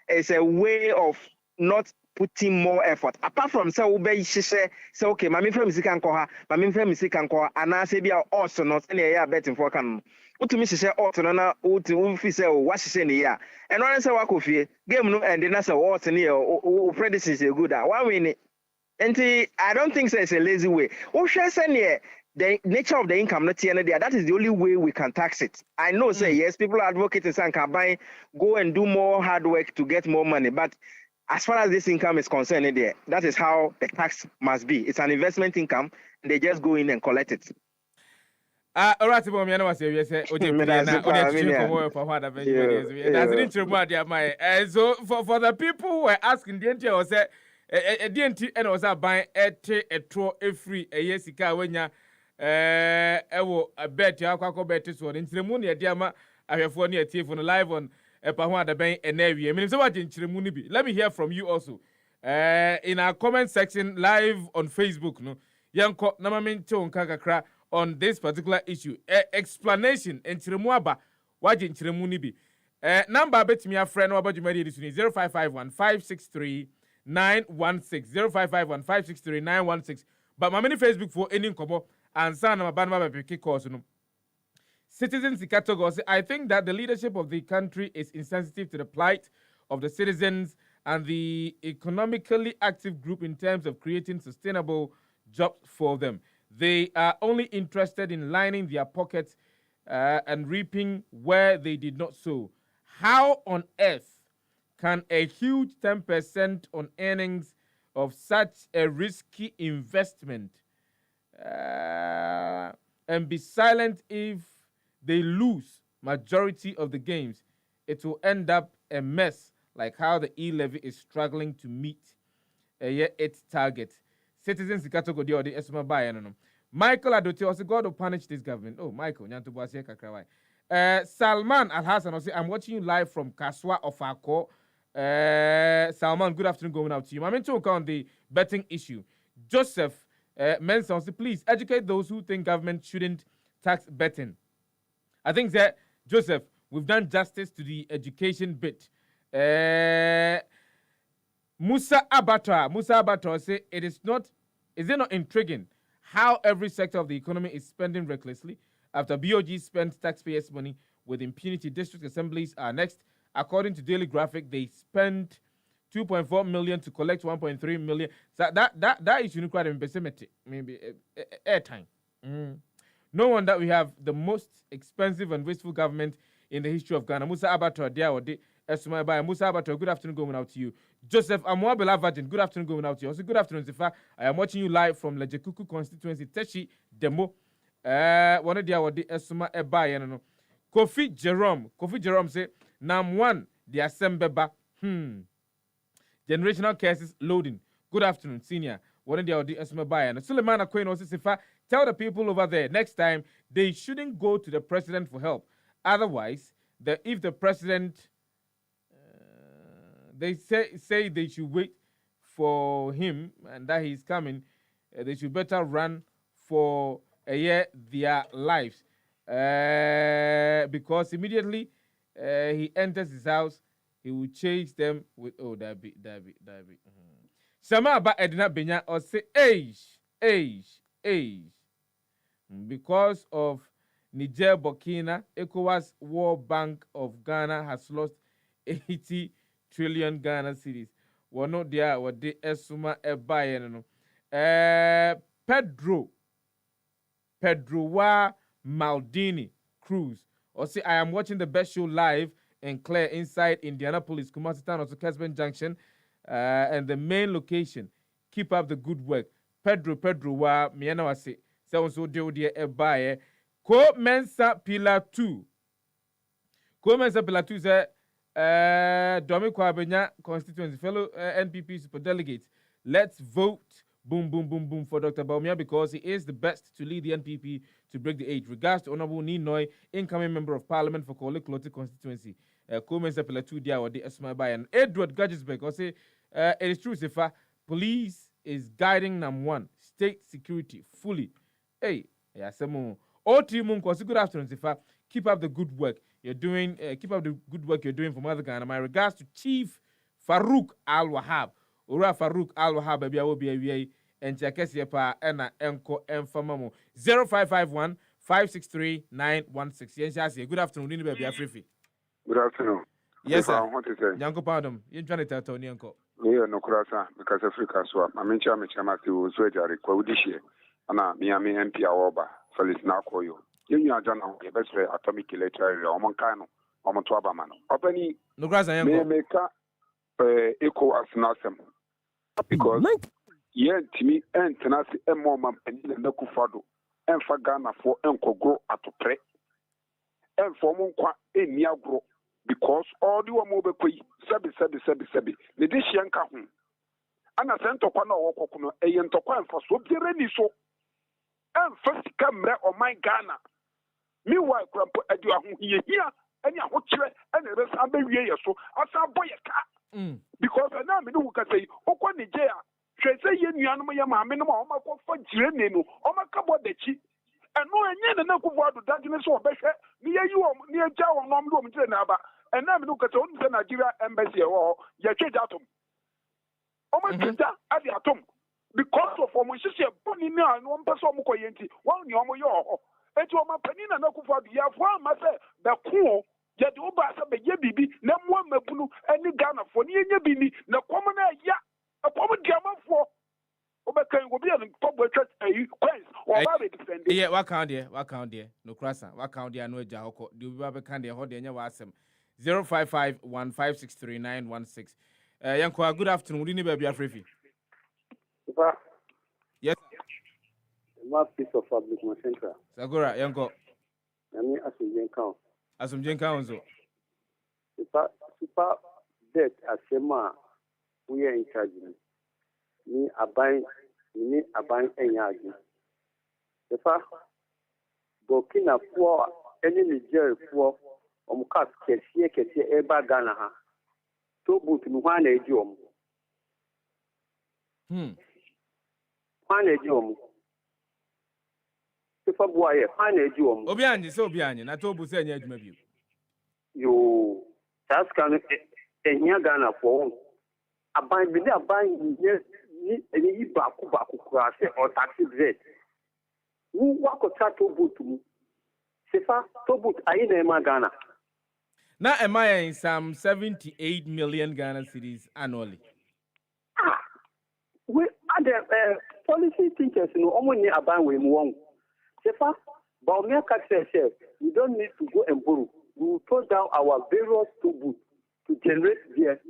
is a way of not putting more effort. Apart from say okay, my friend is and I say be also not any betting for can. What to me say na to say what she say here. And when say work ofie game no and na say what near o predecessor good. One win. And I don't think it's a lazy way. Say the nature of the income not here there. That is the only way we can tax it. I know, say yes, people are advocating saying can buy, go and do more hard work to get more money. But as far as this income is concerned, there, that is how the tax must be. It's an investment income. They just go in and collect it. All right, Mom, you know what you say. So for the people who are asking, the entry was a DNT and was buying a tro free a yesika when ya a bet ya kwako bet is one in ceremony at Yama. I have one year on live on a Pahua Bank and Navy. I mean, so what in ceremony be? Let me hear from you also. In our comment section live on Facebook, no, young court Namamin Chon Kakakra. On this particular issue, explanation in Chirimuaba, what in Chirimuni number bet me a friend or about you made this 0551 563 916 0551 563 916. But my many Facebook for any kobo and son of a banana picky course. Citizens in Katogo say, I think that the leadership of the country is insensitive to the plight of the citizens and the economically active group in terms of creating sustainable jobs for them. They are only interested in lining their pockets and reaping where they did not sow. How on earth can a huge 10% on earnings of such a risky investment and be silent if they lose majority of the games? It will end up a mess like how the e-levy is struggling to meet its target. Citizens in Katogo or the Esma Bayano. Michael Adote also God will punish this government. Oh, Michael, Nyantubuase Kakrawai. Salman Al Hassan also, I'm watching you live from Kaswa of Ako. Salman, good afternoon going out to you. I'm into on the betting issue. Joseph Menson, please educate those who think government shouldn't tax betting. I think that, Joseph, we've done justice to the education bit. Musa Abator say is it not intriguing how every sector of the economy is spending recklessly after BOG spends taxpayers' money with impunity? District assemblies are next. According to Daily Graphic, they spent 2.4 million to collect 1.3 million. So that is unique in pessimistic, maybe airtime. No wonder we have the most expensive and wasteful government in the history of Ghana. Musa Abator, there or day. Musa Abator, good afternoon going out to you. Joseph Amwabela Virgin, good afternoon going out to you. Also, good afternoon, Zifa. I am watching you live from Lejekuku constituency, Teshi Demo. One of the hour, Esuma Eba, Kofi Jerome say, Nam one, the Assembeba. Generational cases loading. Good afternoon, senior. One of the hour, Esuma Eba. Suleiman Akwen also, Zifa, tell the people over there next time they shouldn't go to the president for help. Otherwise, if the president. They say they should wait for him and that he's coming. They should better run for a year their lives. Because immediately he enters his house, he will chase them with, oh, that be. Sama ba Edna Benya or say, age. Because of Niger, Burkina, ECOWAS World Bank of Ghana has lost 80 trillion Ghana cedis. We're not there. What the Esuma Ebaye Pedro Wa Maldini Cruz. Or say I am watching the best show live and clear inside Indianapolis, Kumasi Town, also Casben Junction, and the main location. Keep up the good work. Pedro Wa Miana Wase. So do the Ebaye. Ko Mensa Pillar 2. Ko Mensa Pillar 2 say Domi Kwabenya constituency, fellow NPP super delegates, let's vote boom for Dr. Baumia because he is the best to lead the NPP to break the 8. Regards to Honorable Ninoy, incoming member of parliament for Kole Klote constituency. Komen Sepila 2 dia or the Esma by and Edward Gadgesbeck or say it is true, Sefa, police is guiding #1 state security fully. Hey, yeah, some all team good afternoon, Sefa. Keep up the good work you're doing. Keep up the good work you're doing for Mother Ghana. My regards to Chief Farouk Al Wahab. Ura Farouk Al Wahab, baby, I will be a and Jakesi pa ena enko enfamamo 0551 563 916. Yes, good afternoon, baby. Afrifi. Good afternoon. Yes, sir. What is it? Yanko pardon. You trying to tell Tony Yanko? Yeah, no kurasa because Africa swap. I mean, chama to Swedish kwa udishie. ana Miami MP awoba Felix Nakoyo yenu ajana ke besre atomic electric o kan no o to aba man opani no grass and yango me ka eco asnasem because yentimi entenase emo man panile na kufado emfa Ghana for enkogo atopre emfo mo nkwa eni agro because all the one mobile koi sebi ne de hyenka ho ana sentokwa na wokoko no eyentokwa emfa so biere ni so emfa sika mre o my Ghana mi wa krampo adu aho hia eni aho kire ena resa abewie ye so asa boye ka because na me no ka sei okwa Nigeria hwese ye nuanom ye maame no ma o makofo jire ne no o makabo dachi eno enye na kuvu adu dagine so obehwe ni ye yi om ni eja om no mdo mjire na aba ena me no ka sei onu se Nigeria embassy e wo ye tweja atom o ma tweja adi atom because of omo hihye boni ni anu o mpese omo koyenti won ni omo ye ho eti o ma pani na kuvu adu ya fo ama se be ko ye de oba se be ye bibi na mo mabunu eni Ghana fo ni enye bi ni na komo na ya akomo diamafo obekan go bi an tobo church queens or ba be defend yeah what count there no crassa what count there no eja hoko de obi ba be kan there ho de nya wa asem 0551563916 yanko good afternoon we ni ba bia frefi yes my piece of public central sagora yanko nami asumjen kan zo super debt asema we are in charge ni aban enya agi sefa Burkina Faso eni Niger fo omkas kesie eba Ghana ha to but nu hwa na eji om hwa na eji om sefa boye hwa na eji om obi anye na to bu se enya adwuma bi yo taskan enya Ghana fo aban bi ni iba kura se o taxi rate wu wakota to boot mu sefa to boot ayi na ema Ghana na am I in some 78 million Ghana cedis annually we are policy thinkers no omo ni aban we mu won sefa ba o me ka say we don't need to go and borrow we will throw down our various to boot to generate their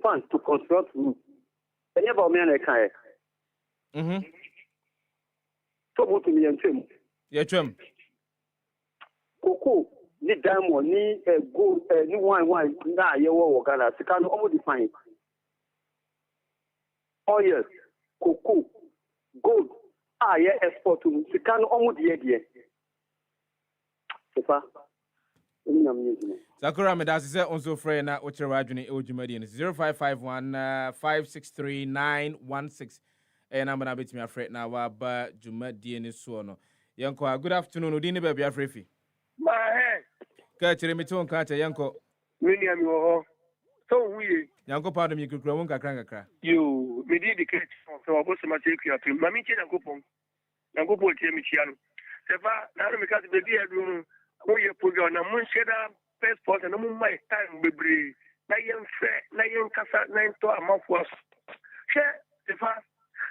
funds to construct routes. Any about me and I can't. So what to me and Tim? Yeah, Tim. Cocoa, ni diamond, ni gold, ni wine, na ye wo Ghana. Se can almost define. Oh yes, cocoa, gold. Yeah, export to. Se can almost the. Sefa. Sakura medasi se onso free na ochire wadwene e ojumadi 0551563916 number na betimi afre na wa ba jumadi ni so no yanko good afternoon odi ni ba bia frefi ma he ka chire mi ton ka cha yanko mini ami wo so wuye yanko pa do mi kukura won kakra yo me di dictate so wa boss ma take you ma mi che yanko po tie mi chia no sefa na ro mi ka be bi edu we program na mun sheda first point na mun mai time bebre na yen fe na yen kasa na to amafo she sefa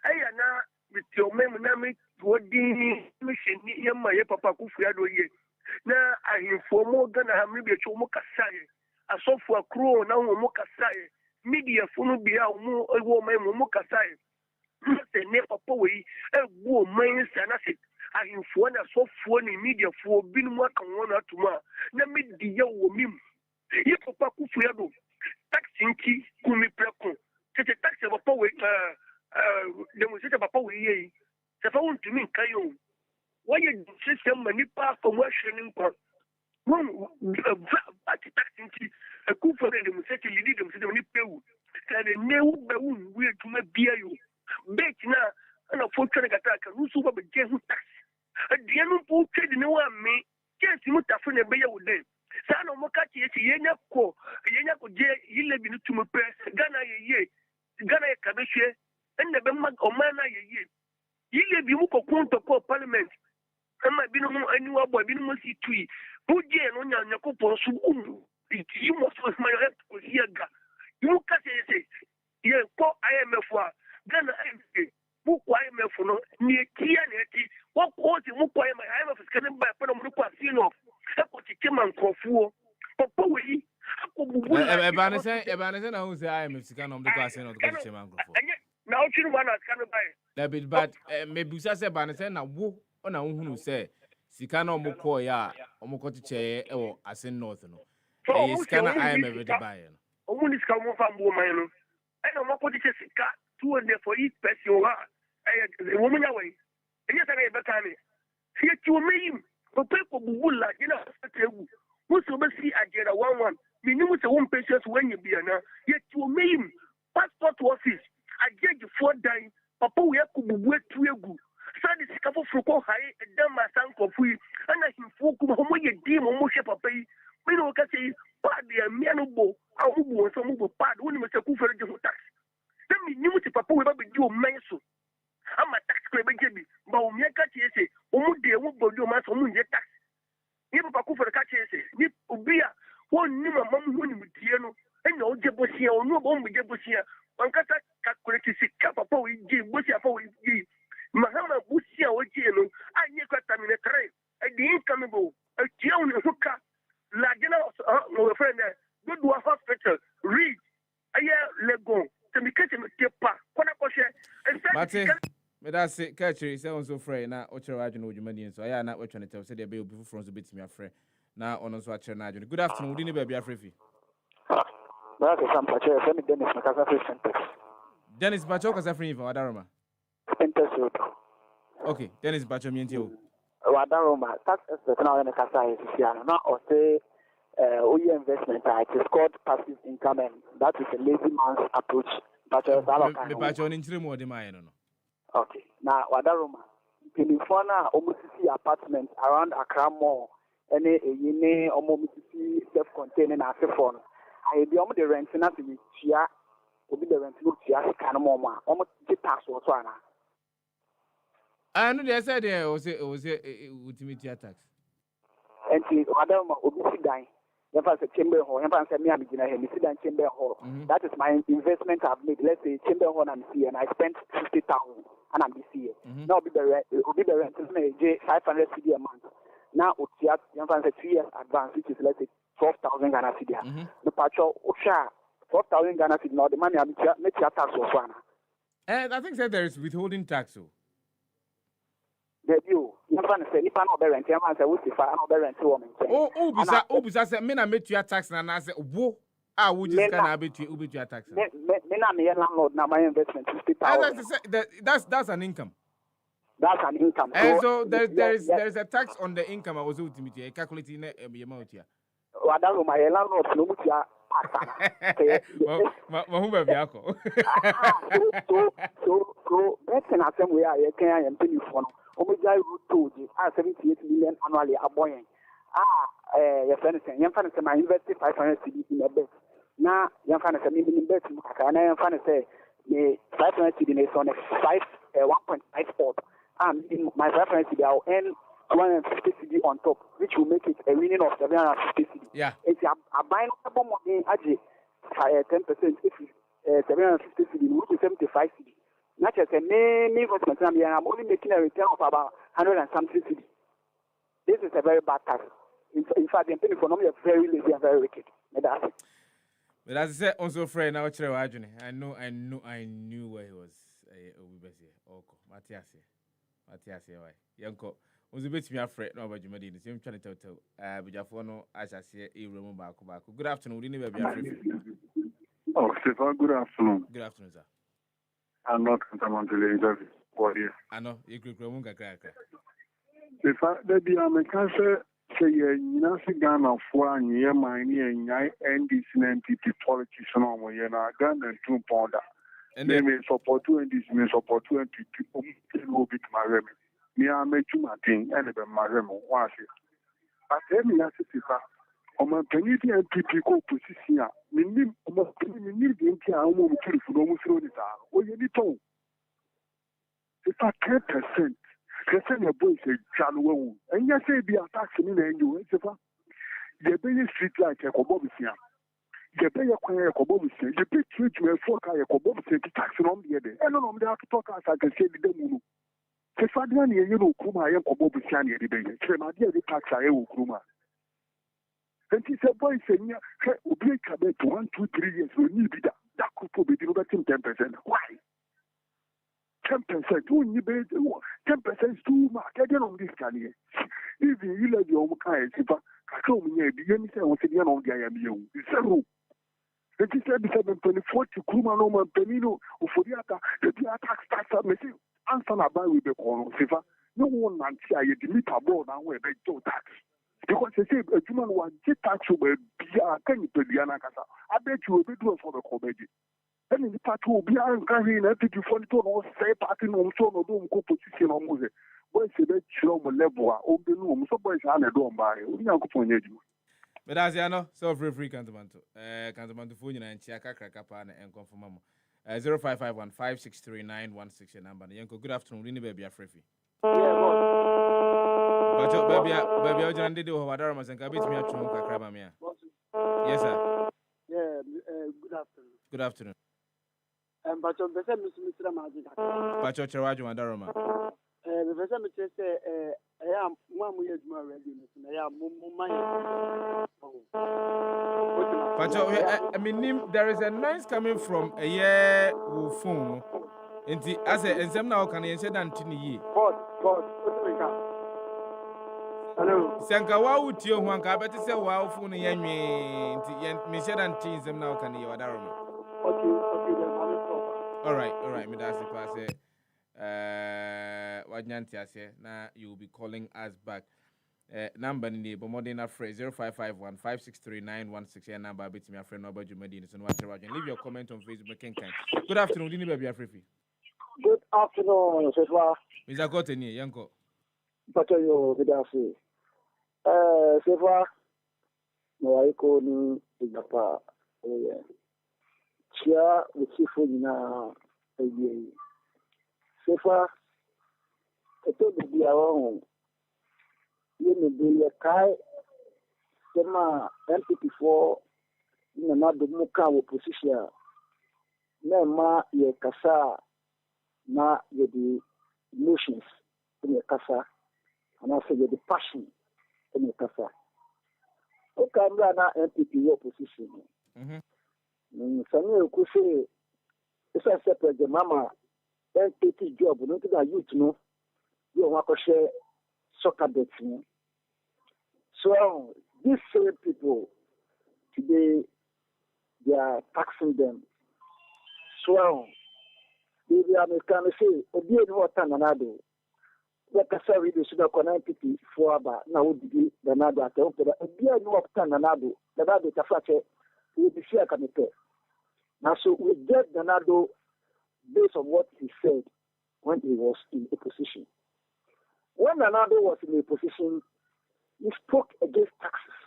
aya na bitio mem na mi wodi mi sheni yemma ye papa kufu ado ye na ahimfo mo Ghana ha mi be chu mo kasa ye asofo akro na wo mo kasa ye media funu bia mo ewo mai mo kasa ye se ne papa we egwo mai sana se ahimfo na sofo ni media fo binu aka won atuma na media wo mim ye papa kufu ya do taxi nki kumi preko tete taxi papa we de mo tete papa we yi se fa won tumi nkan yo wo ye system mani pa ko mo hwene nko won ati taxi nki kufu de mo tete lidi de mo tete ni pewu ka de newu be won we tuma bia yo bet na ana fo twere gata ka rusu ba be je hu taxi the no po trade no one me just mutafu na be yawo den sa no mo ka tie yenya ko je yile bi no tumu pe Ghana ye Ghana ye kabehwe enne be ma o ma na ye yile bi mu ko konto ko parliament ama bi no mo aniwa boy bi no mo si tui bu je no nya ko po su yi mo so ma yo ko ye ga you ka se ye ko IMF wa Ghana bukwai me funo ni tia ne ti wo ko ti bukwai me ai me fiskane ba pa no mu kwa sino e ko ti man krofuo papa we ko bubu ba ne se na hu se ai me fiskane no mu kwa sino ko ti man krofo na o chiru wana kan ba but me busa se ba ne se na wo ona hunu se sika na omukọ ya omukọ tiche ewo asin north no e sika na I am every buy no omuni sika mo fa mbo man no e na omukọ tiche sika 200 for each person wa e wo munya we enye saka e beka me sie ti o meyim ko pe ko bubula gina tegu wo so be si agera 11 minimu se one patients when you be na ye ti o meyim passport office agege for dan papa we ko bubu etu egu sadi sika foforo ko hae edam asanko fui ana himfo kuma homo ye di mo mo hwe papa yi me no ka sei pad ya me no bo awu so mo bo pad woni me se ku fere je ho tax na mi nimu ti papa we ba be di o menso ama tax ko be je bi ba o me ka ti ese o mu de wo bo di o ma so mu nje tax ni papa ku fere ka ti ese ni obi a won ni mama mu ni mu die no enya o je bo sia o no bo mu je bo sia on ka ta calculate sika papa we je bo sia papa we je mahama busia oje no anye kwata mine kre e di incomable e tiaw ni huka la gena no friend do hospital read aye legon to me kete me tepa kona koshe mate me da se catcher say on so frey na o chere adwene odwumani nso aya na we twene tew se de be obi fufuro nso betimi afre na ono nso a chere na adwene good afternoon wudi ne ba bia afrefi ba ka sam pa chere me Dennis na kasa free Dennis Bacho kasa free for Wadaroma okay, Dennis Bacho mientio. Wadaroma, tax expert now in the Kasa is now or say investment it is called passive income and that is a lazy man's approach. But me Bacho in Trimo de Mayan. Okay. Now Wadaroma, Pinifona almost see apartments around Accra Mall and a almost see self-contained as a phone. I be on the rent not to be chia will be the rent look chia can more almost the tax or so. I know they said there was ultimate tax. And Wadaroma obviously dying. If I say chamber hall, if I say me, I'm going to sit chamber hall. That is my investment I've made. Let's say chamber hall and see, and I spent 50,000 and I'm this year. Now be the rent, 500 CD a month. Now if I say 3 years advance, which is let's say 12,000 Ghana CD. The patrol, 12,000 Ghana CD. Now the money I'm make your tax or one. And I think that there is withholding tax. So. You can't say if I'm not the rent, I'm going to say I'm not the rent woman. Oh, because I mean, I met your tax and I said, whoa, I would just gonna be your tax. Me, I'm a landlord now. My investment 50,000. That's an income. That's an income. And so there's a tax on the income. I was ultimately calculating the amount here. Wadaroma, my landlord, no much. So that's an assembly where I can pay you for. Omega root 2 78 million annually a boy. Your friend saying, young fan my invested 500 CD in a bet. Now, young fan say, maybe in bet, and I am fan say, the 500 CD is on a 1.5 port. And in my 500 CD, I'll earn 250 CD on top, which will make it a winning of 750 CD. Yeah. It's a buying of money, 10%, if 750 CD, which is 75 CD. Not just a main investment, I'm only making a return of about 100 and something CD. This is a very bad tax. In fact, the economy is very lazy and very wicked. But as I said, also friend, now I knew where he was. Matthias, why? Yanko, was a bit me afraid. No, but you made the same channel. But your phone, as I say, you remember back. Good afternoon. We never be afraid. Oh, Stefan, good afternoon. Good afternoon, sir. I'm not going to interview. I know you could go crack. If I be a mechanic, say, you know, Ghana for a year, my near NDC and NPP politician on my Ghana and 2 pounder. And they may support 2 NDC, may support 2 NPP, will be my remedy. Me, I make you my thing, and even my remedy. But tell me, that's it. On my penny NPP co position, me need the entire home for almost all the time. Oh, you need to. If I 10%, Christian boy say January, and you say be attacking in the US, the Benny Street like a Bobby. You pay your coin, your bomb, you pay treatment for your bomb, tax on the other. And on the talk as I can say the moon. Sefah-Danquah, you know, Kuma, I am Kobo Shani, the baby. My dear, the tax I will Kuma. And he said, boy, saying, break a bet 1, 2, 3 years, we need that could probably be over 10%. Why? 10%, only 10% is too much. I don't know this can here. Even you let your own kind, if I come here, the enemy say, what's the end of the IMU? It's zero. And he said, 724 to Kuma, no man, Penino, or for the attack starts up, missing. Answer about with the corner, Sefah. No one can see I admit a board and where they do tax. Because they say a human was get tax over can you pay the Anakasa? I bet you will be doing for the comedy. And in the part will be carrying everything for the tone or say party no so no don't go position on music. Boys say that show level or the room, so boys are don't buy. We are going to But as you know, so free Cantamanto. Cantamanto phone and Chiaka Cracapana and confirm. 0551 563916 number. Yanko, good afternoon. Rini baby, free. But baby, I did what I was and Kabit me at Crabamia. Yes, sir. Yeah, good afternoon. Good afternoon. But on the same Mr. Magic. But your Raju and Daroma. The same say, I am 1 year more readiness, and I am But I mean, there is a noise coming from a year phone. And as a some now can you say that Tini? Hello. Sankawa would you one carpet say, wow, phone, and me said and teens them now can you? Okay, all right, me that's the pass. What Yantia say, now you will be calling us back. Number in the Bomodina phrase 0551 563916 number between my friend Robert Jumedin and watch and leave your comment on Facebook. Good afternoon, Dini Baby Afrifi. Good afternoon, Sefah. Mr. Cotton, Yanko. But you, good afternoon. Sefah, no, I call me in the park. Oh, yeah. Chia, the chief for you now. Sefah, I told you, be around. You be a kai, Sema, MP4, in another Muka opposition. Nema, ye kasa, na ye the emotions in your kasa, and also ye the passion in your kasa. Okay, I'm not MPP opposition. Some could say, it's a separate the mama, MPP job, not that youth, no, you want to share. Soccer betting. So these same people today they are taxing them. So they are making say, "Obi ni wata nanado." Like I said, we should have connected for about now. Would be the nanado at the opera. Obi ni wata nanado. The nanado tafache we be share kamite. Now so we get the nanado based on what he said when he was in opposition. When Nanado was in a position, he spoke against taxes.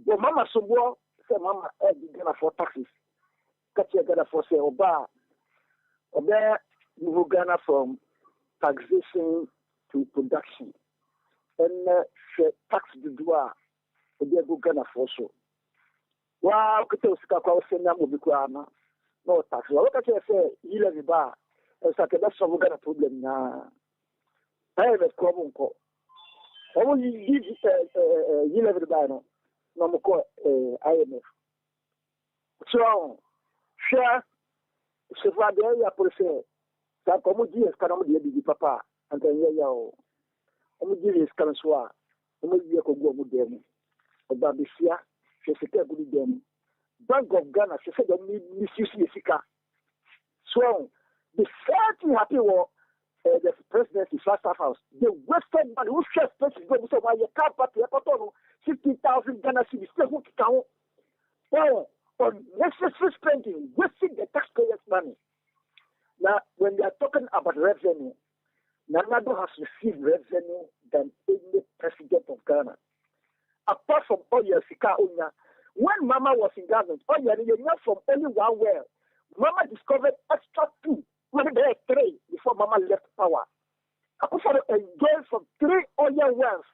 But Mama Sobo said, Mama, I didn't afford taxes. Catch your Ghana for say, Oba, you Ghana from taxation to production. And tax the doa, Oba go Ghana for so. Wow, Kutosika Sena Mobikuana, no tax. What I say, you let me bar, and Sakada Ghana problem now. I have a problem call. I will give you never buy no more call IMF. So, share Sefah-Danquah for say, Sakomuji is Kanamudi Papa, and then Yao. Omuji is Kanswa, Omuji Kogo Mudem, Babisia, Shefika Gudem, Bank of Ghana, she said, Missus Sika. So, the certain happy war. The presidency, First House, the Western man who shares places go so why you can't party a 50,000 Ghana cedis still who count on necessary spending, wasting the taxpayers' money. Now, when they are talking about revenue, Nanado has received revenue than any president of Ghana. Apart from Oya Sika Onya, when Mama was in government, Oya from only one well, Mama discovered extra 2. When they had 3 before Mama left power. Akufo enjoyed from 3 oil wells.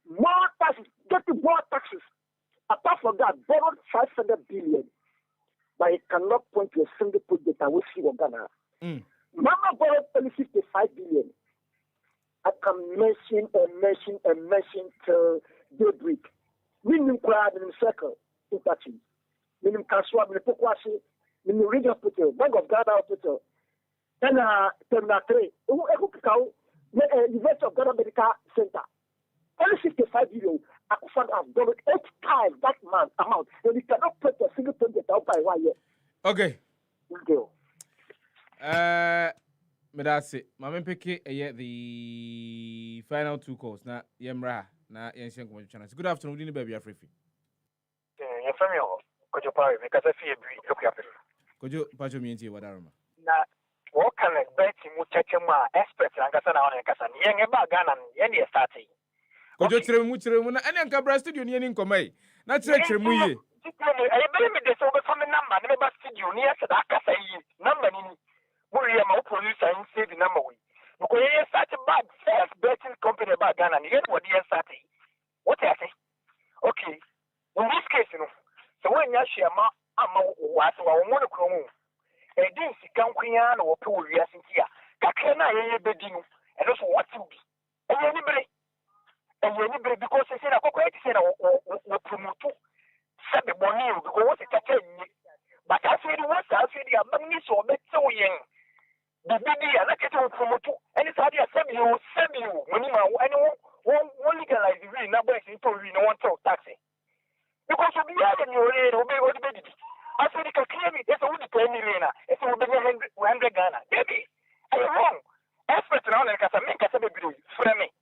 More taxes, getting more taxes. Apart from that, borrowed 500 billion, but it cannot point to a single project that we see in Ghana. Mama borrowed only 55 billion. I can mention and mention till daybreak. Minim crowd in circle, touching. Minim Kaswa, Minim Pokwasi, Minim Regional Hospital, Bank of Ghana Hospital, and Terminal 3, University of Ghana Medical Center. Only 55 billion. I could have borrowed 8 times that amount, and we cannot put a single project out by 1 year. Okay. Thank you. Medase, Mamma Picky, the final 2 calls. Now, Yemra, now, Yanshan channel. Good afternoon, baby, Afrifi. Your family, could you parry because I feel look up. Could you patch me into what armor? Now, what can I bet him with Chachama, experts and Gassana and Cassan, young about Ghana, and any starting? Could you tell me and then Cabra studio near Income? Not such a movie. I believe this over from a number, never studio near Sadaka, number in. William, our producer, and say the number we. Because he such a bad first betting company about Ghana, and yet what he started. What I say? Okay. In this case, you know, so when you share my was our monochrome, a didn't see Ganquian or two years in here. Kakena, a bedding, and also what to be. And anybody, because they said, I said, or promote Sabi Bonnie, because it's a but I said, what's I said, the among so so young. The baby, I like it to promote, and it's how you send you, when you are one legalize the real number is into no one talk taxi. Because you be out and you're obey what the baby. I said, you can clear me, there's only 20 million, it's over 100 Ghana. Baby, I'm wrong. Experts around and make us a baby, frame.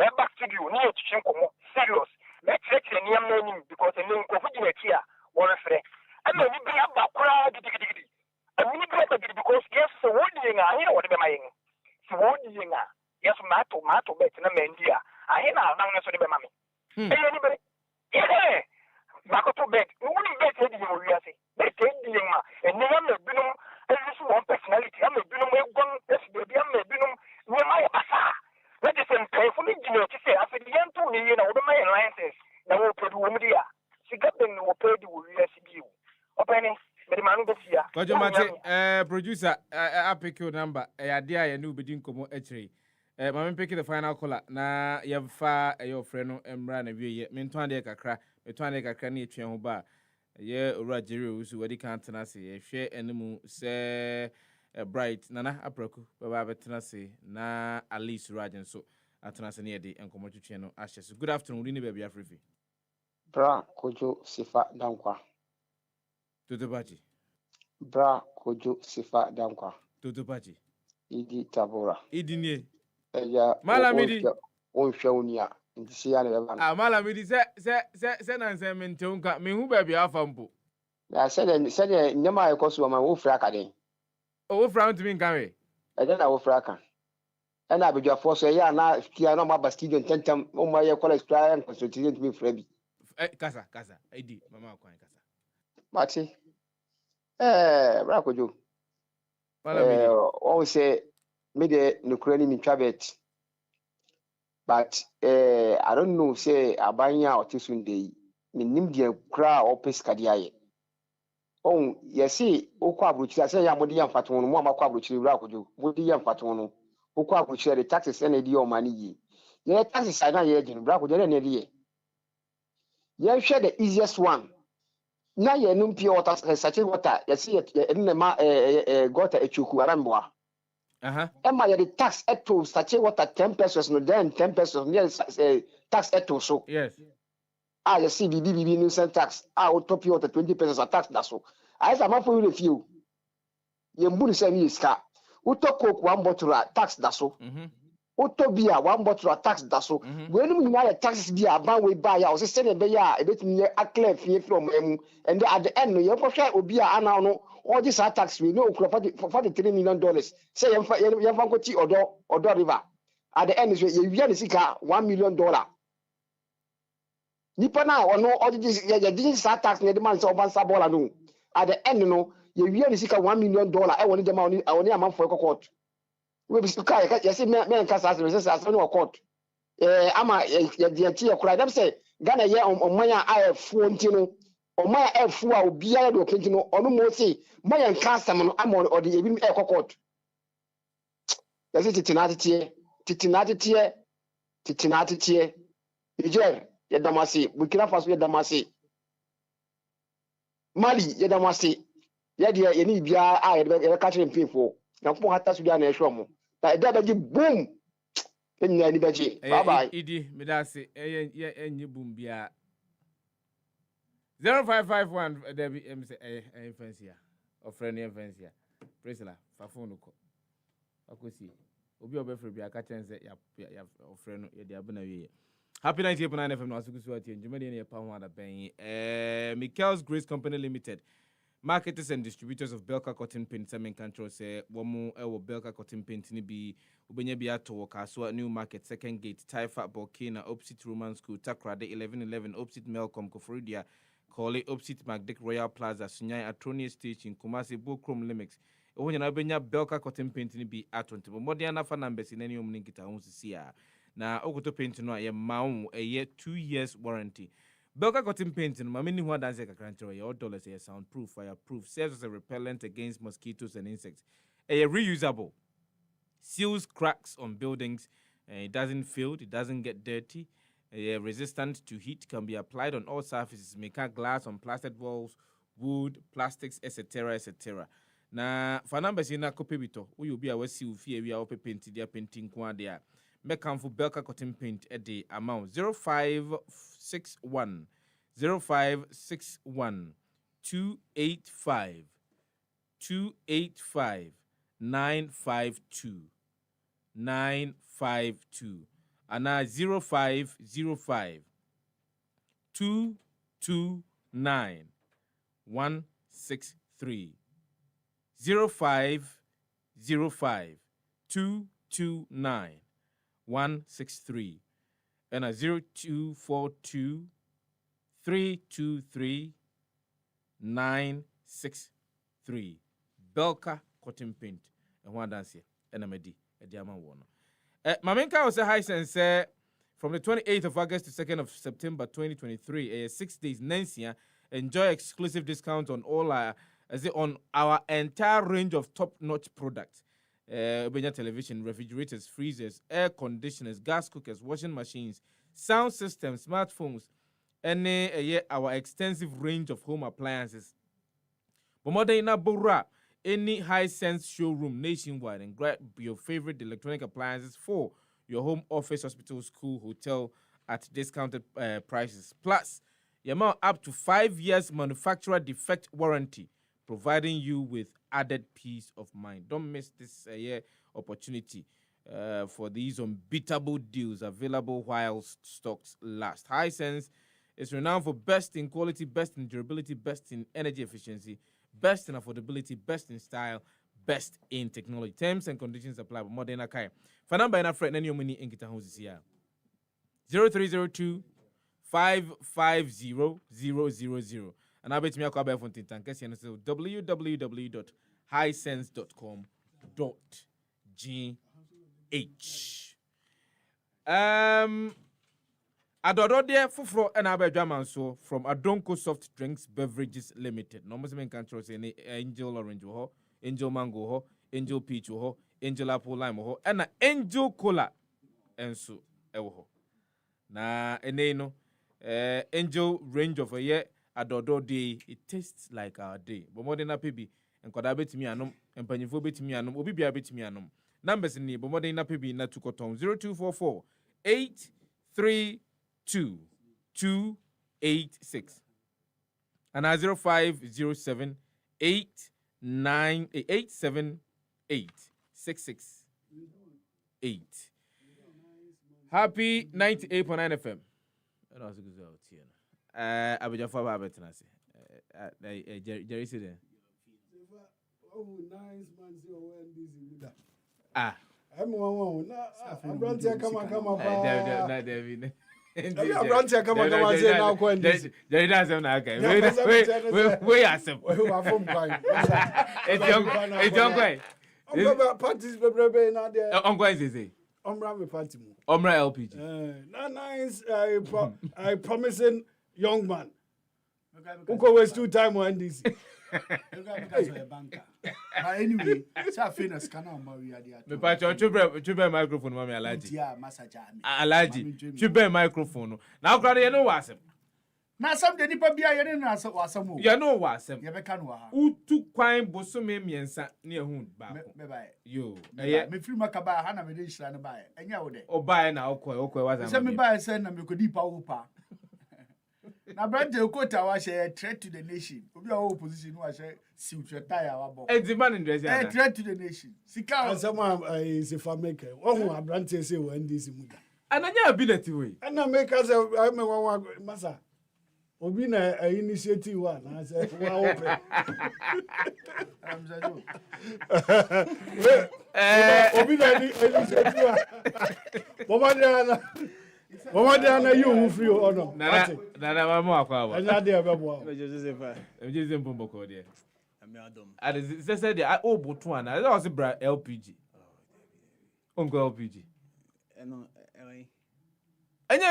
My back to you, near to Chinko, serious. Let's check the near name because the name of here, one of them. I'm going to be up a crowd. And we because yes, so what do you know? What am I saying? So what do you know? Yes, mato bet in a mendia. I hear now, now, so the mammy. Anybody? Yeah, Makoto bet. You wouldn't bet any of you, say. Bet any, and then I'm a binum, and this one personality. I'm a binum, this baby, I'm a binum, near my passa. Let us pay for me, you know, to say, after the young two, you know, my alliances, now we'll pay the woman there. She got them, will pay the USCU. Open it. Producer, I pick your number. I dare you be doing come actually. Mamma pick the final caller. Na you far your friend and run a view. Mentwande kakra, metwande kakra ni twen ba. Ye Rogeru so wedi kan tenase. Hwe enemu se bright nana apraku baba betenase na Alice Rajan so atenase ne de enkomo twetwe no ahye. Good afternoon, ni baby Afrifi. Bra Kwadwo Sefah-Danquah. Tutubaji. Bra Kwadwo Sefah-Danquah. Tutubaji. Idi Tabora. Idi nie. Eya. Malamidi. Onhwe unia. Ntisi ya ne beba. Ah malamidi se na nse mentonka me hu ba bia afampo. Na se nyama ekoso ma wo fra kaden. O fra ntimi nkan we. Eja na wo fra kan. Ena abedwafo so ya na kia no ma ba studio tentem o ma ye college try and consultant me fra bi. Kasa Idi mama akwan kasa. Mati. Bra Kwadwo. Always say me de nukrani mi twabet. But I don't know say abanya otisunde me nim de kra opes kadiaye. Oh, yesi okwa abrochira say ya modi yam faton no mo amakwa abrochira Bra Kwadwo. Modi yam faton no okwa abrochira the taxes na di o mani yi. Ye taxes na ye gin Bra Kwadwo na ye. Ye share the easiest one. Na ye num pure water such water ye see ma gota echuku aramboa. Emma ye the tax eto such water 10 pesos no then 10 pesos near tax eto so. Yes. You see BBB nuisance tax. Top pure water 20 pesos a tax that so. I say for you few. Ye mbuni say me ska. Uto coke 1 bottle tax that so. Auto beer 1 bottle tax that so. When you know taxes beer ban we buy ya o say send be ya e betimi a clear fee from and at the end you go share obi a ana no all this tax we know for $43 million say you fa go ti odo river at the end is you wia the sika $1 million nipa na ono all this this tax na the man say oban sabola no at the end no you wia the sika $1 million e woni dem oni am for court we be sika you say me can say no court ama ye ti e kura dem say Ghana ye omanya ayefu ntino omaya efu a obiara do kentino ono mo say moya nka asem no amon ode ebi ekokot yesi titinatete Niger ye damasi Burkina Faso ye damasi Mali ye damasi ye de ye ni bia a ye ka kire mpefo na ko hata su dia na ehwe mo da eda beji boom enya ni beji bye bye idi medase enyi boom bia 0551 Debbie MC fancy of friend fancy Priscilla fa phone ko akosi obi obefre bia ka chense ya ofre no ye de abuna wie Happy 98.9 FM no asukusu ati njumede ne pa ho ada ben Michael's Grace Company Limited marketers and distributors of Belka cotton paint semen control say womu ewo Belka cotton paint ni bi obenya bi ato kaso new market second gate Taifa Volcano opposite Roman School Takrade 1111 opposite Melcom Koforidia Kole opposite Magdick Royal Plaza Sunyai Atronia Station Kumasi Bokrom Limits onya na obenya Belka cotton paint ni bi ato nti modern afa numbers ni any omni kita ho sisia na okoto paint no ye mawo a year 2 years warranty Belka cotton paint no mamini ho dance kakrancho ye $1 ye soundproof fireproof serves as a repellent against mosquitoes and insects reusable seals cracks on buildings it doesn't fade, it doesn't get dirty resistant to heat, can be applied on all surfaces, make glass on plastered walls, wood, plastics, etc. Na for numbers in a copy bito you be a see if we are paint their painting kwa there make come for Belka cotton paint at the amount 0561 285 952 and 0505 229 163 0505 229 163 and 0242 323 963 Belka cotton paint and one dance here and amedi a diamond one. Mamenka was a high sense from the 28th of August to 2nd of September 2023 6 days Nancy enjoy exclusive discounts on all on our entire range of top-notch products. Television, refrigerators, freezers, air conditioners, gas cookers, washing machines, sound systems, smartphones, and our extensive range of home appliances. But more than Bora, any high-sense showroom nationwide and grab your favorite electronic appliances for your home, office, hospital, school, hotel at discounted prices. Plus, your amount up to 5 years manufacturer defect warranty, providing you with added peace of mind. Don't miss this opportunity for these unbeatable deals available while stocks last. Hisense is renowned for best in quality, best in durability, best in energy efficiency, best in affordability, best in style, best in technology. Terms and conditions apply. But more than a kind. For number and a friend, any money in Kita Houses here. 0302 550 000. And I bet me a call by phone tank. www.hisense.com.gh. Adodo there fufro and abe German so from Adonko Soft Drinks Beverages Limited. No most men control say Angel Orange ho, Angel Mango ho, Angel Peach ho, Angel Apple Lime ho, and a Angel Cola enso ewo. Na eneno Angel range of a year Adodo day it tastes like our day. But more than a baby and could I bet me anum and panifo bet me anum obi bia bet me anum. Numbers in but more than a baby na to kotom 0244 832 286 and 0507 878 668. Happy 98.9 FM. And also goes out here. Abuja for Babetina. Jerry said, oh, 9 months when this is ah. I'm one. I'm going to come on. David. I'm going to come on. Say now, when this. Jerry doesn't know. Wait, ask him. It's young. I'm going to parties. Uncle is Omra me party mu. Omra LPG. Nice I promising young man. Who go waste 2 time on this. Because of a banker. But anyway, so famous can now marry at Me pa chube microphone mama Alaji. Yeah, massage. Alaji. Chube microphone. Now crowd you know wasem. Na some de nipa bia ye na wasem o. You know wasem. Ye beka no ha. Utu kwan bosome miensa na ehun ba ko. Me ba. Yo. Me free makaba ha na me de nhira ne ba. Enya wo de. Obae na okoi wasem. Se me ba se na me kodi pa wo pa. Na brand Okota wa share threat to the nation. Obi a opposition wa share silver tire wa bo. The man in dress. Threat to the nation. Sika Asama is a farmaker. Ohun abrante say we NDC muda. Ananya ability we. Ana make us I me wan masa. Obi na initiative wa na say wa open. Obi na initiative wa. Mama de ana you who free or no. Nana mama akwa ba. Anya de ebebo. Joseph. Joseph Mpomboko there. And they said they oh botu ana. That was bra LPG. Uncle LPG. Anya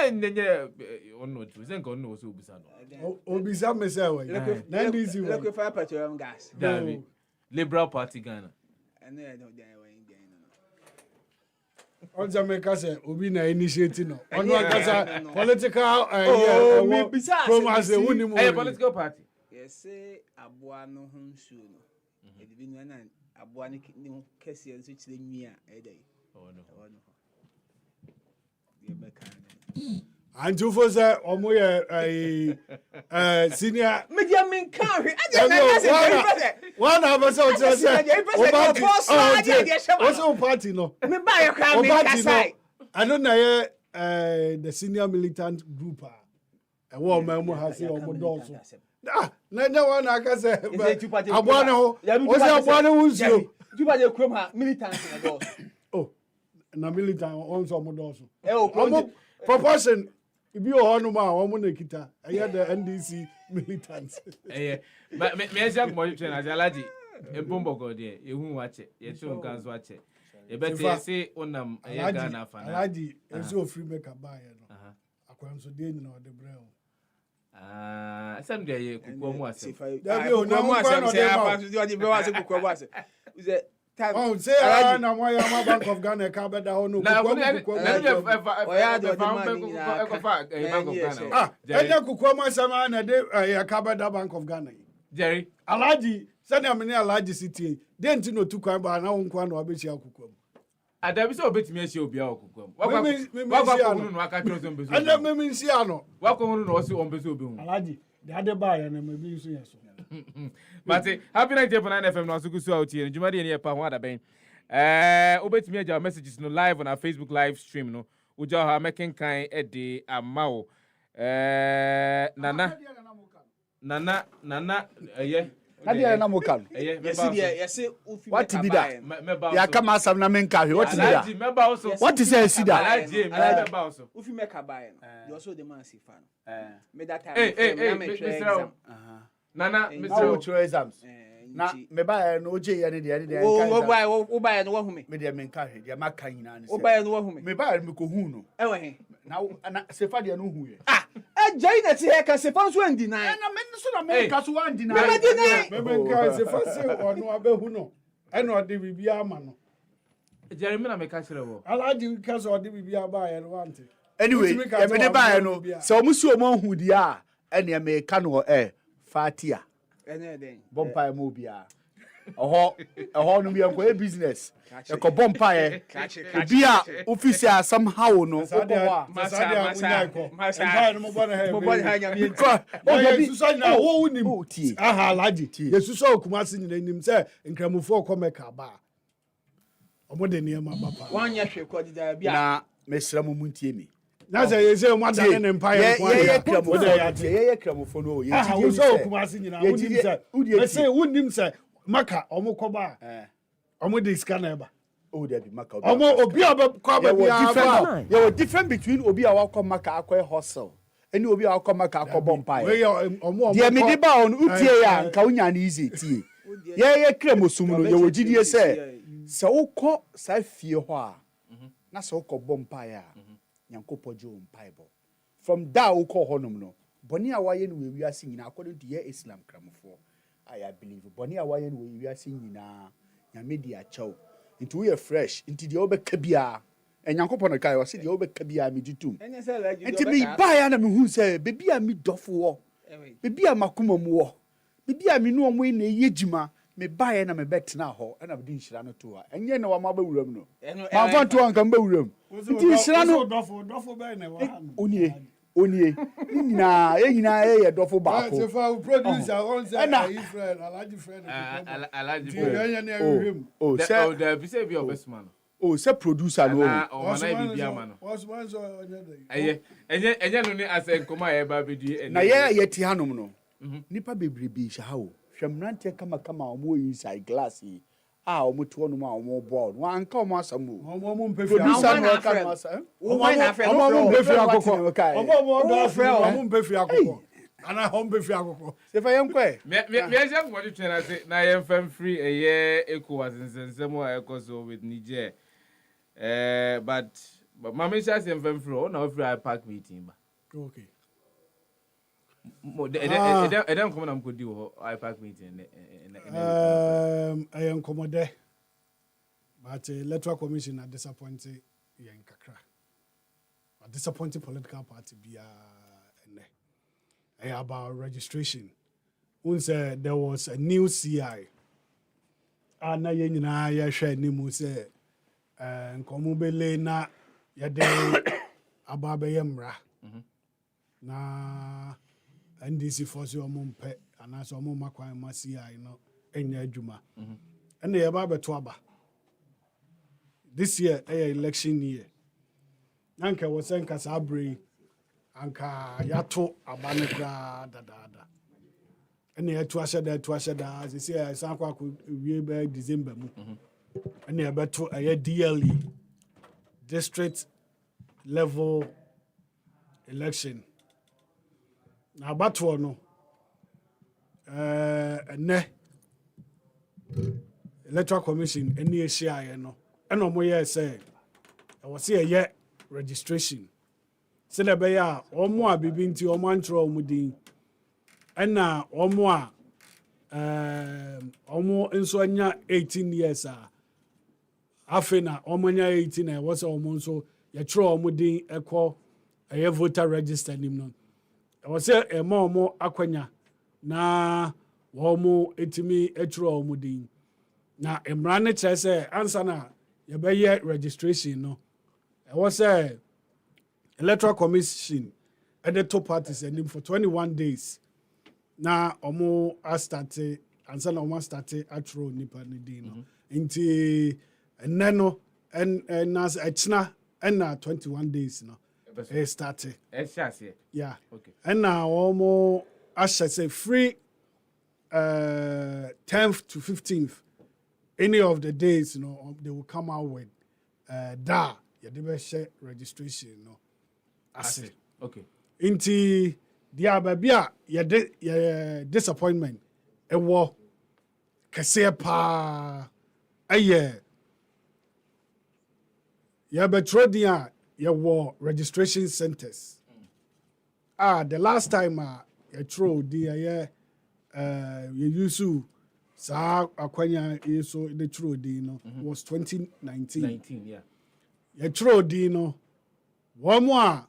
ono tu. Zen ko no so obisa no. Obisa me say we. Na NDC we. Look for petroleum gas. David. Liberal Party Ghana. And I don't On Jamaica say obi na initiative no. On akasa political promise woni mo. Political party. Yes say aboa no ho nsuo no. E de bi no na aboa ne kese nso kire nwi a e dey. Oh no. Ye beka. Antu for say omo ye senior media men kan hwe. One of us out say o party no. Me buy your car me kasai. I don't know the senior militant group e wo mamu ha say omo dolso. Na one aka say abone ho. O say abone ho nsuo. Juba de krom ha militant na dolso. Oh. Na militant on so omo dolso. Omo proportion ibi o hono ma omo na kita. Aya the NDC militants. But me asiak mo train as Alaji. Mpomboko there. Ehun wache. Ye tun kanzo wache. E beti say onam aya Ghana fa na. Alaji esi o free make buy no. Akwam so dey na o de brel. Some dey ye kukuo mu asem. Dabi o na mu asem say apa so dey be wa say kukuo mu asem. Uze oh, say na mo ya Bank of Ghana ka be da ho no kukuo enya kukuo mu asem na de ya ka be da Bank of Ghana. Jerry Alaji sani amene Alaji city dey nti no tukwan ba na wo nkwa na obechi akukuo mu. Adabi so obetimi ahia obi a okukuo mu. Wakwa hunu no aka trozo mbezo. Ana memi nsi ano. Wakwa hunu no osi ombezo obi hu. Alaji de ade ba ya na mebi nso yeso. But happy 90.9 FM no sukusu out here. Jumadi ene pa ho adaben. Obetimi agya messages no live on our Facebook live stream no. Uja ha making kan e de amao. Nana eye. Nadia na mokan. Yes, what be that? Ya kama asam na menka hwe. What be that? What is a sida? Alaji member also. Ufi make a buy. You also the man si fan. Me that time. Mr. Nana, Mr. exams. Na me buy no je ye ne de. O buy no wa hu me. Me de menka hwe. De maka nyina ne. O buy no wa hu me. Me buy me ko hu no. E wa he. Na sefa de no hu ye. Jai na ti he ka sefa so and deny. Na me so na me ka so and deny. Me deny. Me menka sefa se ono abehu no. E no de bibia ama no. Jeremy na me ka kire wo. Alaji ka so de bibia ba ye no wante. Anyway, me de ba ye no. Se omu si omu hu di a, ene me ka no fatia. Ene den. Bompa mo bia. Oho no bi enko business. E ko bompa e. Bia office a somehow no. Masa mo bona ha nya mi. O ye suso na wo unim. Aha Alaji. Ye suso okumasi nyina nim se nkramofo ko meka ba. Omo de niam abapa. Wan ya hwe ko dida bia. Na mesra mo muntie mi. Na say ye say mo adane ne mpa ye ko ye kramofo no ye ti ye so okumasi nyina unim se. Me say unim se maka omo ko ba. Omo de scanner ba. Oh, there be maka. Omo obi abakwa ba bia. There were different between obi a wakọ maka akọ hustle. Any obi a wakọ maka akọ bompa. We omo there me dey ba on utie ya nka unya na easy tie. Ye kremosum no ye wogidie se. Se wokọ sa fie ho a na sɛ wokɔ bɔ mpaeɛ a nyankopɔn gye wo mpaebɔ from da a wokɔ hɔnom no bɔne a wayɛ no wɔ wiase nyinaa according to yɛ Islam kramofoɔ I believe bɔne a wayɛ no wɔ wiase nyinaa nyame de akyɛw nti woyɛ fresh nti deɛ wobɛka biara nyankopɔn no kae ɔse deɛ wobɛka biara megye tom nti mebaeɛ na mehu sɛ bebi a medɔfo wɔ bebi a makoma mu wɔ bebi a mene ɔmo na ɛyɛ adwuma mebaeɛ na mebɛtena hɔ ɛna mede nhyira no to a ɛnyɛ na wama bɛwuram no mamfa nto anka mbɛwuram nti nhyira no onie nyinaa yɛ dɔfo baako sɛ producer no na yɛte hanom no nipa bebrebe hyɛ ha o hwɛ mmeranteɛ kamakama a ɔmo inside glass yi a ɔmo te hɔnom a ɔmo bɔ no anka ɔmo asɛm o ɔmo mpɛ fi akokɔ ana ɔmo mpɛ fi akokɔ sefa yɛnkɔ meɛhyɛ mmɔde twɛn ase na yɛmfa mfiri ɛyɛ ECOWAS nsɛnsɛm a ɛkɔ so with Niger but ma mehyɛ ase yɛmfa mfiri hɔ na wofiri IPAC meeting ba okay ɛdɛ nkɔmɔ na mkɔdi wɔ hɔ IPAC meeting ɛyɛ nkɔmɔdɛ but electoral commission are disappointed yɛn kakra a disappointed political party biara ɛnɛ about registration when said there was a new CI na yɛn nyinaa yɛhwɛ anim sɛ nkɔmɔ bɛle na yɛde aba bɛyɛ mmara na NDC force ɔmo mpɛ anaasɛ ɔmo ma kwan ma CI no ɛnyɛ adwuma ɛna yɛba abɛto aba this year election year anka wɔ sɛ nka saa abere anka yɛato aba no koraa dadaada ɛna yɛto ahyɛ daa sisi ɛsan kɔ wie bɛyɛ December mu ɛna yɛbɛto ɛyɛ DLE district level election na abatoɔ no ɛnɛ electoral commission ɛni ehyiaeɛ no ɛna ɔmo yɛ sɛ ɛwɔ sɛ yɛyɛ registration sɛdeɛ ɛbɛyɛ a ɔmo a bibi nti ɔmo antwerɛ ɔmo din ɛna ɔmo a ɔmo nso anya 18 years a afei na ɔmo anya 18 a ɛwɔ sɛ ɔmo nso yɛtwerɛ ɔmo din ɛkɔ ɛyɛ voter register nim no ɛwɔ sɛ ɛma ɔmo akwanya na wɔn etimi atwerɛ ɔmo din na mmara no kyerɛ sɛ ansa na yɛbɛyɛ registration no ɛwɔ sɛ electoral commission ɛde to parties anim for 21 days na ɔmo astate ansa na ɔmo astate atwerɛ nipa no din no nti ɛnɛ no ɛna ɛkyina ɛna 21 days no starte yeah ɛna ɔmo ahyɛ sɛ free 10th to 15th any of the days they will come out with da yɛde bɛhyɛ registration no ase okay nti deɛ baabi a yɛde disappointment ɛwɔ kɛseɛ paa ɛyɛ yɛbɛtwerɛ din a yɛwɔ registration centers the last time yɛtwerɛ din ɛyɛ yɛuse saa akwanya yi so de twerɛ din no was 2019 yeah yɛtwerɛ din no wɔn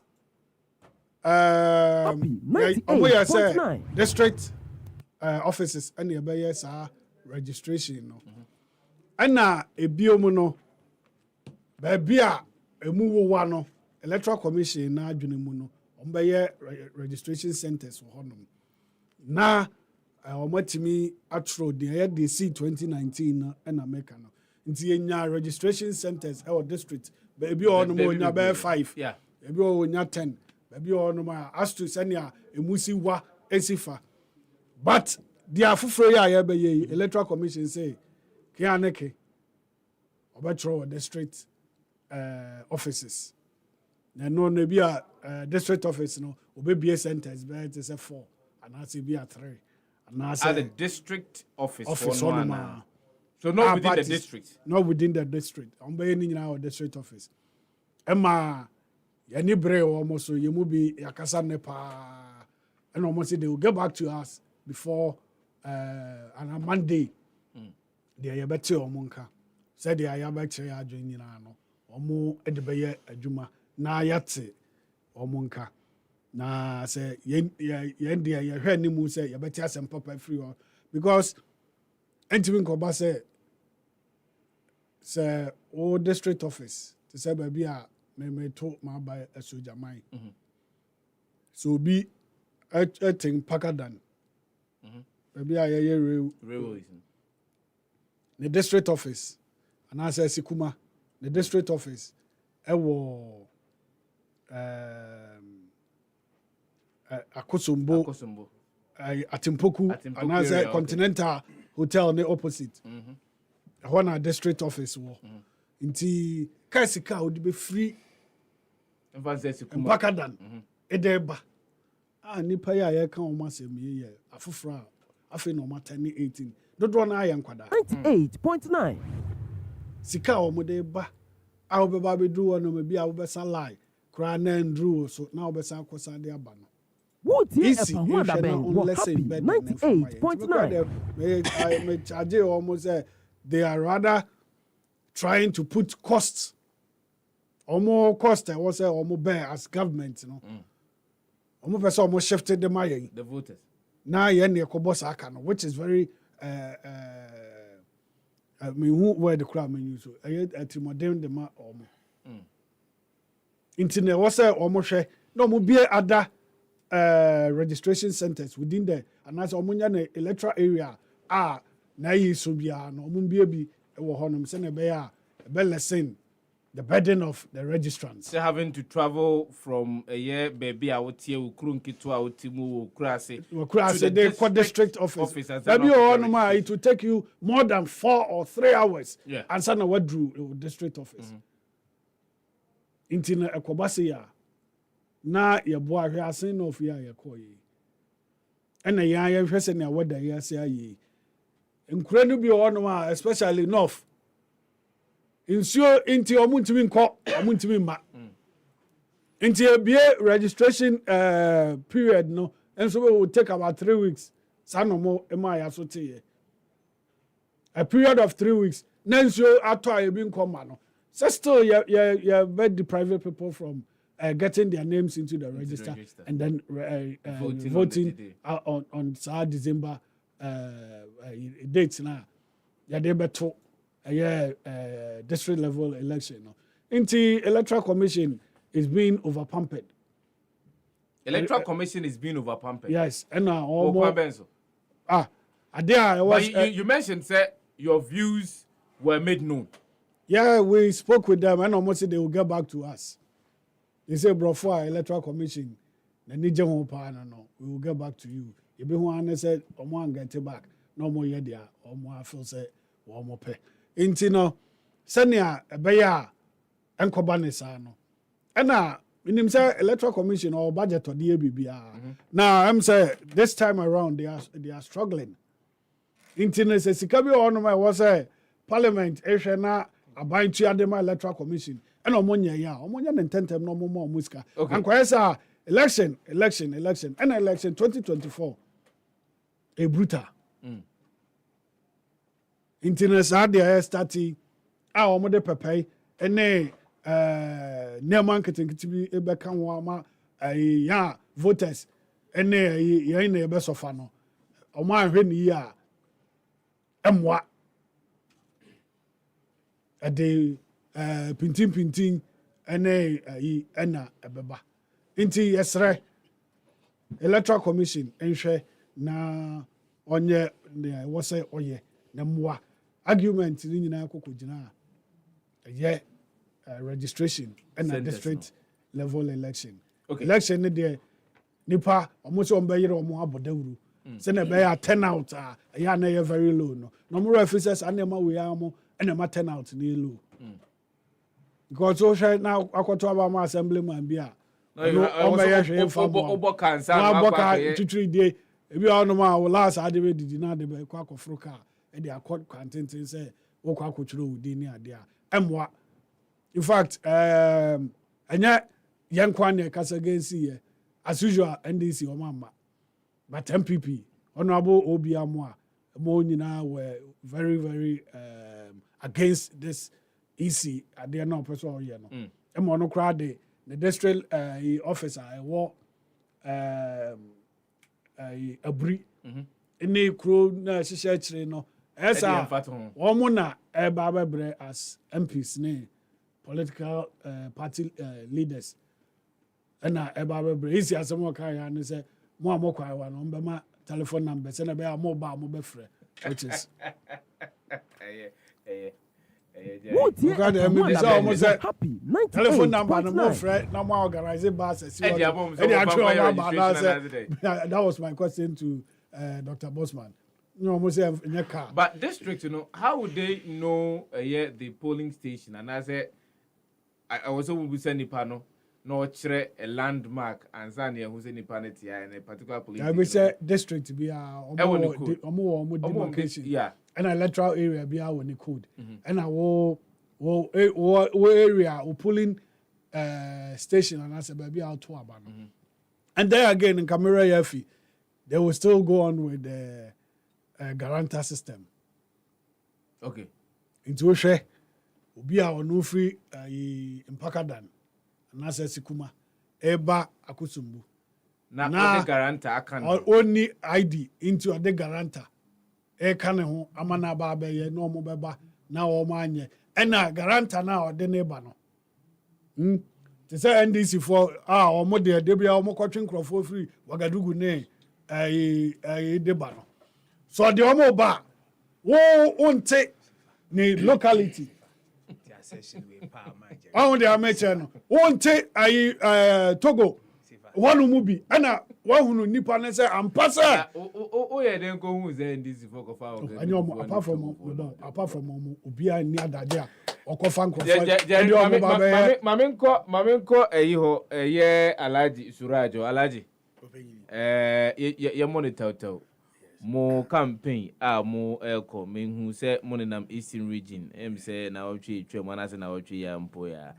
a ɔmo yɛ sɛ district offices ɛna yɛbɛyɛ saa registration no ɛna ebio no baabi a emu wowa no electoral commission na adwene mu no ɔmo bɛyɛ registration centers wɔ hɔnom na ɔmo atumi atwerɛ din ɛyɛ de si 2019 no ɛna mɛka no nti yɛnya registration centers ɛwɔ district baabi a ɔnom ɔnya bɛyɛ 5 baabi a ɔnya 10 baabi a ɔnom a asto sɛnea emu si wa esi fa but deɛ afoforɔ yi a yɛbɛyɛ yi electoral commission say kia ne ke ɔbɛtwerɛ wɔ district offices na no na bi a district office no obɛbie centers bɛyɛ te sɛ 4 anaasɛ bi a 3 at the district office on so not within the district not within the district ɔmbɛyɛ ne nyinaa wɔ district office Emma yani bre almost so you mu be yakasa ne pa and almost they will get back to us before on a Monday. They are better omonka. Said they are better ya join no. Omo edebeye adwuma na yate omonka. Na say yen dia ye hwe ni mu say ye better asem papa free because entimi nkoba say o district office to say baby a me to ma buy a soldier mine. So be I think Pakadan. Baby a ye railways. The district office and I say Sikuma the district office ewo Akosombo Atimpoku and I say Continental Hotel on the opposite. When our district office wo. Inti Kasika would be free. Pakadan. Edeba. Nipa ya ye kan o masem ye afufra afi no mata ni 18. Dodo na ayan kwada. 98.9. Sika o mo de ba. A wo be ba be dru no me bia wo be san lie. Kra na ndru so na wo be san kosa de aba no. What is a Wanda Ben? What happy 98.9. Me charge almost they are rather trying to put costs or more cost I was or more bear as government, you know. Almost person almost shifted the money. The voters. Now you need Akano, which is very I mean who were the crowd menu so I modern the ma almost. Internet was almost no more be other registration centers within there and as omunya electoral area na yi so bia no omumbie bi e wo honom se na be ya be lessen the burden of the registrants. So having to travel from a year baby a wotie ukru nkitu a wotimuokrase the district office baby honoma it will take you more than 4 or 3 hours and so na what drew district office intina ekobase ya na ye bo ahwe asen no ofia ye koyi ena ya ye hwese na wada ye ase ayi nkura no bi honoma especially north insuo inti omuntimi nko omuntimi ma inti ebie registration period no enso we will take about 3 weeks sanomo ema ya so tie a period of 3 weeks nanso ato a ebi nko ma no so still you beg the private people from getting their names into the register and then voting on December dates now ya dey beto district level election no into electoral commission is being overpumped. Electoral commission is being overpumped. Yes, and you mentioned say your views were made known. Yeah, we spoke with them and almost they will get back to us. They say, bro, for electoral commission, the Niger home partner, no, we will get back to you. If you want to say, Omo get it back, no more yedia, Omo feel say, one more pay. Intino, Senia, Beya, and Kobanesano. And in say electoral commission or budget or the ABBR. Now, I'm saying this time around they are struggling. Intino says, Sikabi on my was a parliament, Eshana, a bind to Adema electoral commission. And omonya ntentem no more muska. And kwesa election and election 2024 a brutal. Internet dia starting omo de pepe ene near marketing kitibi ebe kan wo ama ya voters ene ya na ebe sofa no omo ahwe ni ya emwa ade pintin ene ena ebeba inti yesre electoral commission enhwe na onye wo say oye na mwa argument ni nyina kokogina registration ena district level election election ne de nipa omo so ombe yere omo abodawuru se na be ya turn out ya na very low no more officers anema we amo ena turn out ni low. Because so share now akoto aba ma assemblyman bia no obo kansa na boka tuturi die ebi ono ma wo last ade we didi na de be kwa akofruka e de akod kwantentin say wo kwa akoturo udi ni ade a emwa In fact, anya yankwane kasa against here as usual NDC or mama, but MPP Honorable Obi Amwa mo nyina were very very against this EC at the no person here no. Emo no crowd the district officer I war abri any crew na hyehyɛ no esa wɔn na ɛba bɛbrɛ as MPs ne political party leaders ɛna ɛba bɛbrɛ esi asɛm wɔ kan ya ne sɛ mo a mo kwa wa no mbɛma telephone number sɛ na bɛyɛ mo ba mo bɛfrɛ which is telephone number no more friend no more organizing bus that was my question to Dr. Bosman. No, almost in your car. But district, how would they know the polling station? And I said, I was over with any panel, no chere a landmark and Zania who's any panety and a particular police. I will say district to be a demarcation. Yeah. An electoral area be our code. And I will area or polling station and I said, baby, I'll to Abano. And there again in Camera Yafi, they will still go on with the guarantor system. Okay. Into a share, will be our no free Impakadan, and as a Sikuma, Eba Akusumbu. Now, the guarantor, I can only ID into a de guarantor. Kaneho, Amana Babe, no Mobeba, now Omanye, and a guarantor now, the neighbor. To say NDC for or more dear, Debia, more coaching crop for free, Wagadugu ne. Debano. So the Omo ba won't take the locality. On the American won't take Togo one movie and one who Nippon say I'm passer. Oh, yeah, then go who's there in this folk of our apart from Ubia near that or Kofanko. Mamenko, a year Alaji Surajo Alaji. Your money total. More campaign, more elko, men who say money nam eastern region, say now tree, Manas and our tree, Ampoya,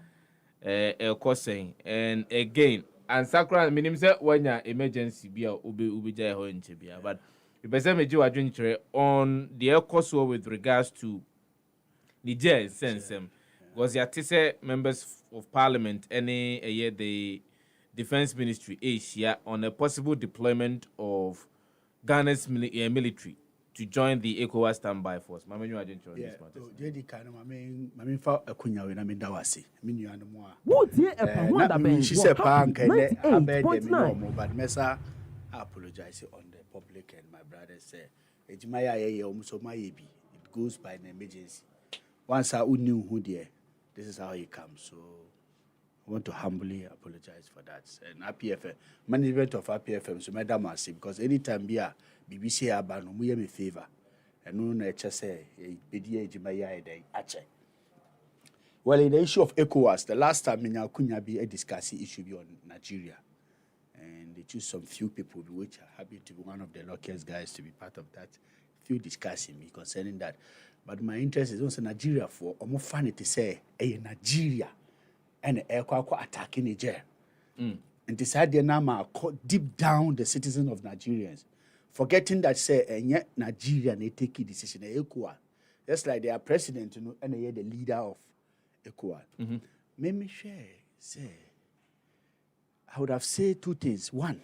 elko saying, and again, and Sakra, minim say when ya emergency be a ubi jai ho in Chibia, but the person may do a drink on the elko with regards to Niger sense them, was ya tise members of parliament any a year the Defense Ministry Asia on a possible deployment of Ghana's military to join the ECOWAS standby force. Mama, you are doing this matter. Jadi kana mami fa akunya we na me dawase. Me nua no mo a. Wo tie e pa ho da ben. She said pa nkele abede me no mo but mesa I apologize on the public and my brother say ejima ya ye omuso ma ye bi. It goes by an emergency. Once I knew who there, this is how he comes. So I want to humbly apologize for that. And APFM, management of APFM, so madam I say because anytime be a BBC abano, we have a favor. And no nature say, Bedia Jimaya day, ache. Well, in the issue of ECOWAS, the last time in Kunya be a discussing issue be on Nigeria. And they choose some few people which are happy to be one of the luckiest guys to be part of that. Few discussing me concerning that. But my interest is also Nigeria for more funny to say, hey, Nigeria. And Ekwa attacking Niger. And decided now deep down the citizens of Nigerians, forgetting that say and yet Nigeria they take a decision ECOWAS. Just like their president, and they are the leader of ECOWAS. Make me share say I would have said two things. One,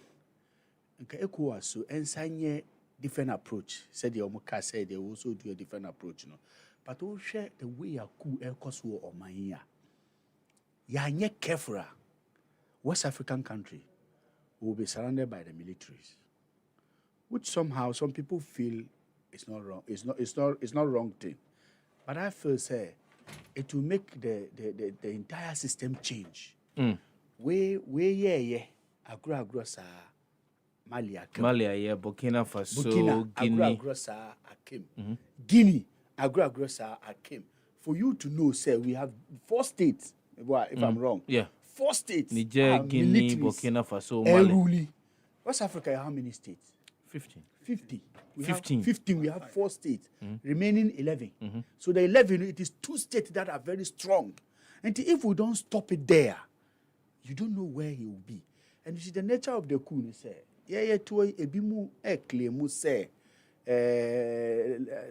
ECOWAS so ensign different approach. Said the Omoka said they also do a different approach, But we share the way a coup ECOWAS or Maya. You are not careful. West African country will be surrounded by the militaries, which somehow some people feel it's not wrong. It's not wrong thing, but I feel say it will make the entire system change. We agro sa Mali Burkina Faso, Guinea agro sa Akim, Guinea agro sa Akim. For you to know, say we have 4 states. If I'm wrong, 4 states. Niger, Guinea, Burkina Faso, Mali. West Africa, how many states? 15. 50. 15. We have 4 states, remaining 11. So the 11, it is 2 states that are very strong. And if we don't stop it there, you don't know where he will be. And you see the nature of the coup, say, claim say,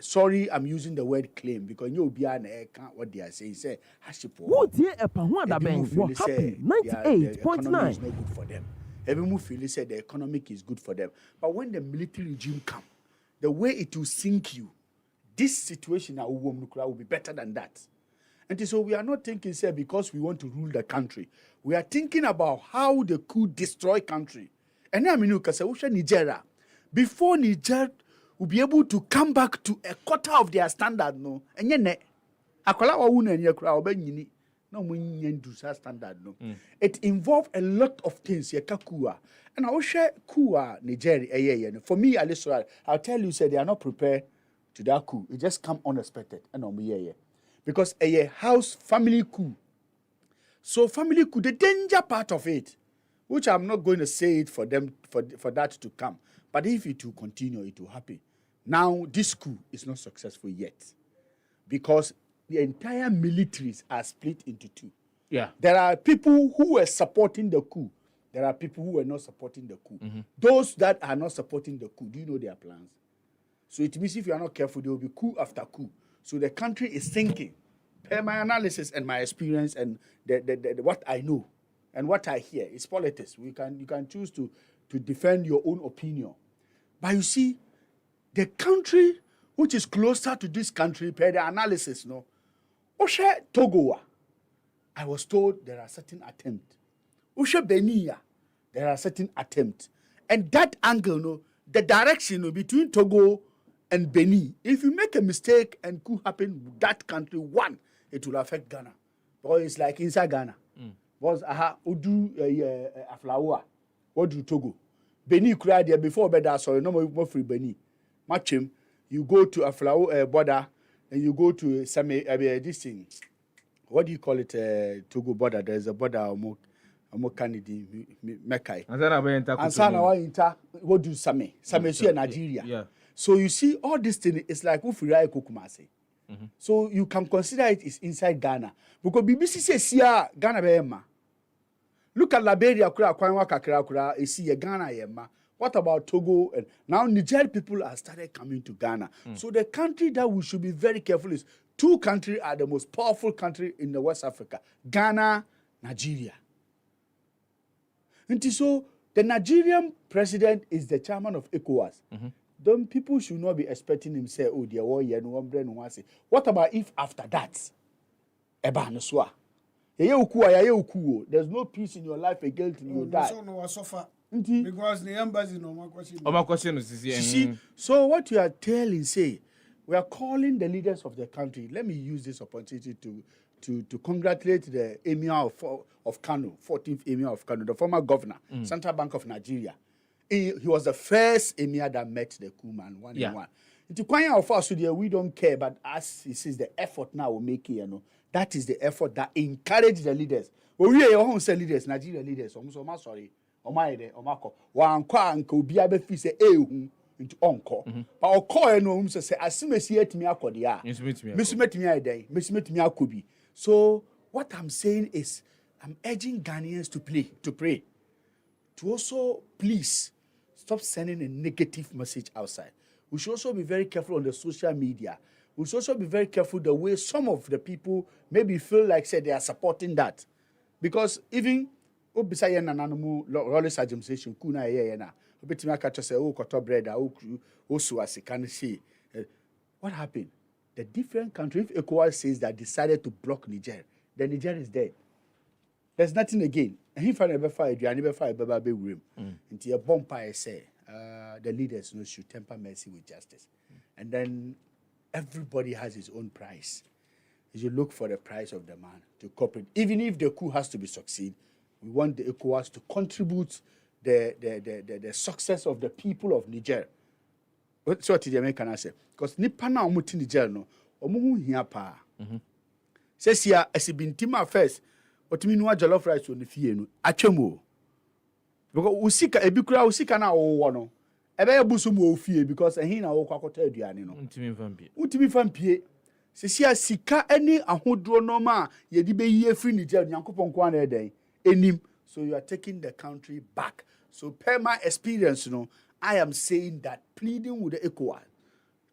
sorry, I'm using the word claim because you'll be an what they are saying. Say, What year a Pahwanda Bank was happy 98.9 is not good for them. Everyone feel said the economic is good for them. But when the military regime come, the way it will sink you, this situation will be better than that. And so we are not thinking, say, because we want to rule the country. We are thinking about how the coup destroy country. And I mean, Nigeria, before Niger will be able to come back to a quarter of their standard, no. And yet, standard, no. It involves a lot of things. And I will share coup Nigeria. For me, at least, I'll tell you, say they are not prepared to that coup. It just come unexpected. And because a house family coup. So family coup, the danger part of it, which I'm not going to say it for them for that to come. But if it will continue, it will happen. Now, this coup is not successful yet. Because the entire militaries are split into two. Yeah. There are people who were supporting the coup. There are people who were not supporting the coup. Those that are not supporting the coup, do you know their plans? So it means if you are not careful, there will be coup after coup. So the country is sinking. Per my analysis and my experience and what I know and what I hear, it's politics. You can choose to defend your own opinion. But you see, the country which is closer to this country, per the analysis, no, Oshe Togo, I was told there are certain attempts. Oshe Benia, there are certain attempts. And that angle, no, the direction between Togo and Benin, if you make a mistake and could happen that country, one, it will affect Ghana. Because it's like inside Ghana. Because Udu Aflawa, what do Togo? Benin cried there before better, sorry, no more free Benin. Match him, you go to Aflawa border, and you go to this thing. What do you call it? Togo border. There's a border Kennedy Mekai. Ansana what do Same? Same see Nigeria. Yeah. So you see, all this thing is like Ufirai Kokumase. So you can consider it is inside Ghana. Because BBC says here Ghana Bema. Look at Liberia, Kwanwa Kakra, you see Ghana Yema. What about Togo? And now Niger people are started coming to Ghana. So the country that we should be very careful is two countries are the most powerful country in the West Africa. Ghana, Nigeria. And so the Nigerian president is the chairman of ECOWAS. Then people should not be expecting him say, oh, dear, what about if after that? There's no peace in your life again till you die. Because the embassy no more question. You see, so what you are telling, say, we are calling the leaders of the country. Let me use this opportunity to congratulate the Emir of Kano, 14th Emir of Kano, the former governor, Central Bank of Nigeria. He was the first Emir that met the coup man one on one. It's quite of us, we don't care, but as he says, the effort now will make it, that is the effort that encourage the leaders. Well, we are your own leaders, Nigeria leaders. I'm sorry. One kwa uncle be able to say, into encore. But I'll call no say, as soon as you me akodia. Miss met me a day, Miss met me a kubi. So what I'm saying is, I'm urging Ghanaians to pray, to also please stop sending a negative message outside. We should also be very careful on the social media. We should also be very careful the way some of the people maybe feel like say they are supporting that, because even obisa na nanu Rollins administration kuna na obetimi aka say o koto bread o suasi can see what happened. The different country, if ECOWAS says that decided to block Niger, then Niger is dead. There's nothing again. And if I never fired, I never fired Baba Room. Until a bonfire say the leaders should temper mercy with justice. And then everybody has his own price. You look for the price of the man to cooperate. Even if the coup has to be succeed, we want the ECOWAS to contribute the success of the people of Niger. What's what the American say? Because Nipana omuti Niger no, omu hia pa. Says here, as it been Tima first, what mean what jollof rice on the fie no, achemo. Because usika ebikura usika na owo no. Ebe ebusu mo fie because he na wo kwakota aduane no. Untimi fampie. Sisia sika any ahodro normal ye di be ye free Niger Nyankopon kwa na den enim. So you are taking the country back. So per my experience, I am saying that pleading with the ECOWAS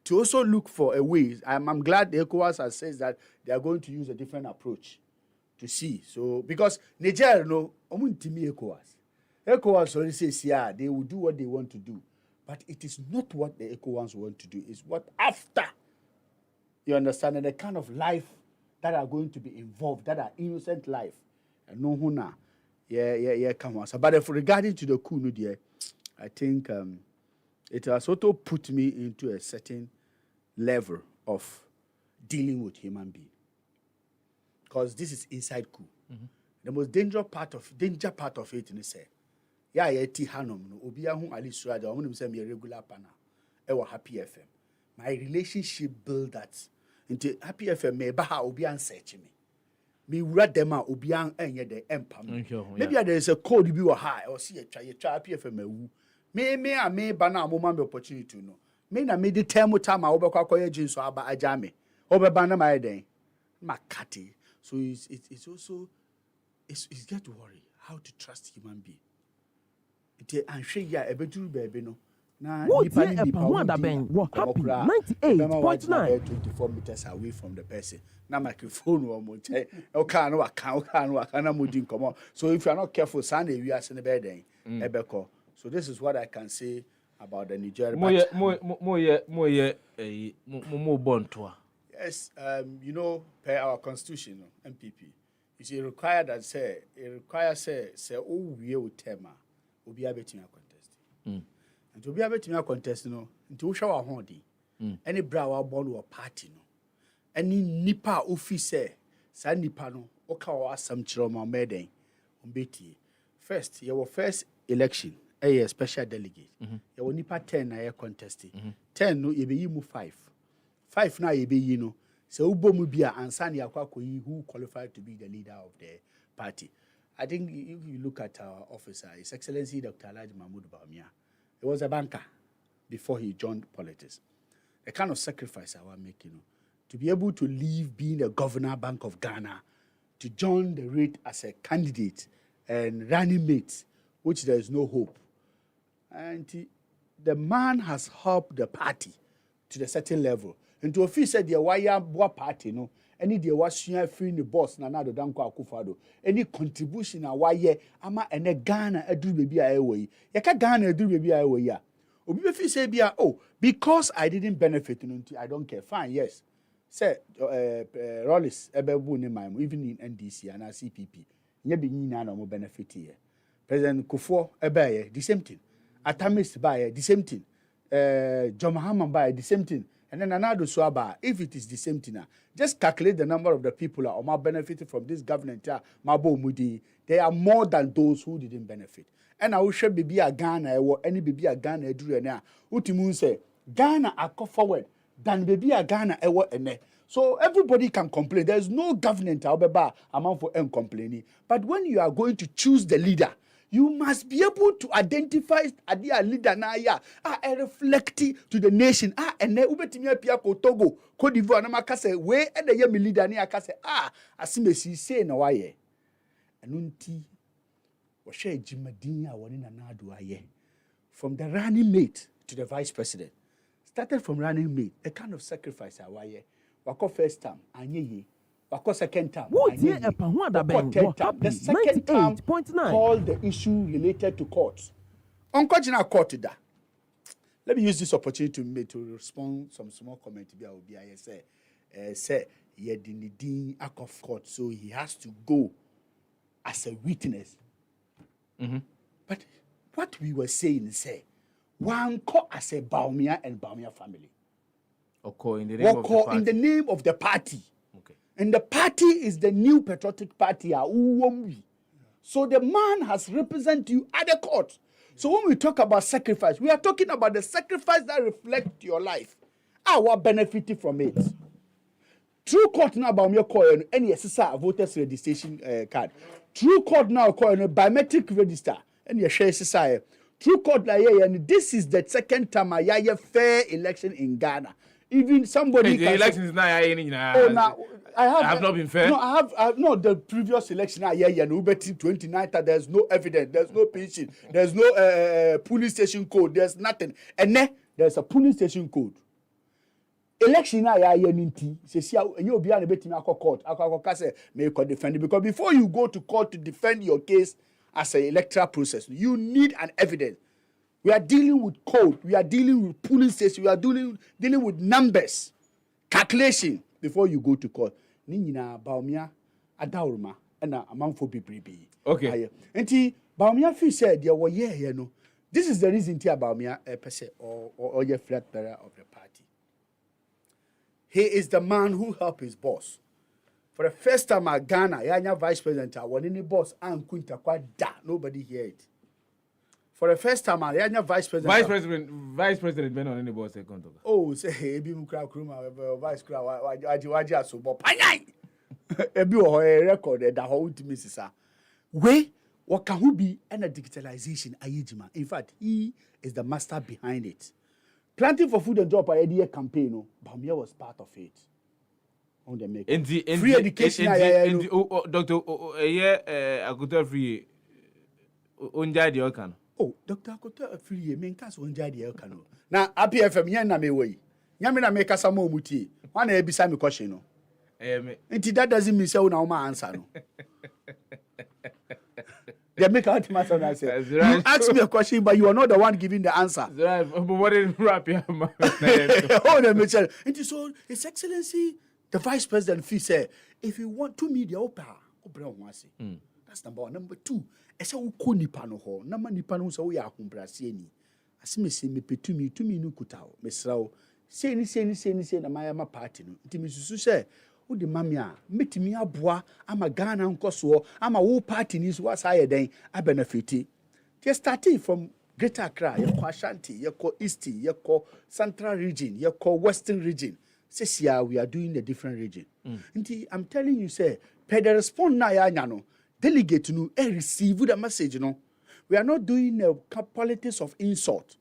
to also look for a way. I'm glad the ECOWAS has said that they are going to use a different approach to see. So because Niger omuntimi ECOWAS already says they will do what they want to do. But it is not what the ECOWAS want to do. It's what after. You understand? And the kind of life that are going to be involved, that are innocent life. And no huna. Yeah, come on. But if regarding to the coup, I think it has also put me into a certain level of dealing with human being. Because this is inside coup. The most danger part of it is say, Tihanum, Obiahu Ali Surada, I want to say me a regular partner. Ewa Happy FM. My relationship build that into Happy FM me baha Obian search me. Me read them out Obian and yet the empire. Maybe there is a code you are high or see a try Happy FM. Me bana moment opportunity to know. Me na me the time I over jeans so aba ajame. Over bana my day. Makati. So it's also it's get to worry how to trust human being. I'm sure you are a better baby, no. Who is happy 98.9 24 meters away from the person. Now microphone or moche. Okay, no, I can't. So if you are not careful, Sunday we are in the bed. Ebeko. So this is what I can say about the Nigerian. Yes, per our constitution, MPP, it requires say oh we will tema. Obi abetimia contest. And to be abetimia contest into show hondi. Any bra born or party any nipa officer sa nipa no oka wa asam chiroma meden umbeti. First your first election a special delegate. Your nipa 10 na contest. 10 no ye be mu 5 na ye be so ubo mu bia ansa ne akwa koyi who qualified to be the leader of the party. I think if you look at our officer, His Excellency Dr. Alhaji Mahmoud Bawumia, he was a banker before he joined politics. The kind of sacrifice I was making, to be able to leave being a governor, Bank of Ghana, to join the rate as a candidate and running mate, which there is no hope. And the man has helped the party to the certain level. And to office said, the wire party, any day was free in the boss, Nana Danquah Akufo-Addo. Any contribution a wire, ama ene Ghana edu baby away. Yaka Ghana edu baby away ya. Obi be say bia because I didn't benefit I don't care. Fine, yes. Say Rollis ebebu ni my even in NDC and CPP. Nye bi nyina na mo benefit here. President Kufuor ebe the same thing. Atamis buy the same thing. John Mahama buy the same thing. And then another swaba, if it is the same thing, just calculate the number of the people who are benefiting from this government. They are more than those who didn't benefit. And I will share baby a Ghana or any baby a Ghana drew now. Utimun say Ghana are go forward than baby a Ghana ene. So everybody can complain. There is no government amount for complaining. But when you are going to choose the leader, you must be able to identify a leader na ya a reflecting to the nation. And ubetimi apia ko Togo, Cote d'Ivoire na makase we e de ye me leader ni akase asimesi say na waye. Anunti wo share jimadin a woni na nado aye. From the running mate to the vice president. Started from running mate, a kind of sacrifice a waye. Wako first time anyeye. Wako second time. The second time called the issue related to courts. Unkojina court da. Let me use this opportunity to respond some small comment to be say Yedinidin act of court, so he has to go as a witness. But what we were saying is one call as a Bawumia and Bawumia family. In the name of the party. And the party is the new patriotic party. So the man has represented you at the court. So when we talk about sacrifice, we are talking about the sacrifice that reflects your life. What benefited from it? True court now about me calling any SSR voters registration card. True court now calling biometric register any share SSR. True court and this is the second time I fair election in Ghana. Even somebody the elections now I have not been fair. No, I have no the previous election. No, 29. There's no evidence. There's no pension. There's no police station code. There's nothing. And then there's a police station code. Election you'll be able to court. May defend it because before you go to court to defend your case as an electoral process, you need an evidence. We are dealing with code. We are dealing with police station. We are dealing with numbers, calculation before you go to court. Nina Baumia Adaurma and a man for BBB. Okay. And Baumia Fi said, "Yeah, well, yeah, you know. This is the reason Tia Baumia per se or your flat bearer of the party. He is the man who helped his boss. For the first time at Ghana, Yanya vice president, when any boss and Kunta quite da, nobody hear it. For the first time, Yanya vice president. Vice president, been on any boss second. Oh, say, hey, be Mukra Kruma, vice crowd, Waji so, but Panay. Ebi a record that whole to Mrs. Way, what can who be and a digitalization ayijima. In fact, he is the master behind it. Planting for food and job idea campaign, Baumia was part of it. On the make free education. Doctor, I could have free. Unja the Okan. Oh, Doctor, I could have free. Main cast unja the Okan. Now, APFM, Yana me way. Yamina make us some more muti. One a beside me question. And that doesn't mean so now my answer. They make out my son. I said, you ask me a question, but you are not the one giving the answer. But what did rap here? Oh, let me tell you. And so, His Excellency, the Vice President, Fee said, if you want to meet the opera, that's number one. Number two, I said, Uko Nipano ho, Nama Nipano, so we are Humbrasieni. I see me say, me to me, no kutao, Miss Rao, say, na my party. Timmy say, who the mamma, meet me a bois, I'm a Ghana uncle, so I'm a whole party news was higher than I benefit. Just starting from Greater Accra, you call Ashanti, you call Eastie, you call Central region, you call Western region. Says yeah, we are doing a different region. I'm telling you, say, pay the response now, no. Delegate no, receive the message, no. We are not doing a politics of insult,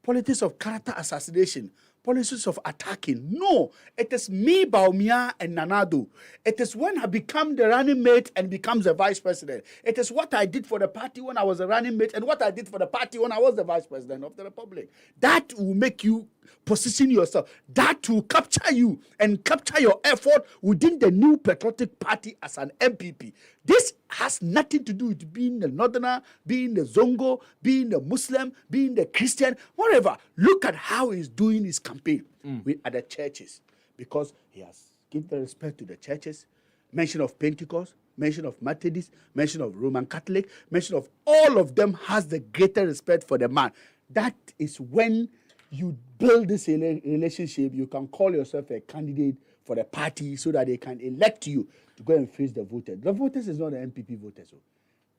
politics of character assassination, policies of attacking. No, it is me, Baumia, and Nanado. It is when I become the running mate and becomes the vice president. It is what I did for the party when I was a running mate and what I did for the party when I was the vice president of the republic. That will make you position yourself. That will capture you and capture your effort within the new patriotic party as an MPP. This has nothing to do with being the northerner, being the Zongo, being the Muslim, being the Christian, whatever. Look at how he's doing his campaign with other churches, because he has given the respect to the churches, mention of Pentecost, mention of Methodist, mention of Roman Catholic, mention of all of them has the greater respect for the man. That is when you build this relationship, you can call yourself a candidate for the party so that they can elect you to go and face the voters. The voters is not the MPP voters. So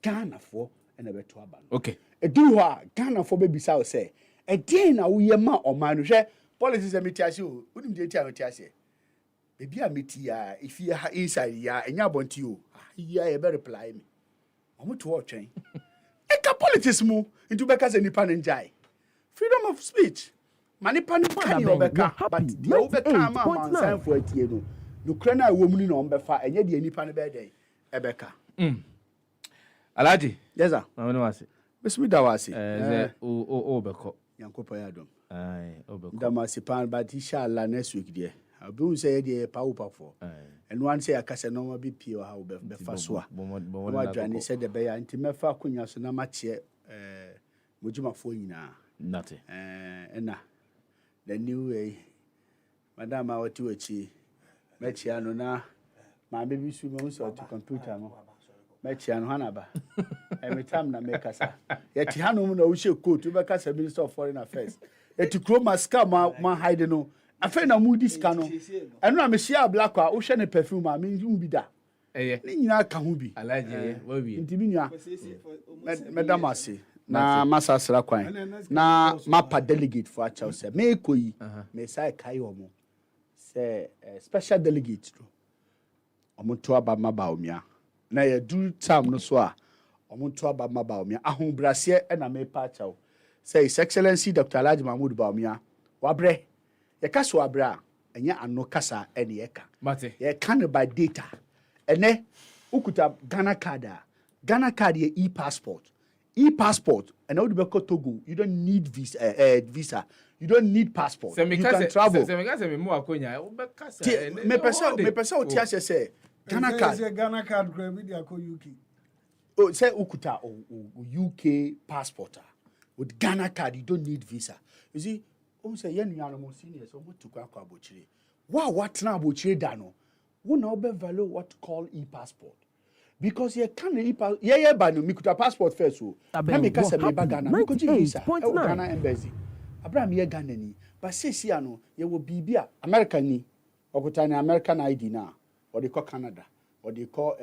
Ghana for and a better ban. Okay. A do Ghana for baby South say. A day now we are ma or man share politics and metiasio. Wouldn't you tell me? Baby, I meet ya if you are inside ya and you want you. Yeah, you better reply me. I'm going to watch. Eka politics mo into Becca's and Nipan and Jai. Freedom of speech. Manipan can you overcome, but the overcome man sign for it, you know. Ukraine woman on Befa and yet the Nipan birthday. Ebeka. Alaji. Yes, sir. I know I say. Miss Midawasi. Obeko. Yanko Payadom. Aye, Obeko. Damasipan, but inshallah next week, dear. I'll be say, dear, power for. And one say, I can say, no more be pure, how Befaswa. What Johnny said the Bayer and Timefa Kunya, so not much yet. Mujuma Foina. Nothing. And the new way, Madame, our two achi, Mechiano na, my baby swimmers or to computer. Mechiano Hanaba. Every time na make us. Yet Hanu no show coat to make us a minister of foreign affairs. Yet to grow my scam, my hide no. I find a moody scano. And I'm a share black or ocean perfume. I mean, you be that. Nina can be. I like it. Will be. Intimina. Madame Asi. Na masa sra kwan na mapa delegate for Chelsea me koyi me sai kai omo say special delegate to omo to aba mabaomia na ye do time no so a omo to aba mabaomia ahombrase e na me pa chaw say His Excellency Dr. Alhaji Mahmoud Baumia wabre ye ka so abra enya ano kasa ene yeka mate ye can by data ene ukuta Ghana card Ghana card ye e-passport and now you go Togo you don't need visa you don't need passport you can travel me pesa o tia say Ghana card grab with UK oh say ukuta UK passport with Ghana card you don't need visa you see say yen nuanom seniors so mo tukwa kwa bochire what na bochire da no wo na obe value what call e-passport because you can e-passport ba no mikuta passport first so na me ka say me ba Ghana me ko ji visa e Ghana embassy Abraham ye Ghana ni but say no ye wo bibia American ni okuta ni American ID na or they call Canada or they call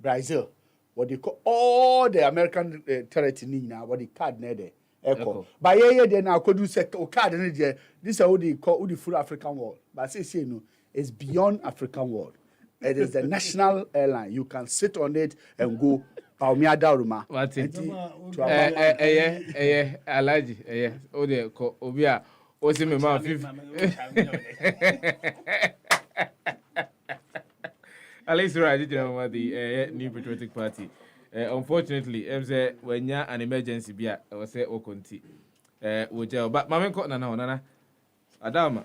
Brazil what they call all the American territory na what the card na there echo but ye dey na kodu say o card na there this is what they call the full African world but say no it's beyond African world. It is the national airline. You can sit on it and go. Paumia Daruma. Alaji. Ode ko obia. Osi me ma 5. Alex Raji Jama the New Patriotic Party. Unfortunately, say when ya an emergency bia I say okonti. Woja but mama ko nana. Adama.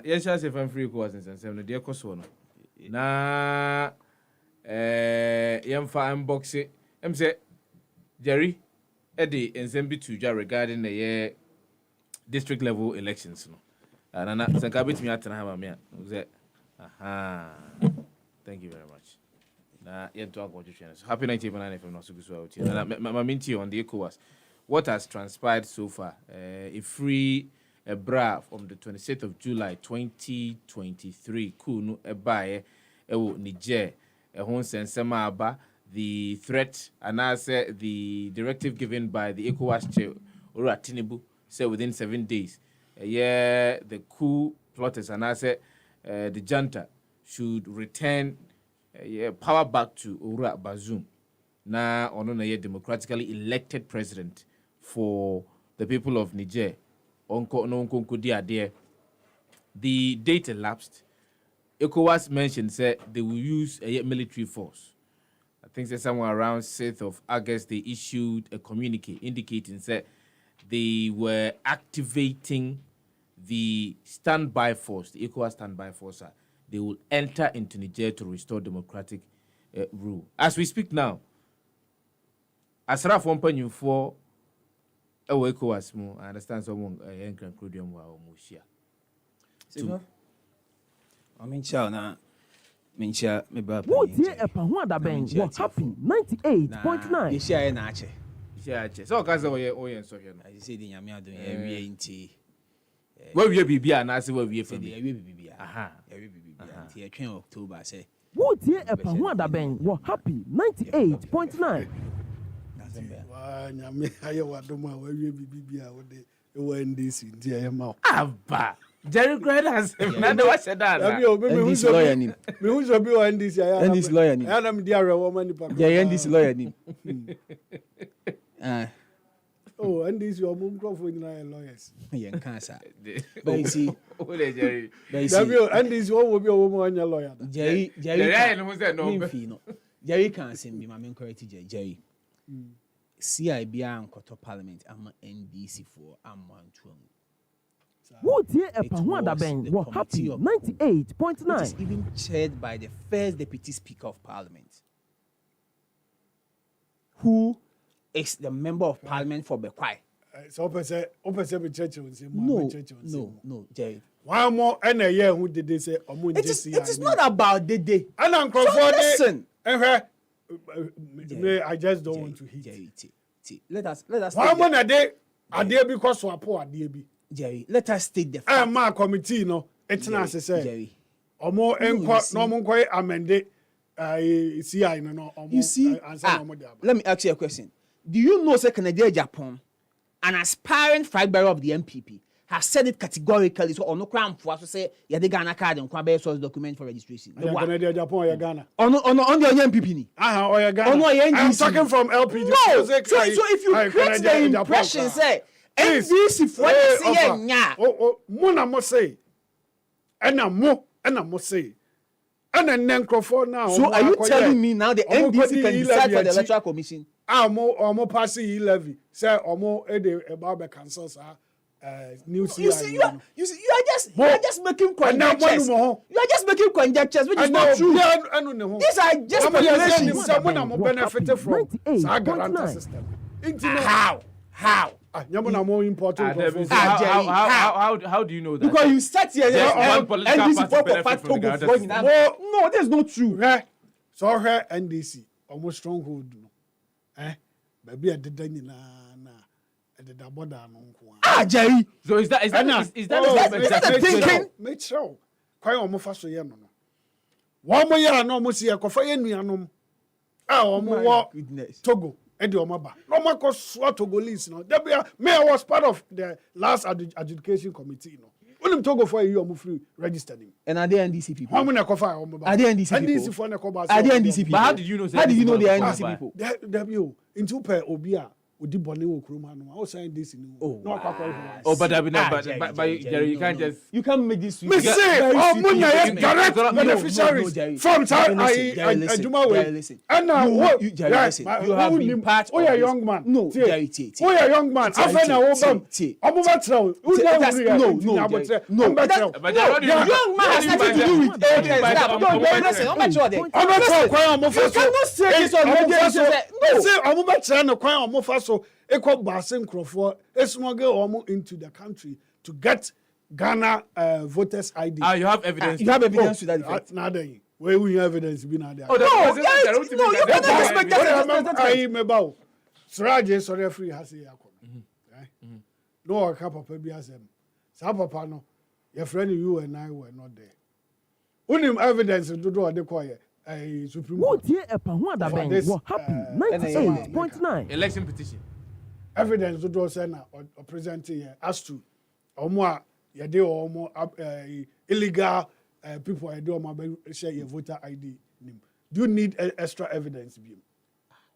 Yes, I say fan free ko was in 7 dey koso no. Na yemfa unbox say Jerry Eddie ensem bi tuja regarding the district level elections no. Nana sanka bit me atena ha ma me say thank you very much. Na yento agwotwe so happy 99 FM no so gusu out here. Na maminti on the ECOWAS. What has transpired so far? A free a bra from the 26th of July 2023 kunu ebaye ewo Niger ehon sensema aba the threat and the directive given by the ECOWAS chair Ora Tinubu say within 7 days the coup plotters and the junta should return power back to Ora Bazoum na ono na democratically elected president for the people of Niger. The date elapsed. ECOWAS mentioned said they will use a military force. I think that somewhere around 6th of August they issued a communique indicating that they were activating the standby force, the ECOWAS standby force. They will enter into Niger to restore democratic rule. As we speak now, Asraf Wampanyu for ECOWAS mo, I understand someone include wa omushia. Sima. Amincha na mincha me ba. Wo tie epa ho adaben wo happy 98.9. Ishia na ache. So ka say oye so hwe no. I say the nyame adon ya wie nti. Wa wie bibia na ase wa wie fa. Ya wie bibia. Aha. Ya wie bibia. Nti e twen October say. Wo tie epa ho adaben wo happy 98.9. Nyame aye wadom a wawie bibia wo de NDC ntia ye ma. Aba. Jerry Graders. Na de wa sheda na. NDC lawyer nim. Me hu so bi wa NDC aya. NDC lawyer nim. Aya na me di arewo mani pa. Yeah, NDC lawyer nim. Oh, NDC o mum crofo ni na lawyers. Ye nkan sa. But you see, Jerry. NDC o wo bi o mo anya lawyer. Jerry no say no. Jerry can say me ma me correct Jerry. CIB and Koto Parliament am NDC for Amantuam. Wo tie epa ho adaben wo happy 98.9. It is even chaired by the first deputy speaker of parliament, who is the member of parliament for Bekwai. So opese be church on say no, Jerry. One more and a year who did they say it is not about the day. And Uncle so listen. I just don't want to hit. Jerry, let us. One more a day because so poor a day be. Jerry, let us state the fact. My committee, no, it's not necessary. Jerry. Or more no more amended. CI no. You see, let me ask you a question. Do you know, Canada, Japan, an aspiring flag bearer of the MPP, has said it categorically? So, on no crime for us to say, you have Ghana card and Kwabe source document for registration. Canada, Japan, or Ghana. On the MPP. Or Ghana. I'm talking from LPG. No. So if you create the impression, say, NDC for nya. Oh, Mona mo say. Ena mo say. And then Nenkrofo now. So are you telling me now the NDC can decide for the electoral commission? Omo passing e-levy. Say omo about the cancels new you see, you are just making conjectures. You are just making conjectures, which is not true. These are just speculations. Someone benefited from guarantee system. How? More important. How do you know that? Because you sat here one political party benefit from the No, that's not true. So her NDC almost stronghold. Maybe I did Jerry. So is that the thinking? Make sure. Quite almost fast so one more year no more see a coffee in Mianum. Goodness. Togo. Eddie Omaba. No more cause Togolese. No, Mayor was part of the last adjudication committee. No, when him Togo for a year, I'm free registered him. And are they NDC people? How many coffee? Are they NDC people? NDC for the Coba. Are they NDC people? But how did you know? How did you know they are NDC people? W into per Obia. Odi boni wo kroma no. I was saying this in. But Jerry, you can't just. You can't make this. Me say, Munya direct beneficiaries from Juma way. And now, you have been part of a young man. No, Jerry. Oh, a young man. After now, no. But young man has nothing to do with evidence. I'm not sure that. I'm not sure. You cannot say this on radio. No, say, so equal Basin Crawford, a smuggle into the country to get Ghana voters ID. You have evidence. You have evidence to that effect. Nada. Where we have evidence be now there. No, you cannot expect that. I meba. Sraje sorry free has a yakon. No, a cup of baby has him. Sa papa no. Your friend you and I were not there. Unim evidence to do the choir. Supreme Court. Happy 98.9 election petition. Evidence to do Senna or presenting here as to Omo yade omo illegal people I do my share your voter ID name. Do you need extra evidence?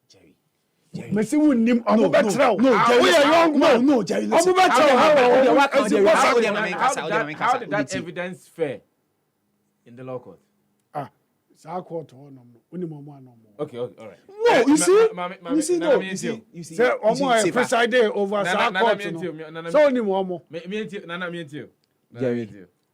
Jerry. Messi will name Omo Betrell. No, Jerry. Omo Betrell. How did that evidence fare in the law court? Okay, all right. No, you see, you see. Say, Omo preside over Court. So ni Omo. Jerry,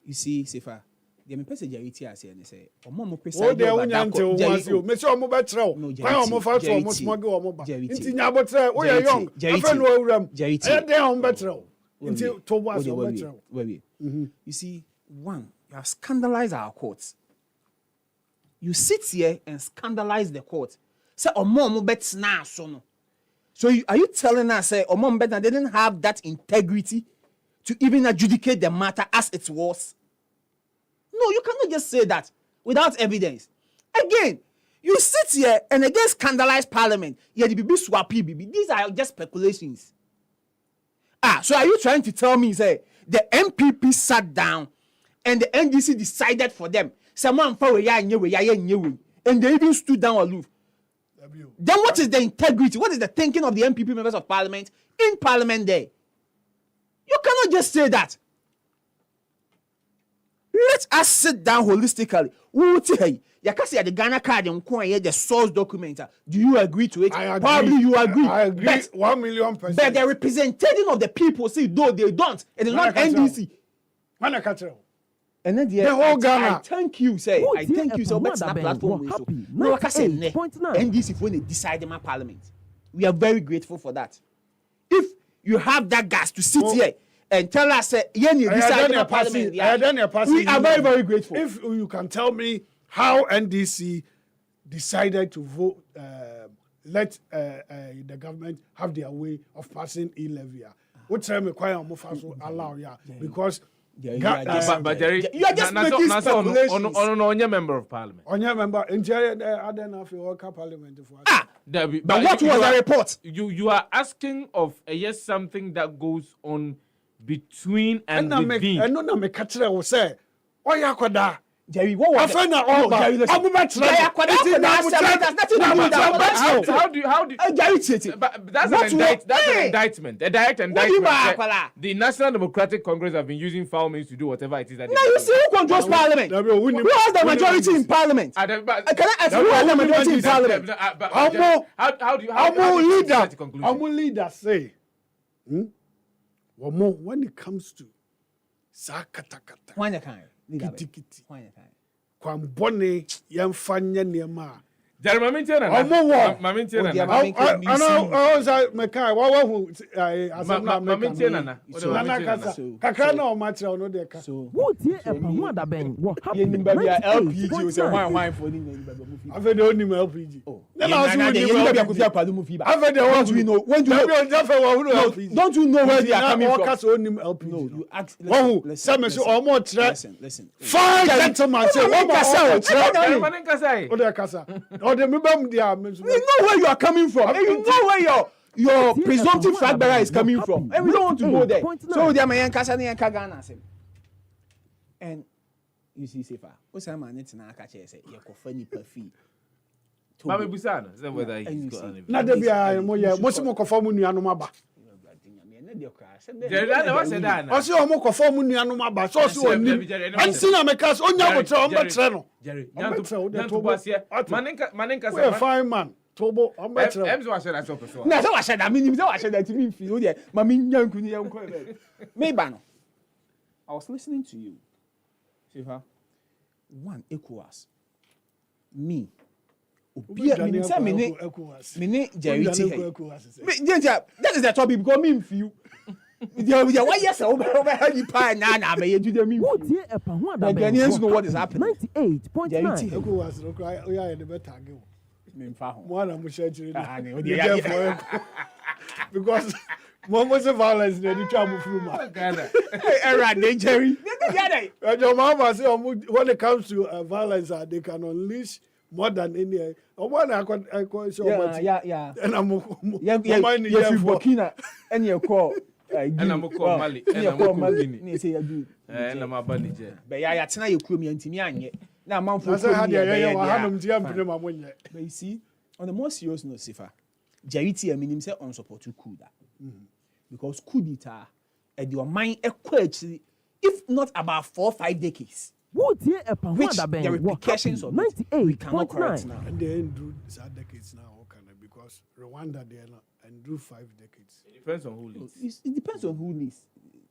you see, Sefah. The me person Jerry tia say and say, Omo preside over. Oh, there unyanti Jerry. Me say Omo betrell. Why Omo fa so Omo smuggle Omo ba. Inti nya betrell. Oh, you young. Afa no awuram. Jerry. Eh there Omo betrell. Inti to was Omo betrell. Wait. You see, one, you have scandalized our courts. You sit here and scandalize the court. Say, Omo bet na so no. So are you telling us, say, Omo bet they didn't have that integrity to even adjudicate the matter as it was? No, you cannot just say that without evidence. Again, you sit here and again scandalize Parliament. Yeah, the BB swappy BB. These are just speculations. So are you trying to tell me, say, the MPP sat down and the NDC decided for them? Someone for and they even stood down aloof. Then what is the integrity? What is the thinking of the MPP members of Parliament in Parliament there? You cannot just say that. Let us sit down holistically. The Ghana card and the source document. Do you agree to it? I agree. Probably you agree. I agree. 1,000,000%. But the representative of the people say, though they don't. It is not NDC. And then the whole Ghana. I thank you, say. I thank you so much. That platform. No, like I said, NDC when they decide my Parliament. We are very grateful for that. If you have that gas to sit here and tell us, we are very, very grateful. If you can tell me how NDC decided to vote, let the government have their way of passing e-levy. What time allow because. But Jerry, you are just making speculations. On your member of Parliament. On your member, in Jerry, I don't know if you work Parliament. But what was the report? You are asking of something that goes on between and within. And no, me catch will say, oh yeah, koda. Jerry, what was Jerry, how do that's an indictment. A direct indictment. The National Democratic Congress have been using foul means to do whatever it is that they you see who controls parliament? Who has the majority in parliament? Can I ask who has the majority in parliament? Our leader say, when it comes to Sakata, kitikiti, kwambone yamfanya niema. Jerry, Mamintiana. Don't you know where they are coming from? No, you ask. Listen. Fine gentlemen, we know where you are coming from. You know where your presumptive flag bearer is coming from. And we don't want to go there. So they are my Ghana. And you see, Sefah, what's that man? It's not catch. Say you're funny perfect. Mama Busana, is that whether he's got any? Not the beer, most of my form in Maba. Also, I'm more form in Maba. So, and see, I'm a cast on your treno. Jerry, Maninka, a fine man. Tobo, I'm better. No, I said, I mean, I said that to me, feel there. Mammy, young, maybe I was listening to you. Sefah, one equals me. That is the topic because me feel. Why yes, you pie now, may you do the me. The Ghanaians know what is happening. 98.9. We are in the better. One of because one was a violence in the trouble through my Jerry. Your mama say when it comes to violence, they can unleash more than any. One I show. Yeah. And I'm Burkina and you call. And I'm called Mali. And I'm called Mali. And I'm a bunny. But I tell you, Krumi and Timian. Now, man, for but you see, on the more serious note, Sefah, Jerry I mean himself on support to coup that. Because coup d'etat, and your mind actually, if not about 4 or 5 decades. Which the repercussions of 98 we cannot correct now. And they ain't do decades now, because Rwanda they are not and do 5 decades. It depends on who leads. It depends on who leads,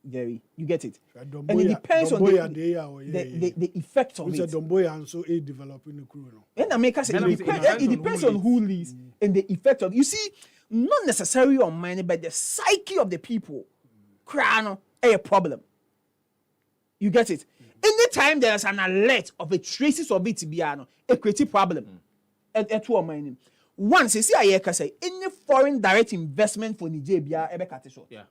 Jerry. You get it. And it depends on the effect of it. And so it developing the crew. And America said it depends on who leads and the effect of. You see, not necessarily on money, but the psyche of the people. Crown a problem. You get it. Anytime there's an alert of a traces of it to be a creative problem, once you see I can say any foreign direct investment for Nigeria ebe cut short. Yeah.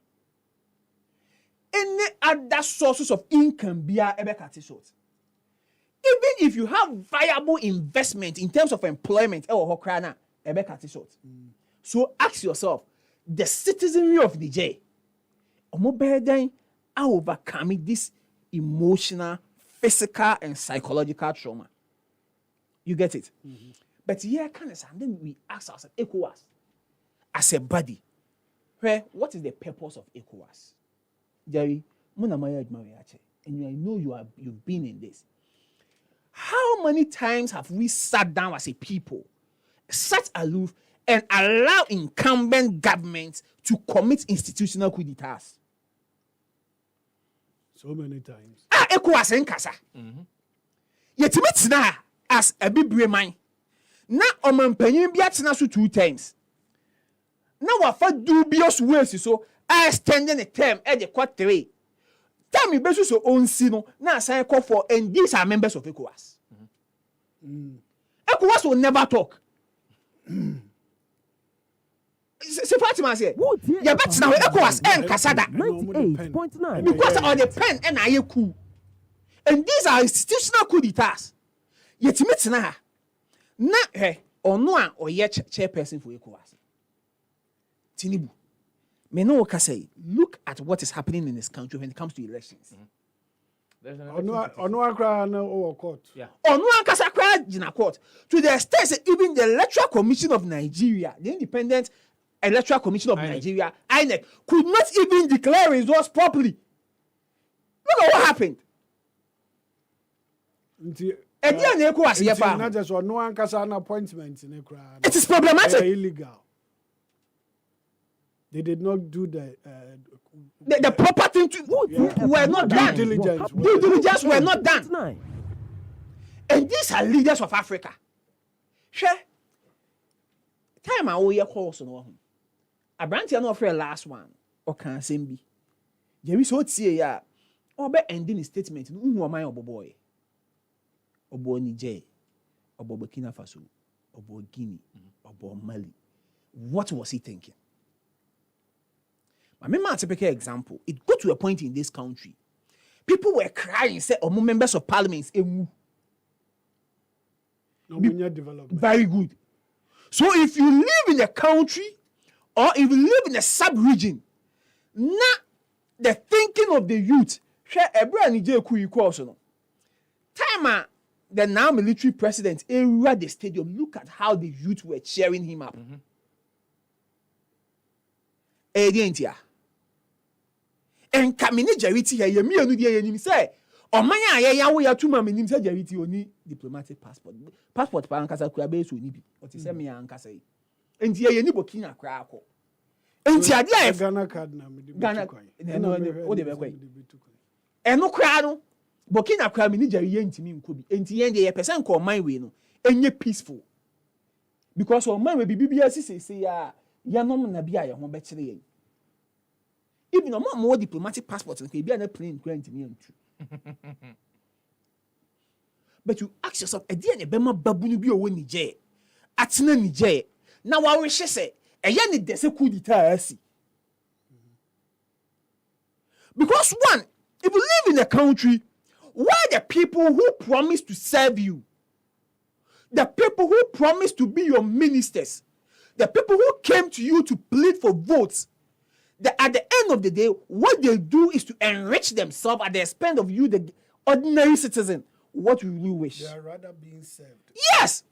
Any other sources of income be ebe cut short. Even if you have viable investment in terms of employment, ebe cut short. So ask yourself, the citizenry of Niger, overcoming this emotional, physical, and psychological trauma. You get it? But here, and then we ask ourselves, ECOWAS, as a body, what is the purpose of ECOWAS? Jerry, and I know you've been in this. How many times have we sat down as a people, sat aloof, and allow incumbent governments to commit institutional coup d'etats? So many times. ECOWAS in Kasa. Yet it's now as a big mind. Now, on penny be at 2 times. Now, for dubious ways, so I extending a term at the quarter. Tell me, basis of own sino. Now, I call for, and these are members of ECOWAS. ECOWAS will never talk. C'est Fatima say. Yeah, but now ECOWAS and Kasada. 98.9. Because on the pen and I coup. And these are institutional coup d'etats. Yet it's now. Na or no or yet chairperson for ECOWAS. Tinibu. Me no say, look at what is happening in this country when it comes to elections. Ono akra na o court. Yeah. Ono ankasa kra gina court. To the extent that even the Electoral Commission of Nigeria, the Independent Electoral Commission of Nigeria, INEC, could not even declare results properly. Look at what happened. It is problematic. Illegal. They did not do the proper thing were not done. Due diligence were not done. And these are leaders of Africa. Sure. Time I owe calls on a branch no afraid last one or can send be. Jerry so see ya or be ending his statement. Who am I, boy? Obo Niger, Obo Burkina Faso, Obo Guinea, Obo Mali. What was he thinking? I remember a typical example. It got to a point in this country. People were crying, say, "Oh, members of parliament, very good." So if you live in a country or if you live in a sub-region, now the thinking of the youth, time the now military president area the stadium, look at how the youth were cheering him up. And Kamini Jariti here, me anu dia yenim say, omanya ayayawo ya tuma menim say Jariti oni diplomatic passport. Passport pa ankasa kura be so ni bi. Oti say me ankasa yi. Enti ye ni Burkina kura akọ. Enti ade a Ghana card na me de Ghana no o de be kwai. Eno kura no Burkina kura me ni Jari ye ntimi nko bi. Enti ye de ye person ko man we no enye peaceful. Because o man we bibia sisi ya nom na bia ye ho be kire ye. Even no more diplomatic passports and be an plane grant me. But you ask yourself, a dear Bema Babunu be a winning jay. Atina Niger. Now I wish say, a yanni deseku ditasi. Because one, if you live in a country where the people who promise to serve you, the people who promise to be your ministers, the people who came to you to plead for votes, at the end of the day, what they do is to enrich themselves at the expense of you, the ordinary citizen. What will you wish? They are rather being served. Yes!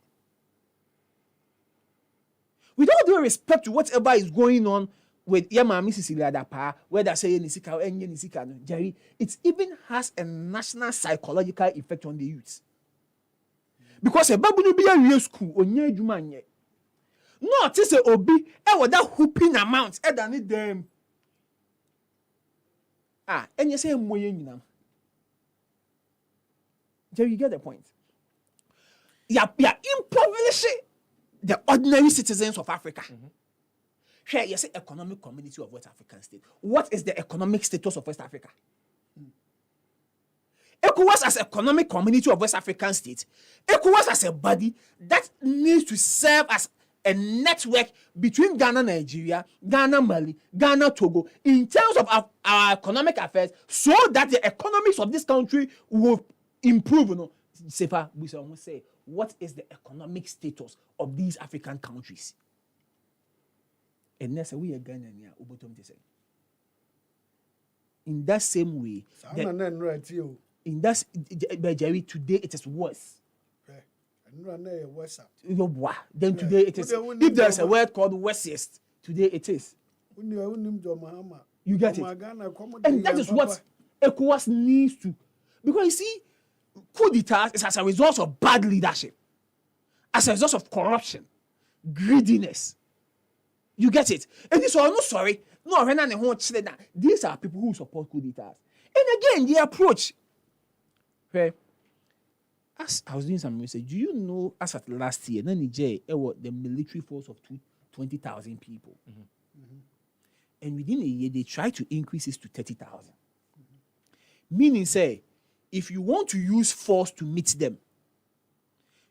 With all due respect to whatever is going on with Yama Mrs. Iladapa, where they say Nisika or any Nisika, Jerry, it even has a national psychological effect on the youth. Because a babu no be a real school, or near Jumanye. No, it is a obi, and that whooping amount, and I need them. And you say more now. Jerry, you get the point. You are impoverishing the ordinary citizens of Africa. Here, you say economic community of West African state. What is the economic status of West Africa? ECOWAS as economic community of West African state. ECOWAS as a body that needs to serve as a network between Ghana, Nigeria, Ghana, Mali, Ghana, Togo, in terms of our economic affairs, so that the economics of this country will improve. You know, Sefah, we almost say, what is the economic status of these African countries? And that's we are Ghana to say. In that same way, in that Jerry, today it is worse. Then today it is. If there's a word called worstest, today it is. You get it? And that is what ECOWAS needs to. Because you see, coup d'etat is as a result of bad leadership, as a result of corruption, greediness. You get it? And this one, no sorry, no, these are people who support coup d'etats. And again, the approach. Okay. As I was doing some research, do you know, as at last year, Niger, the military force of 20,000 people. And within a year, they tried to increase it to 30,000. Meaning, say, if you want to use force to meet them,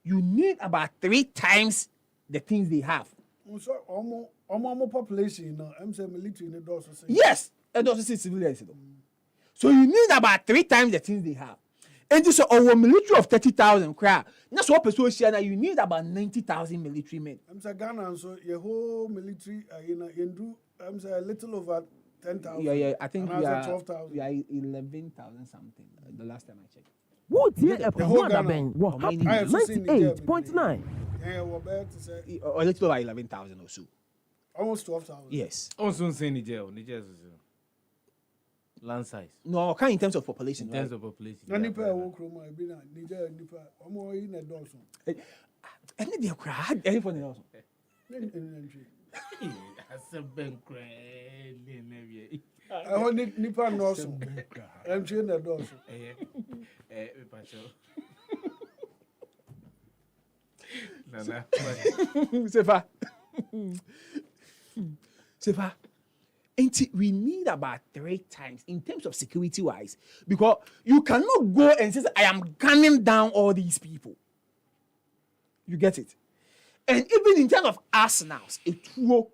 you need about 3 times the things they have. So, population, military, yes, and also civilians. So you need about 3 times the things they have. And this our military of 30,000 crowd. That's what person now you need about 90,000 military men. I'm saying Ghana, so your whole military, you do. I'm saying a little over 10,000. Yeah. I think we are 12,000. we are 11,000 something. The last time I checked. What year The whole Ghana. What happy I also seen Niger, 98.9. Yeah, we're better to say Or a little over 11,000 or so. almost 12,000. Yes. Also say Niger land size. No, kind in terms of population. In terms of population. Na nipa e wo kroma e bi na Niger nipa omo yi na do so. Any dey cry any for the house. Asem cry le wie. Ho nipa no so. Entwe na do so. Me pacho. Nana. Sefah. And we need about 3 times in terms of security wise, because you cannot go and say, I am gunning down all these people. You get it? And even in terms of arsenals, it will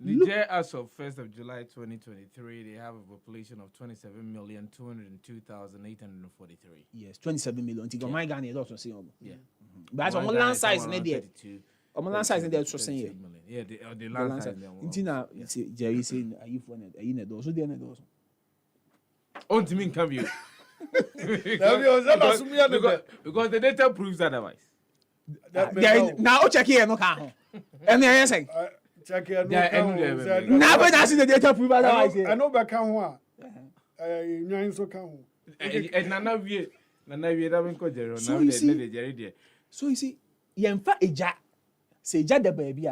Niger, as of 1st of July 2023, they have a population of 27,202,843. Yes, 27 million. Yeah. My Ghana is also saying. Yeah. But on land size, on land size, they're also saying. Yeah, the land size. Intina, Jerry saying, are you for it? Are you net also? They're net also. On to me, come you. Because the data proves otherwise. Now, check here, no car. And they're saying, check here, now, when I see the data prove otherwise, I know back home. I so come. And none we haven't got Jerry. So you see, Yemfa Eja, say Jada baby,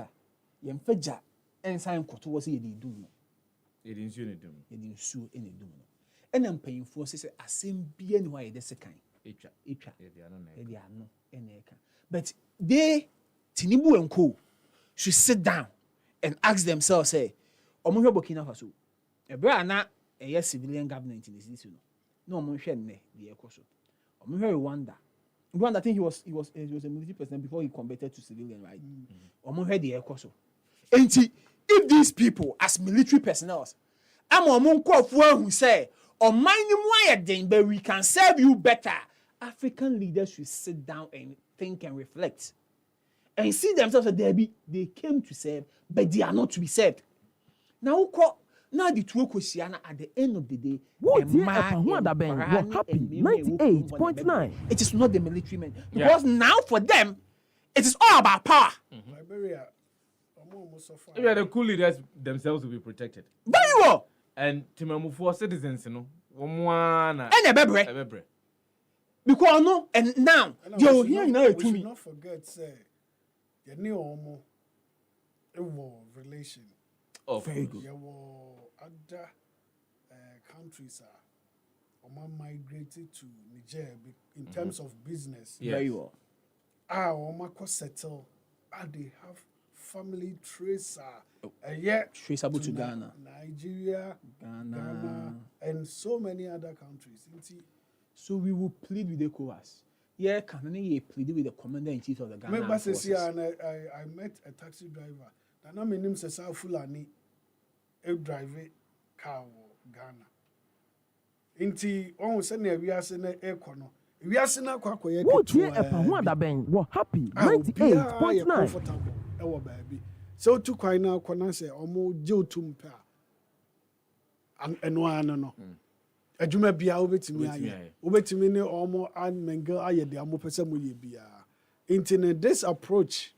Yemfa Ja, and sign Koto was ye do. It didn't sue it. It didn't sue any doom. And I'm paying for say, I seem be anyway, the second. Echa. They are no, but they, Tinibu and Co, should sit down and ask themselves, say, Omo Burkina Faso, a brana, a yes civilian government in this, no more shenne, the Ecoso. Omo Rwanda. Rwanda, I think he was a military president before he converted to civilian, right? Omo the Ecoso. And if these people, as military personnel, I'm among who say, on my name, but we can serve you better. African leaders should sit down and think and reflect and see themselves as they came to serve, but they are not to be served. Now the two Kosiana at the end of the day, happy 98.9. It is not the military men, because now for them, it is all about power. Liberia, the cool leaders themselves will be protected. Very well. And Timamufu citizens, and a because no, and now you're here now to me. Not forget, say, you knew almost a war relation. Oh, very good. There were other countries migrated to Niger in terms of business. Yes. Very well. Settle. They have family tracer. Traceable to Ghana, Nigeria, Ghana, and so many other countries. So we will plead with the ECOWAS. Yeah, can you plead with the commander-in-chief of the Ghana forces? And I met a taxi driver. My name is Fulani. I drive car Ghana. Inti on send we are sending a corner. We are sending a quack. What year what happy 98.9. Baby. So to quite now, say almost Joe Tumpa and no. Adwuma bia obetimi aye obetimi ne omo and mengal aye de amo pese mo ye bia internet this approach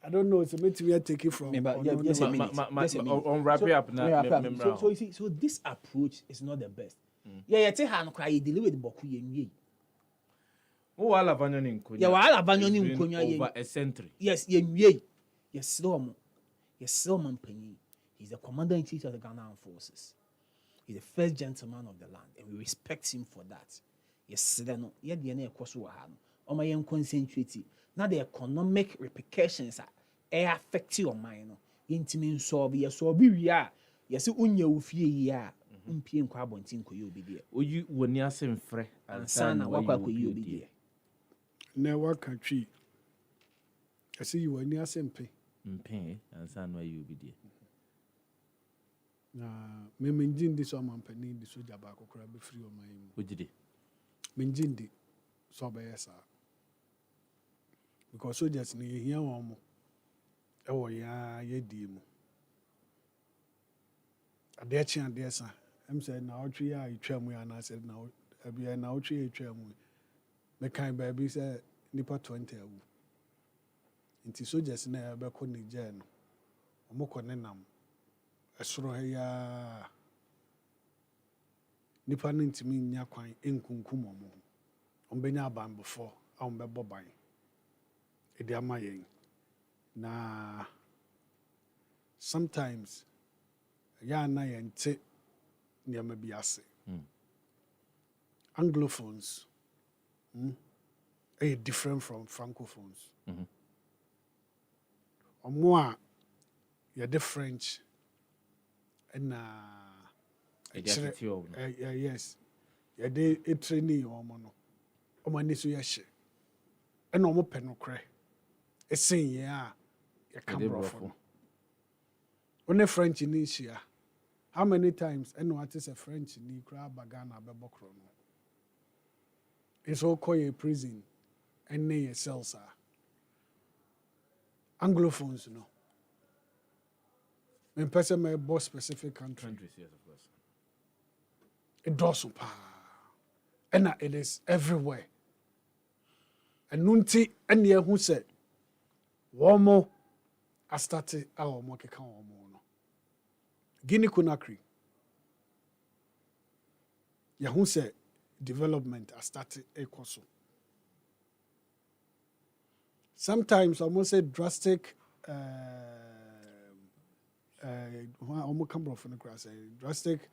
I don't know, it's a bit we take it from on wrap it up now. So you see, so this approach is not the best. Yeah, take hand cry you deal with boku ye. Oh, ala vanyo ni nkonya. Yeah, ala vanyo ni nkonya ye. Over a century. Yes, ye. Yes, slow man penny. He's the commander-in-chief of the Ghana Armed Forces. He's the first gentleman of the land, and we respect him for that. Yes, then yeah, the ene koso wa ha no. O ma yen concentrate. Now the economic repercussions are affect your mind no. Yentimi solve yes so bi wi a. Yes unya wo fie yi a. Mpie nkwa abontin ko ye obi de. Oyi woni asem frɛ ansa na wakwa ko ye obi de. Na waka twi. Asi yi woni asem pe. Mpe ansa na ye obi de. Na me menjin di so mampani di soja ba kokora be free o man mu. Ojide. Menjin di so be yesa. Because soldiers ni hia won mo. E wo ya ye di mu. adeɛ sa ɛm sɛ naawɔtwe a ɛtwa mu anaasɛ ɛbiɛ naawɔtwe a ɛtwa mu mekan baabi sɛ nipa 20 awu nti soldiers na ɛbɛkɔ Niger no ɔmokɔ ne nam ɛsoro ha yaa nipa no ntumi nya kwan nkunkum ɔmo ho ɔmbɛnya abanbɔfoɔ a ɔmbɛbɔ ban ɛde ama yɛn na sometimes yɛa na yɛnte nneɛma bi ase anglophones ɛyɛ different from francophones ɔmo a yɛde French ɛna ɛkyerɛ yes yɛde training ɔmo no ɔmo ani so yɛhyɛ ɛna ɔmo pɛ nokorɛ ɛsen yɛn a yɛka borɔfo no wone French ni hyia how many times ɛna wate sɛ French ni koraa ba Ghana bɛbɔ korɔ no nso wokɔ yɛ prison ɛne yɛ cells a anglophones no mempɛ sɛ mɛbɔ specific countries yes, of course. ɛdɔɔso paa ɛna it is everywhere ɛno nti ɛne ɛhu sɛ wɔmo astate a wɔmo keka wɔmo no Guinea Conakry yɛhu sɛ development astate ɛkɔ so sometimes almost say drastic almost come from the grass drastic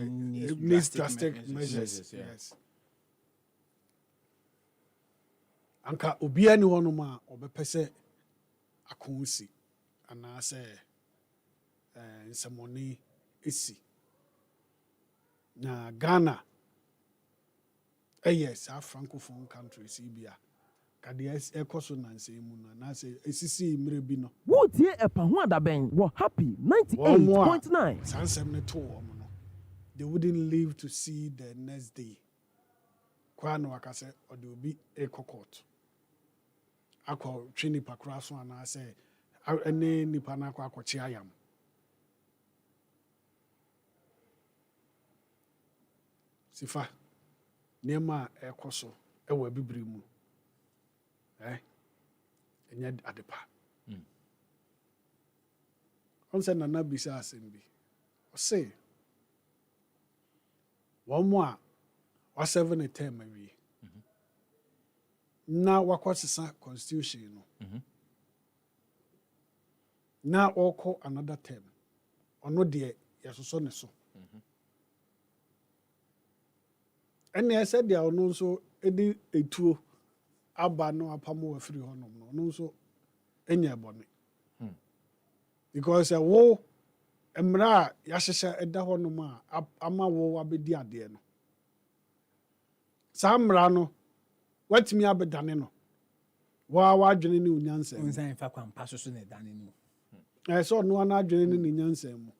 needs drastic measures yes anka obia ni hono ma obepɛ sɛ akonsi anaasɛ nsɛmɔne esi na Ghana ɛyɛ saa francophone countries yi bia kadeɛ ɛkɔ so nansɛn mu no anaasɛ esisi mmerɛ bi no wotie ɛpa ho adabɛn wɔ happy 98.9 saa nsɛm no to wɔn no they wouldn't live to see the next day kwa na waka sɛ ɔde obi ɛkɔ court akɔ twe nipa koraa so anaasɛ ɛne nipa no akɔ akɔkye ayam sifa nneɛma a ɛkɔ so ɛwɔ abibire mu ɛnyɛ ade pa ɔn sɛ nana bisa asɛm bi ɔse wɔn mo a wasɛve ne term awie na wakɔsesa constitution no na ɔkɔ another term ɔno deɛ yɛsosɔ ne so ɛnna ɛsɛ deɛ ɔno nso ɛde etuo aba no apamo afiri hɔnom no ɔno nso ɛnyɛ bɔne because ɛwo mmerɛ a yɛahyehyɛ ɛda hɔnom a ama wo abɛdi adeɛ no saa mmara no watumi abɛdane no waa wadwene ne onyansa mu nsan fa kwampa so na ɛdane no sɛ ɔno ana adwene ne ne nyansa mu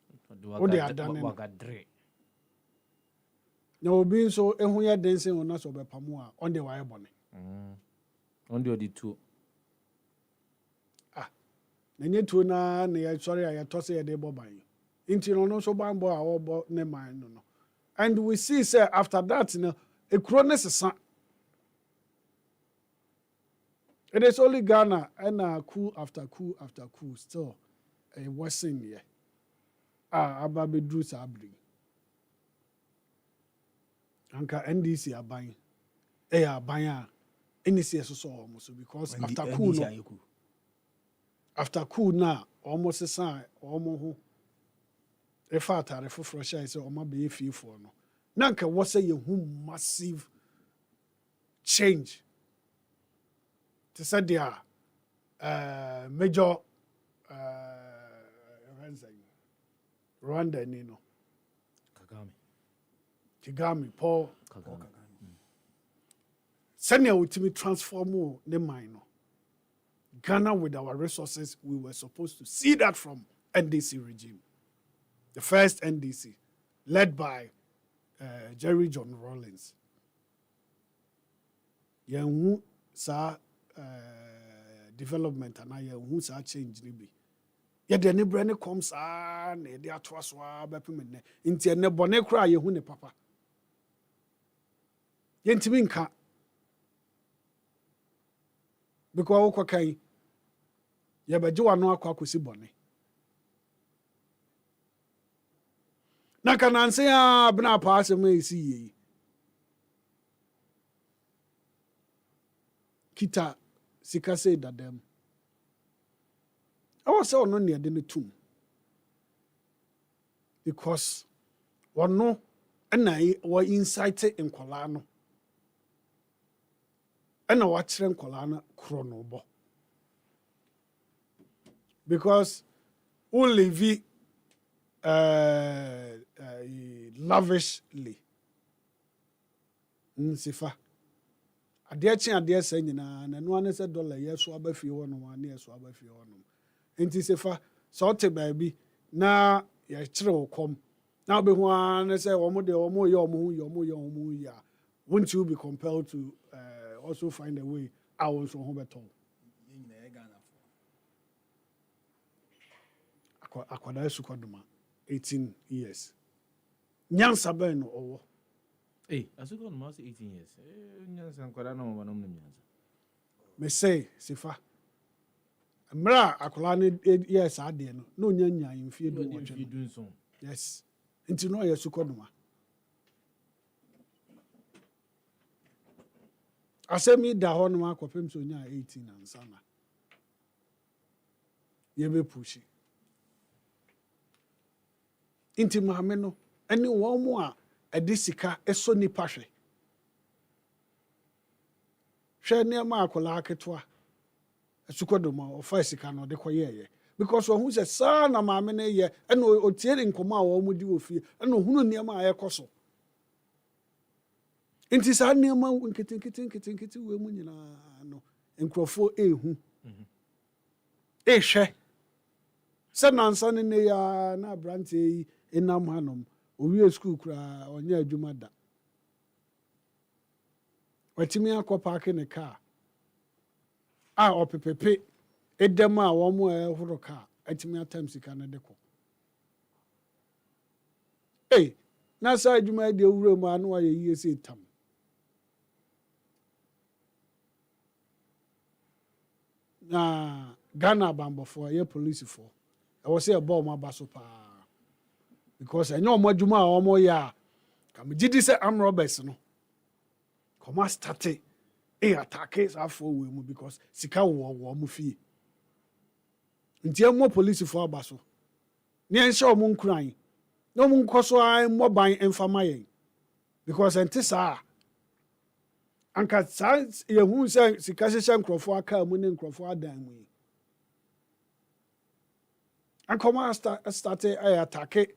wode adane no na obi nso ɛho yɛ den sɛ ɔna sɛ ɔbɛpamo a ɔnde wayɛ bɔne ɔnde ɔde tuo na nyɛ tuo naa na yɛsɔre a yɛtɔ sɛ yɛde bɔ ban nti no ɔno nso banbɔ a wɔbɔ ne man no no and we see sɛ after that no ekuro ne sesa it is only Ghana and coup after coup after coup still a worsen yɛ a aba bɛduru saa bere anka NDC aban ɛyɛ aban a ɛne si ɛsosɔ wɔn so because after coup no after coup na wɔn sesa wɔn ho ɛfa atare foforɔ hyɛ sɛ wɔn abɛyɛ fiefoɔ no na nka wɔ sɛ yɛhu massive change te sɛ deɛ major Rwanda ni no Kagame Paul Kagame sɛnea wotumi transform ne mind no Ghana with our resources we were supposed to see that from NDC regime the first NDC led by Jerry John Rawlings yɛnhu saa development anaa yɛnhu saa change ne bi yɛde ne brɛ ne kɔm saa na yɛde atoa so a bɛpem nnɛ nti ɛnɛ bɔne koraa yɛhu ne papa yɛntimi nka because wokɔ kan yɛbɛgye wano akɔ akɔsi bɔne na kananse a bena apaa asɛm a ɛsi yie kita sika sɛ dadam ɛwɔ sɛ ɔno ne ɛde no tom because ɔno ɛna wɔ insight nkɔlaa no ɛna wakyerɛ nkɔlaa no korɔ no bɔ because wo live lavishly nsifa adeɛ kye adeɛ sɛ nyinaa na ɛno ane sɛ dollar yɛ so aba fie hɔ nom ane yɛ so aba fie hɔ nom nti sifa sɛ ɔte baabi na yɛkyerɛ wo kɔm na wobɛhu ara ne sɛ ɔmo deɛ ɔmo yɛ ɔmo ho yɛ ɔmo yɛ ɔmo ho yɛ a won't you be compelled to also find a way a wo nso ho bɛtɔ akwadaa sukɔdoma 18 years nyansa bɛn no ɔwɔ asukɔdoma sɛ 18 years nyansa nkwadaa na ɔma nom no nyansa mesɛ sifa mmerɛ a akwadaa no yɛ saa adeɛ no na ɔnya nya mfie du wɔtwe no yes nti na ɔyɛ sukɔdoma asɛm yi da hɔ nom akɔpem sɛ ɔnya 18 ansa na yɛbɛpuhyi nti maame no ɛne wɔn mu a ɛde sika ɛsɔ nipa hwɛ nneɛma akwadaa ketewa asukɔdoma ɔfa sika no ɔde kɔyɛɛyɛ because ɔhu sɛ saa na maame no yɛ ɛna ɔtie nkɔmɔ a wɔn mu di wɔ fie ɛna ɔhunu nneɛma a ɛkɔ so nti saa nneɛma nketenkete wɔ mu nyinaa no nkurɔfoɔ ɛɛhu ɛɛhwɛ sɛ nansa ne ne ya na aberanteɛ yi ɛnam hanom owie sukuu koraa ɔnyɛ adwuma da watumi akɔ paake ne kaa a ɔpepepe ɛdɛm a wɔn mu ɛhoro kaa atumi atam sika no de kɔ na saa adwuma deɛ wura mu a na wayɛ yie sɛ tam na Ghana abambɔfoɔ ɛyɛ polisifoɔ ɛwɔ sɛ ɛbɔ ɔmo aba so paa because ɛnyɛ ɔmo adwuma a ɔmo yɛ a kamegye di sɛ armed robbers no kɔma starte atake saafoɔ wɔ mu because sika wɔ ɔmo fie nti ɛmmɔ polisifoɔ aba so ne ɛnhyɛ ɔmo nkuran na ɔmo nkɔ so a mmɔ ban mfama yɛn because ɛnte saa anka saa yɛhu sɛ sika hyehyɛ nkurɔfoɔ aka mu ne nkurɔfoɔ adan mu yi ankɔma starte atake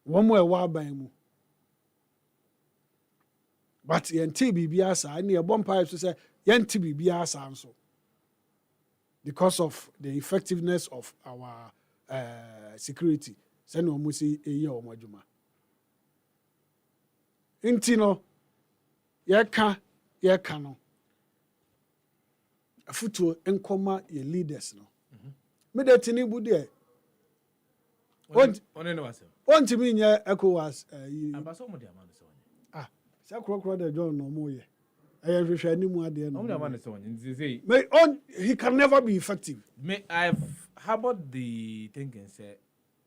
wɔn mu ɛwɔ aban mu but yɛnte biribiara saa ne yɛbɔ mpaeɛ so sɛ yɛnte biribiara saa nso because of the effectiveness of our security sɛne wɔn si ɛyɛ wɔn adwuma nti no yɛka no afutuo nkɔma yɛ leaders no mede Tinubu deɛ ɔntumi nyɛ ECOWAS sɛ korɔkorɔ de John no ɔmo yɛ ɛyɛ hwehwɛ anim adeɛ no he can never be effective. I've harbored the thinking say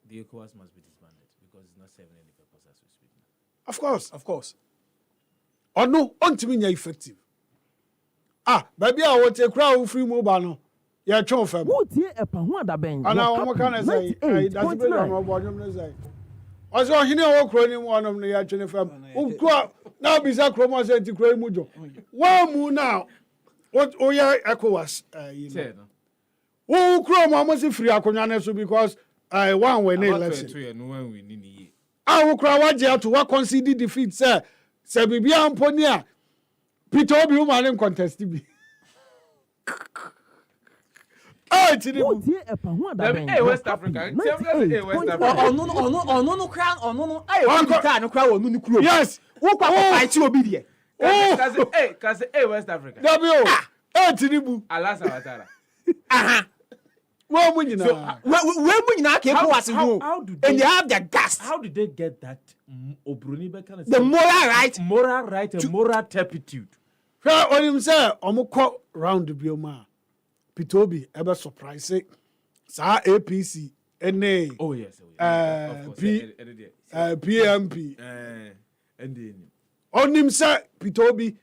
the ECOWAS must be disbanded because it's not serving any purpose as we speak now. Of course ɔno ɔntumi nyɛ effective baabi a wɔte kura wo free mobile no yɛtwe fam wotie ɛpa ho adabɛn ana wɔn ka na sɛ dasebe na ɔbɔ ɔnyom ne sɛ ɔsɛ ɔhene a wɔ kuro ne mu ɔnom ne yɛtwe ne fam wokura na bisa kuro mu sɛ nti kuro mu dwo wɔn mu na woyɛ ECOWAS yi no wo kuro mu ɔmo si firi akonnwa ne so because one win election wo kura wagye ato wa concede defeat sɛ biribi ampo ni a Peter Obi wo ma ne contest bi West Africa. Yes. West Africa. Tinubu. Alasa Watara. Well, when you know, and they have their gas. How did they get that? Kind the moral right, and moral turpitude. Well, on him say, "Omo round the bioma." Pitobi ever surprise it. Sa APC, NA. Oh yes, PMP. And then on him say Pitobi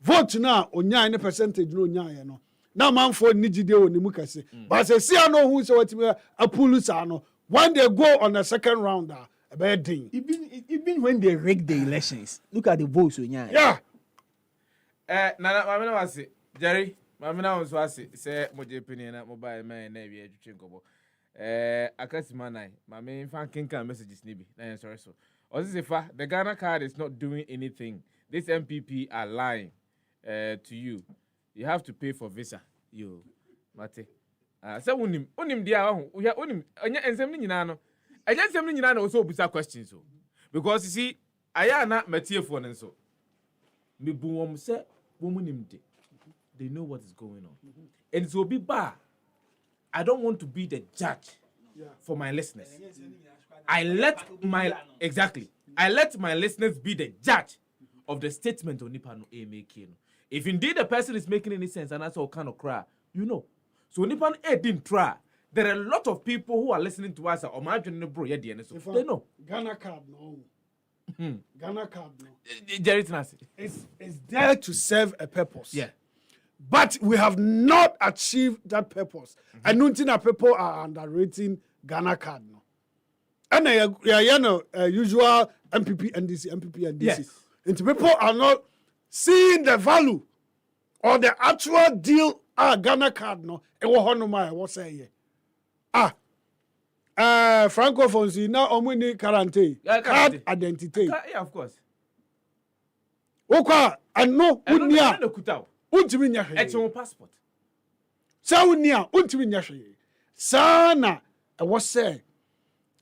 vote now onya any percentage no onya no. Now man for nijide oni mu kase. But say see I know who say what a pulusa no. When they go on the second round, a bad thing. Even when they rig the elections, look at the votes onya. Yeah. Nana, mamina wasi Jerry. Mamina wasi say moje opinion na mobile man na bi etwetwe nkobo. Akasima nai. Mame fan kinkan messages ni bi. Na sorry so. Sefah, the Ghana card is not doing anything. This MPP are lying to you. You have to pay for visa. You, Mate. So unim dia unim anya ensem ni nyina no. Anya ensem ni nyina na also busa questions so. Because you see, aya na matiefo ne so. Me bu wom se womunim de. They know what is going on. And so be bar. I don't want to be the judge for my listeners. I let my listeners be the judge of the statement on Nipa no making. If indeed the person is making any sense and that's all kind of cry, you know. So Nipa no didn't try. There are a lot of people who are listening to us. Or my bro, yeah, so they know. Ghana card no. Ghana card no. Jerry Tanasi. It's there to serve a purpose. Yeah. But we have not achieved that purpose. I don't think that people are underrating Ghana card no. And usual MPP NDC. Yes. And people are not seeing the value or the actual deal. Ghana card no. What say Francophones now omuni quarantine. Card identity. Yeah, of course. Okwa ano unia. Untimi nya hwe. It's your passport. Sa unia untimi nya hwe. Sana was say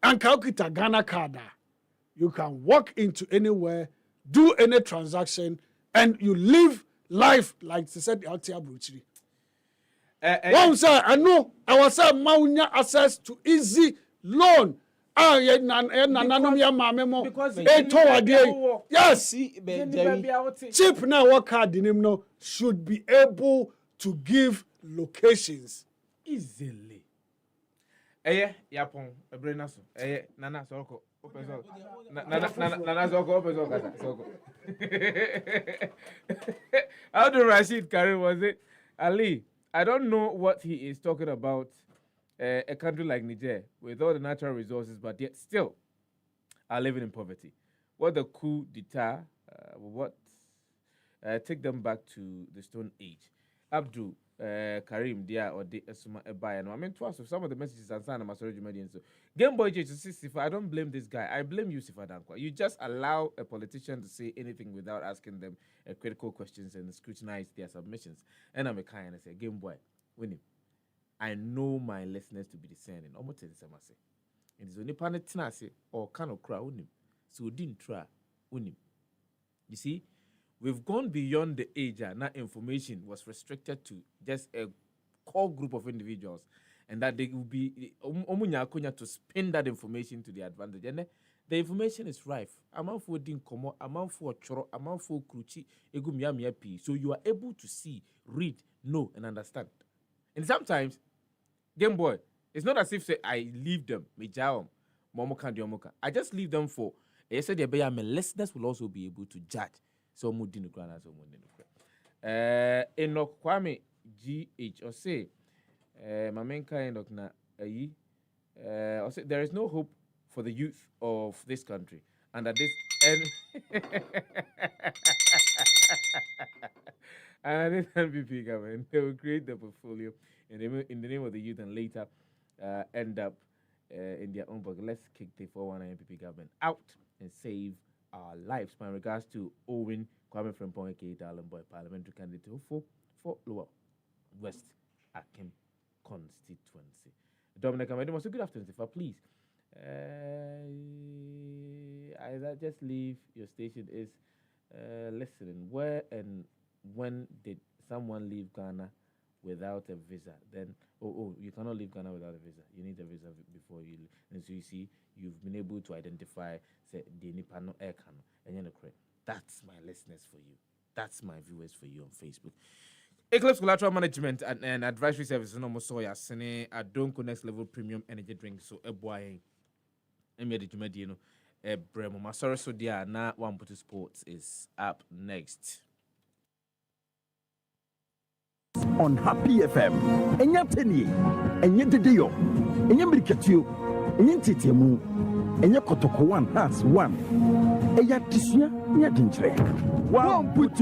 and calculate Ghana card. You can walk into anywhere, do any transaction, and you live life like they said out here. One say I know I was say maunya access to easy loan. Yes. Cheap now what card in him no should be able to give locations easily. Yapon ebrena so. Nana soko. Nana soko. How do Rashid Karim was it? Ali, I don't know what he is talking about. A country like Niger, with all the natural resources, but yet still are living in poverty. What the coup d'etat, take them back to the Stone Age. Abdul Karim, dia or de Esuma Ebaya. I mean, twice of some of the messages and sign my sorry, so Game Boy J260, I don't blame this guy. I blame you, Sefah-Danquah. You just allow a politician to say anything without asking them critical questions and scrutinize their submissions. And I'm a kind and I say, Game Boy, win him. I know my listeners to be discerning. Almost the same as say. It is only planet say or kind of cry unim. So didn't try unim. You see, we've gone beyond the age now information was restricted to just a core group of individuals, and that they will be to spin that information to their advantage. And the information is rife. Amount for dinkomo, amount for choro, amount for kruchi, pi. So you are able to see, read, know, and understand. And sometimes, Game Boy, it's not as if say I leave them, I just leave them for. I said my listeners will also be able to judge. So mudinu grana so mudinu. Enoch Kwame GH or say, my main kind of na or say there is no hope for the youth of this country, and that this and this NPP government they will create the portfolio in the name of the youth and later end up in their own pocket. Let's kick the 419 NPP government out and save our lives. My regards to Owen Kwame Frimpong, aka Darling Boy, parliamentary candidate for Lower West Akim constituency. Dominic Amadi, so good afternoon, Sefah, please. I just leave your station is listening. Where and when did someone leave Ghana without a visa, then you cannot leave Ghana without a visa. You need a visa before you leave. And so you see, you've been able to identify say the Nipano Air Cano and that's my listeners for you. That's my viewers for you on Facebook. Eclipse Collateral Management and Advisory Services no more soya sene Adonko Next Level Premium Energy Drink so boy Emedi Bremo Masoro so dia na one put sports is up next. On Happy FM. Enya teni, enya dedeyo, enya mirikatio, enya ntitiemu, enya kotoko 1 has 1. Eya tisua nya dinchire. One put